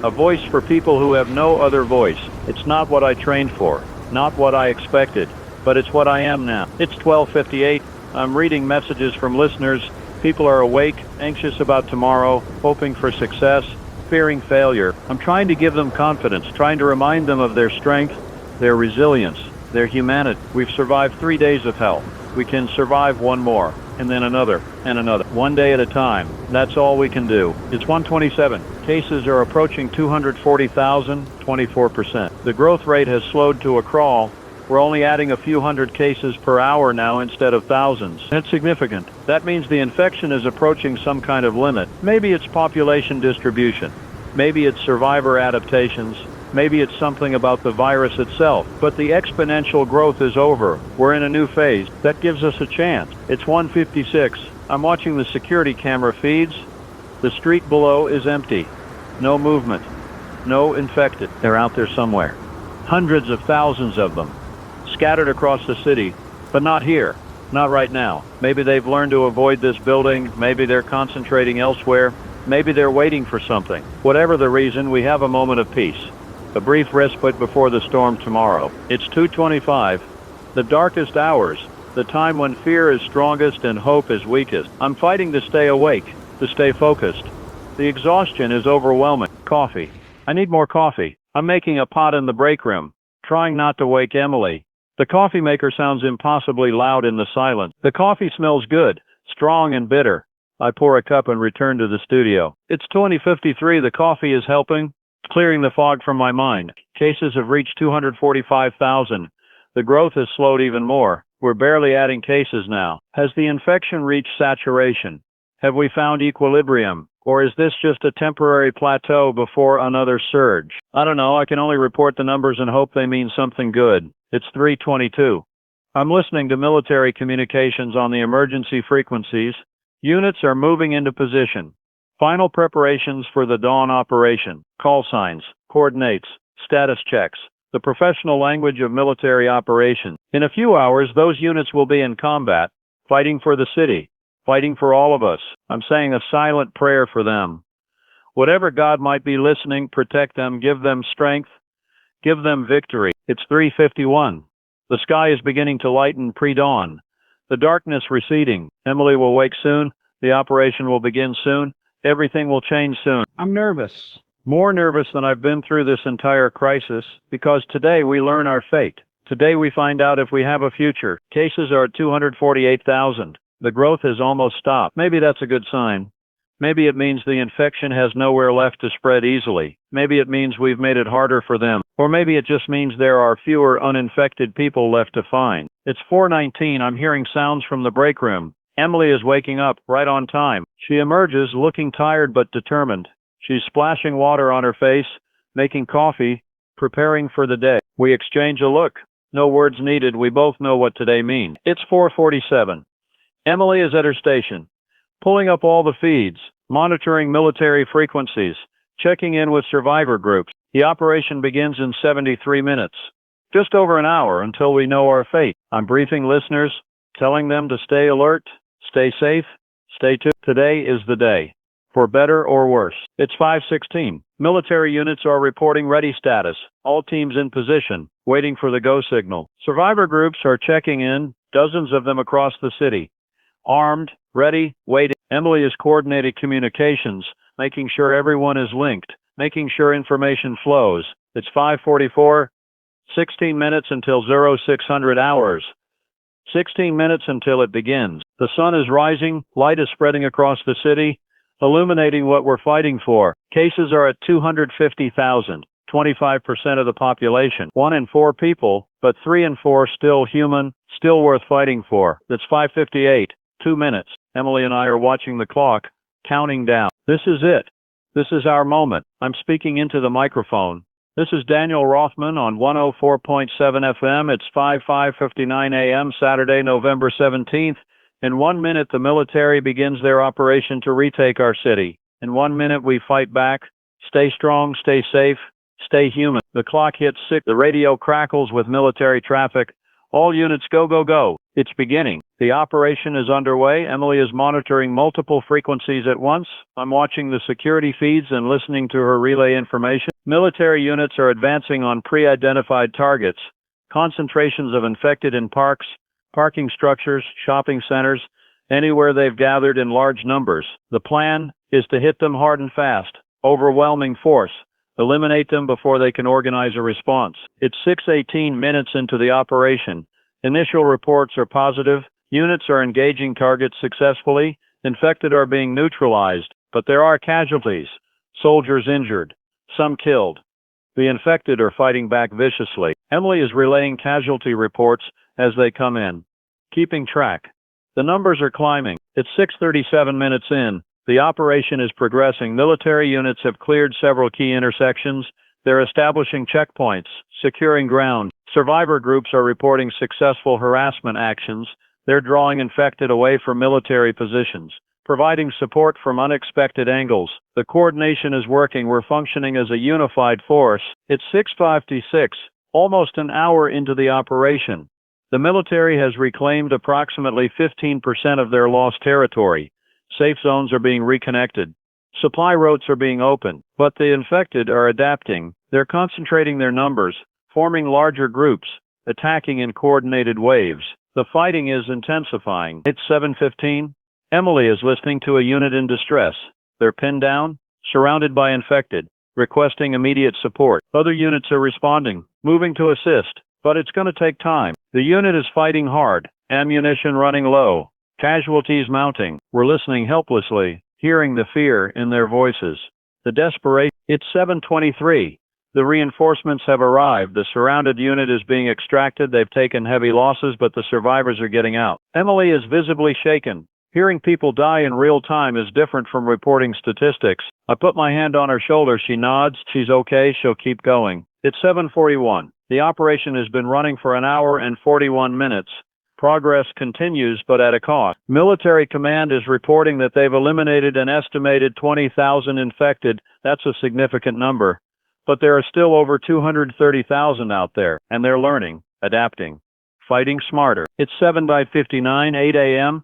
a voice for people who have no other voice. It's not what I trained for, not what I expected, but it's what I am now. It's 12:58. I'm reading messages from listeners. People are awake, anxious about tomorrow, hoping for success, fearing failure. I'm trying to give them confidence, trying to remind them of their strength, their resilience, their humanity. We've survived 3 days of hell. We can survive one more, and then another, and another. One day at a time. That's all we can do. It's 1:27. Cases are approaching 240,000, 24%. The growth rate has slowed to a crawl. We're only adding a few hundred cases per hour now instead of thousands. That's significant. That means the infection is approaching some kind of limit. Maybe it's population distribution. Maybe it's survivor adaptations. Maybe it's something about the virus itself. But the exponential growth is over. We're in a new phase. That gives us a chance. It's 1:56. I'm watching the security camera feeds. The street below is empty. No movement. No infected. They're out there somewhere. Hundreds of thousands of them. Scattered across the city. But not here. Not right now. Maybe they've learned to avoid this building. Maybe they're concentrating elsewhere. Maybe they're waiting for something. Whatever the reason, we have a moment of peace. A brief respite before the storm tomorrow. It's 2:25. The darkest hours. The time when fear is strongest and hope is weakest. I'm fighting to stay awake, to stay focused. The exhaustion is overwhelming. Coffee. I need more coffee. I'm making a pot in the break room, trying not to wake Emily. The coffee maker sounds impossibly loud in the silence. The coffee smells good, strong and bitter. I pour a cup and return to the studio. It's 20:53. The coffee is helping, clearing the fog from my mind. Cases have reached 245,000. The growth has slowed even more. We're barely adding cases now. Has the infection reached saturation? Have we found equilibrium? Or is this just a temporary plateau before another surge? I don't know. I can only report the numbers and hope they mean something good. It's 3:22. I'm listening to military communications on the emergency frequencies. Units are moving into position. Final preparations for the dawn operation. Call signs, coordinates, status checks. The professional language of military operations. In a few hours, those units will be in combat, fighting for the city, fighting for all of us. I'm saying a silent prayer for them. Whatever God might be listening, protect them, give them strength, give them victory. It's 3:51. The sky is beginning to lighten pre-dawn. The darkness receding. Emily will wake soon. The operation will begin soon. Everything will change soon. I'm nervous. More nervous than I've been through this entire crisis, because today we learn our fate. Today we find out if we have a future. Cases are at 248,000. The growth has almost stopped. Maybe that's a good sign. Maybe it means the infection has nowhere left to spread easily. Maybe it means we've made it harder for them. Or maybe it just means there are fewer uninfected people left to find. It's 4:19. I'm hearing sounds from the break room. Emily is waking up right on time. She emerges looking tired but determined. She's splashing water on her face, making coffee, preparing for the day. We exchange a look. No words needed. We both know what today means. It's 4:47. Emily is at her station, pulling up all the feeds, monitoring military frequencies, checking in with survivor groups. The operation begins in 73 minutes. Just over an hour until we know our fate. I'm briefing listeners, telling them to stay alert, stay safe, stay tuned. Today is the day. For better or worse. It's 5:16. Military units are reporting ready status. All teams in position, waiting for the go signal. Survivor groups are checking in, dozens of them across the city. Armed, ready, waiting. Emily is coordinating communications, making sure everyone is linked, making sure information flows. It's 5:44. 16 minutes until 0600 hours. 16 minutes until it begins. The sun is rising, light is spreading across the city, illuminating what we're fighting for. Cases are at 250,000, 25% of the population. 1 in 4 people, but 3 in 4 still human, still worth fighting for. That's 5:58, 2 minutes. Emily and I are watching the clock, counting down. This is it. This is our moment. I'm speaking into the microphone. This is Daniel Rothman on 104.7 FM. It's 5:59 a.m. Saturday, November 17th. In 1 minute, the military begins their operation to retake our city. In 1 minute, we fight back. Stay strong, stay safe, stay human. The clock hits 6. The radio crackles with military traffic. All units go, go, go. It's beginning. The operation is underway. Emily is monitoring multiple frequencies at once. I'm watching the security feeds and listening to her relay information. Military units are advancing on pre-identified targets. Concentrations of infected in parks, parking structures, shopping centers, anywhere they've gathered in large numbers. The plan is to hit them hard and fast. Overwhelming force. Eliminate them before they can organize a response. It's 6:18 minutes into the operation. Initial reports are positive. Units are engaging targets successfully. Infected are being neutralized, but there are casualties. Soldiers injured. Some killed. The infected are fighting back viciously. Emily is relaying casualty reports as they come in, keeping track. The numbers are climbing. It's 6:37 minutes in. The operation is progressing. Military units have cleared several key intersections. They're establishing checkpoints, securing ground. Survivor groups are reporting successful harassment actions. They're drawing infected away from military positions, providing support from unexpected angles. The coordination is working. We're functioning as a unified force. It's 6:56, almost an hour into the operation. The military has reclaimed approximately 15% of their lost territory. Safe zones are being reconnected. Supply routes are being opened, but the infected are adapting. They're concentrating their numbers, forming larger groups, attacking in coordinated waves. The fighting is intensifying. It's 7:15. Emily is listening to a unit in distress. They're pinned down, surrounded by infected, requesting immediate support. Other units are responding, moving to assist, but it's going to take time. The unit is fighting hard, ammunition running low, casualties mounting. We're listening helplessly, hearing the fear in their voices, the desperation. It's 7:23. The reinforcements have arrived. The surrounded unit is being extracted. They've taken heavy losses, but the survivors are getting out. Emily is visibly shaken. Hearing people die in real time is different from reporting statistics. I put my hand on her shoulder. She nods. She's okay. She'll keep going. It's 7:41. The operation has been running for an hour and 41 minutes. Progress continues, but at a cost. Military command is reporting that they've eliminated an estimated 20,000 infected. That's a significant number. But there are still over 230,000 out there, and they're learning, adapting, fighting smarter. It's 7:59, 8 a.m.,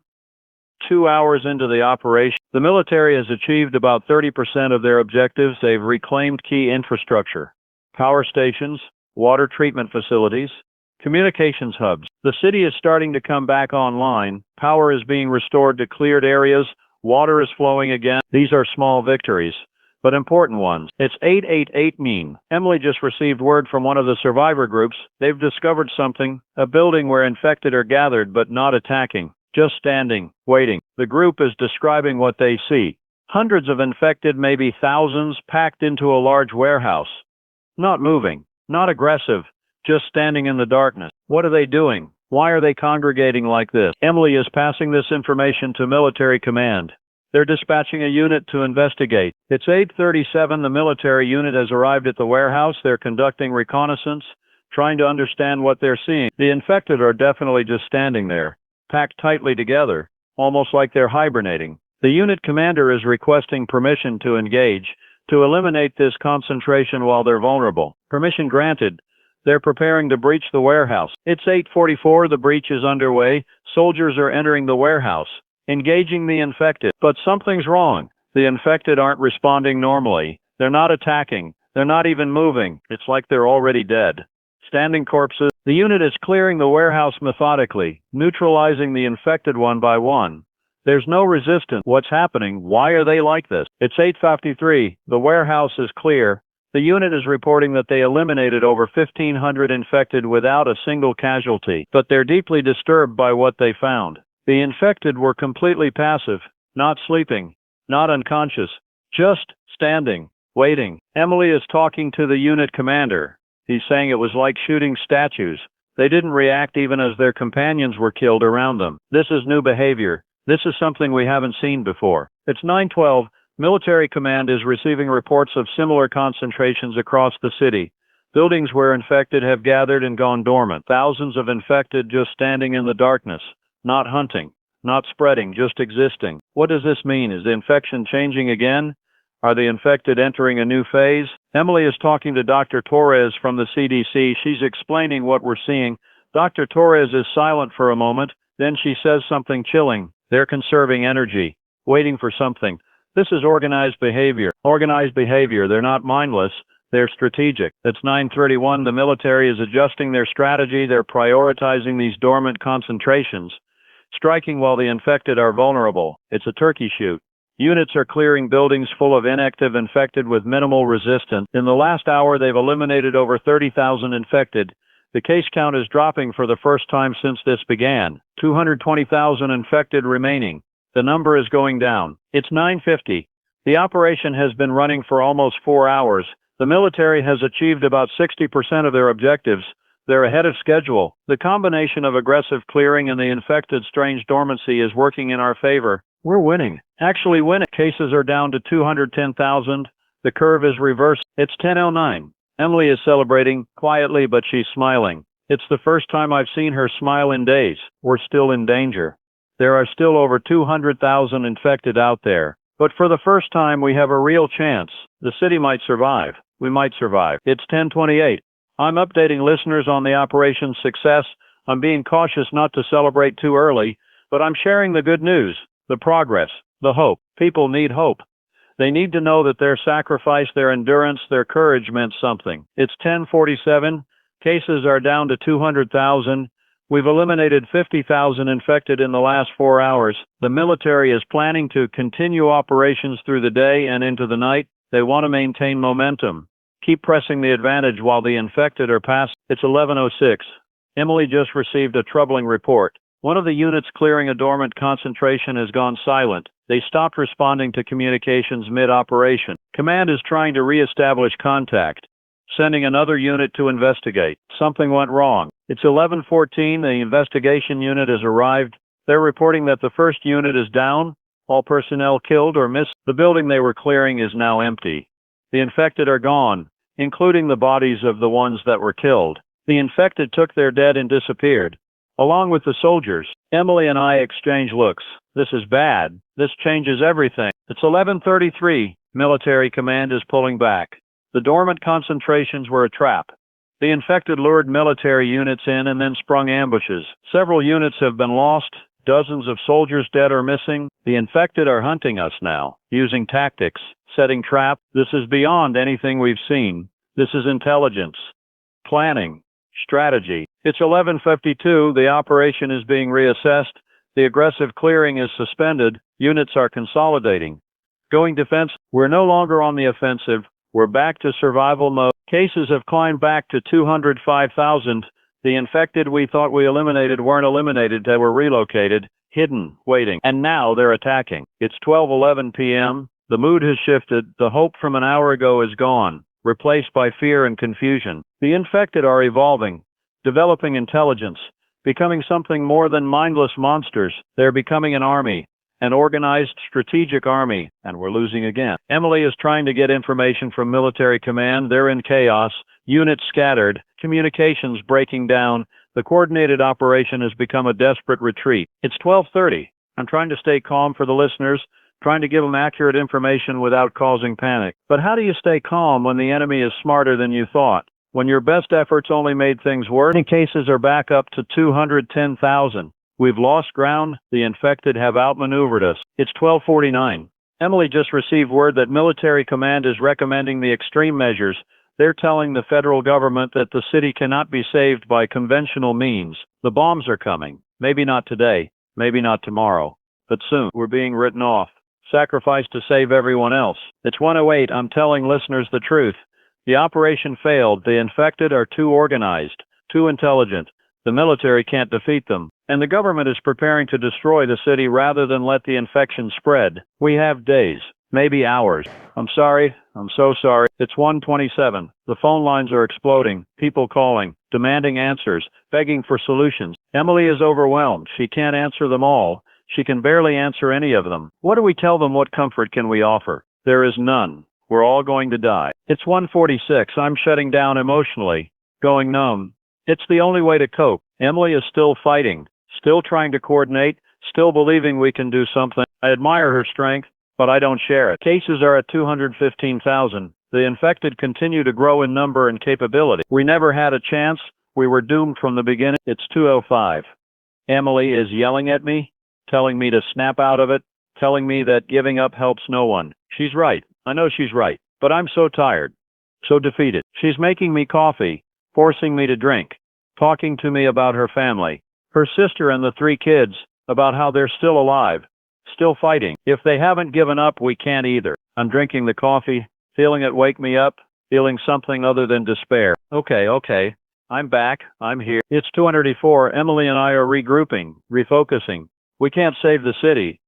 2 hours into the operation. The military has achieved about 30% of their objectives. They've reclaimed key infrastructure, power stations, water treatment facilities, communications hubs. The city is starting to come back online. Power is being restored to cleared areas. Water is flowing again. These are small victories, but important ones. It's 8:88 mean. Emily just received word from one of the survivor groups. They've discovered something, a building where infected are gathered but not attacking, just standing, waiting. The group is describing what they see. Hundreds of infected, maybe thousands, packed into a large warehouse. Not moving, not aggressive, just standing in the darkness. What are they doing? Why are they congregating like this? Emily is passing this information to military command. They're dispatching a unit to investigate. It's 8:37. The military unit has arrived at the warehouse. They're conducting reconnaissance, trying to understand what they're seeing. The infected are definitely just standing there, packed tightly together, almost like they're hibernating. The unit commander is requesting permission to engage, to eliminate this concentration while they're vulnerable. Permission granted. They're preparing to breach the warehouse. It's 8:44. The breach is underway. Soldiers are entering the warehouse, engaging the infected. But something's wrong. The infected aren't responding normally. They're not attacking. They're not even moving. It's like they're already dead. Standing corpses. The unit is clearing the warehouse methodically, neutralizing the infected one by one. There's no resistance. What's happening? Why are they like this? It's 8:53. The warehouse is clear. The unit is reporting that they eliminated over 1,500 infected without a single casualty, but they're deeply disturbed by what they found. The infected were completely passive, not sleeping, not unconscious, just standing, waiting. Emily is talking to the unit commander. He's saying it was like shooting statues. They didn't react even as their companions were killed around them. This is new behavior. This is something we haven't seen before. It's 9:12. Military command is receiving reports of similar concentrations across the city. Buildings where infected have gathered and gone dormant. Thousands of infected just standing in the darkness, not hunting, not spreading, just existing. What does this mean? Is the infection changing again? Are the infected entering a new phase? Emily is talking to Dr. Torres from the CDC. She's explaining what we're seeing. Dr. Torres is silent for a moment. Then she says something chilling. They're conserving energy, waiting for something. This is organized behavior. Organized behavior. They're not mindless. They're strategic. It's 9:31. The military is adjusting their strategy. They're prioritizing these dormant concentrations, striking while the infected are vulnerable. It's a turkey shoot. Units are clearing buildings full of inactive infected with minimal resistance. In the last hour, they've eliminated over 30,000 infected. The case count is dropping for the first time since this began. 220,000 infected remaining. The number is going down. It's 9:50. The operation has been running for almost 4 hours. The military has achieved about 60% of their objectives. They're ahead of schedule. The combination of aggressive clearing and the infected strange dormancy is working in our favor. We're winning. Actually winning. Cases are down to 210,000. The curve is reversed. It's 10:09. Emily is celebrating, quietly, but she's smiling. It's the first time I've seen her smile in days. We're still in danger. There are still over 200,000 infected out there. But for the first time, we have a real chance. The city might survive. We might survive. It's 10:28. I'm updating listeners on the operation's success. I'm being cautious not to celebrate too early, but I'm sharing the good news, the progress, the hope. People need hope. They need to know that their sacrifice, their endurance, their courage meant something. It's 10:47. Cases are down to 200,000. We've eliminated 50,000 infected in the last 4 hours. The military is planning to continue operations through the day and into the night. They want to maintain momentum. Keep pressing the advantage while the infected are past. It's 11:06. Emily just received a troubling report. One of the units clearing a dormant concentration has gone silent. They stopped responding to communications mid-operation. Command is trying to re-establish contact, sending another unit to investigate. Something went wrong. It's 11:14. The investigation unit has arrived. They're reporting that the first unit is down. All personnel killed or missed. The building they were clearing is now empty. The infected are gone, including the bodies of the ones that were killed. The infected took their dead and disappeared, along with the soldiers. Emily and I exchange looks. This is bad. This changes everything. It's 11:33. Military command is pulling back. The dormant concentrations were a trap. The infected lured military units in and then sprung ambushes. Several units have been lost. Dozens of soldiers dead or missing. The infected are hunting us now, using tactics, setting traps. This is beyond anything we've seen. This is intelligence, planning, strategy. It's 11:52. The operation is being reassessed. The aggressive clearing is suspended. Units are consolidating. Going defense. We're no longer on the offensive. We're back to survival mode. Cases have climbed back to 205,000. The infected we thought we eliminated weren't eliminated. They were relocated, hidden, waiting. And now they're attacking. It's 12:11 p.m. The mood has shifted. The hope from an hour ago is gone, replaced by fear and confusion. The infected are evolving, developing intelligence, becoming something more than mindless monsters. They're becoming an army, an organized, strategic army, and we're losing again. Emily is trying to get information from military command. They're in chaos, units scattered, communications breaking down. The coordinated operation has become a desperate retreat. It's 12:30. I'm trying to stay calm for the listeners, trying to give them accurate information without causing panic. But how do you stay calm when the enemy is smarter than you thought? When your best efforts only made things worse? Many cases are back up to 210,000. We've lost ground. The infected have outmaneuvered us. It's 12:49. Emily just received word that military command is recommending the extreme measures. They're telling the federal government that the city cannot be saved by conventional means. The bombs are coming. Maybe not today, maybe not tomorrow, but soon. We're being written off, sacrificed to save everyone else. It's 1:08. I'm telling listeners the truth. The operation failed. The infected are too organized, too intelligent. The military can't defeat them. And the government is preparing to destroy the city rather than let the infection spread. We have days, maybe hours. I'm sorry. I'm so sorry. It's 1:27. The phone lines are exploding. People calling, demanding answers, begging for solutions. Emily is overwhelmed. She can't answer them all. She can barely answer any of them. What do we tell them? What comfort can we offer? There is none. We're all going to die. It's 1:46. I'm shutting down emotionally, going numb. It's the only way to cope. Emily is still fighting, still trying to coordinate, still believing we can do something. I admire her strength, but I don't share it. Cases are at 215,000. The infected continue to grow in number and capability. We never had a chance. We were doomed from the beginning. It's 2:05. Emily is yelling at me, telling me to snap out of it, telling me that giving up helps no one. She's right. I know she's right, but I'm so tired, so defeated. She's making me coffee, forcing me to drink, talking to me about her family, her sister and the 3 kids, about how they're still alive, still fighting. If they haven't given up, we can't either. I'm drinking the coffee, feeling it wake me up, feeling something other than despair. Okay. I'm back. I'm here. It's 204. Emily and I are regrouping, refocusing. We can't save the city,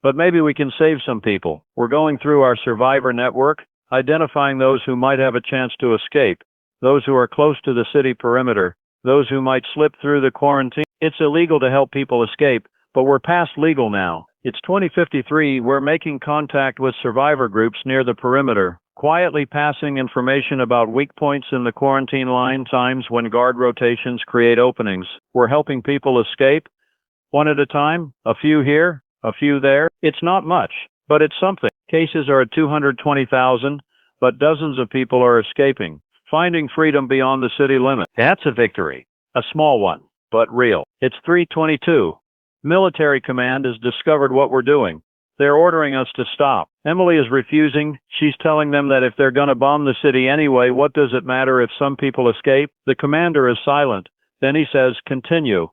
but maybe we can save some people. We're going through our survivor network, identifying those who might have a chance to escape, those who are close to the city perimeter, those who might slip through the quarantine. It's illegal to help people escape, but we're past legal now. It's 2053. We're making contact with survivor groups near the perimeter. quietly passing information about weak points in the quarantine line, times when guard rotations create openings. We're helping people escape, one at a time, a few here, a few there. It's not much, but it's something. Cases are at 220,000, but dozens of people are escaping, finding freedom beyond the city limit. That's a victory. A small one, but real. It's 3:22. Military command has discovered what we're doing. They're ordering us to stop. Emily is refusing. She's telling them that if they're gonna bomb the city anyway, what does it matter if some people escape? The commander is silent. Then he says, continue.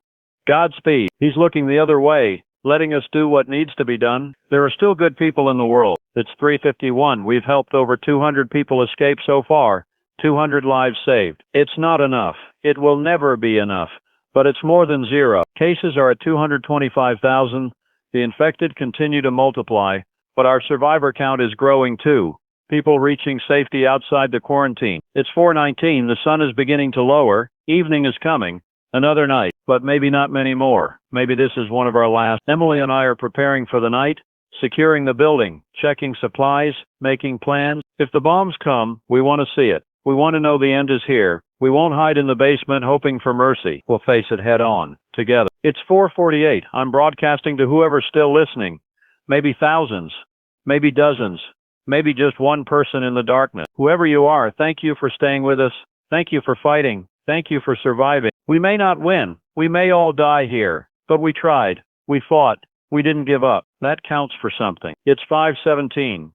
Godspeed. He's looking the other way, letting us do what needs to be done. There are still good people in the world. It's 3:51. We've helped over 200 people escape so far. 200 lives saved. It's not enough. It will never be enough. But it's more than zero. Cases are at 225,000. The infected continue to multiply, but our survivor count is growing too. People reaching safety outside the quarantine. It's 4:19. The sun is beginning to lower. Evening is coming. Another night, but maybe not many more. Maybe this is one of our last. Emily and I are preparing for the night, securing the building, checking supplies, making plans. If the bombs come, we want to see it. We want to know the end is here. We won't hide in the basement hoping for mercy. We'll face it head on, together. It's 4:48. I'm broadcasting to whoever's still listening. Maybe thousands, maybe dozens, maybe just one person in the darkness. Whoever you are, thank you for staying with us. Thank you for fighting. Thank you for surviving. We may not win. We may all die here, but we tried. We fought. We didn't give up. That counts for something. It's 5:17.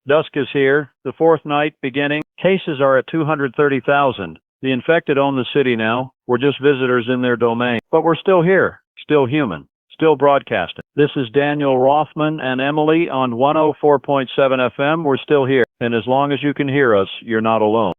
Dusk is here, the fourth night beginning. Cases are at 230,000. The infected own the city now. We're just visitors in their domain. But we're still here, still human, still broadcasting. This is Daniel Rothman and Emily on 104.7 FM. We're still here. And as long as you can hear us, you're not alone.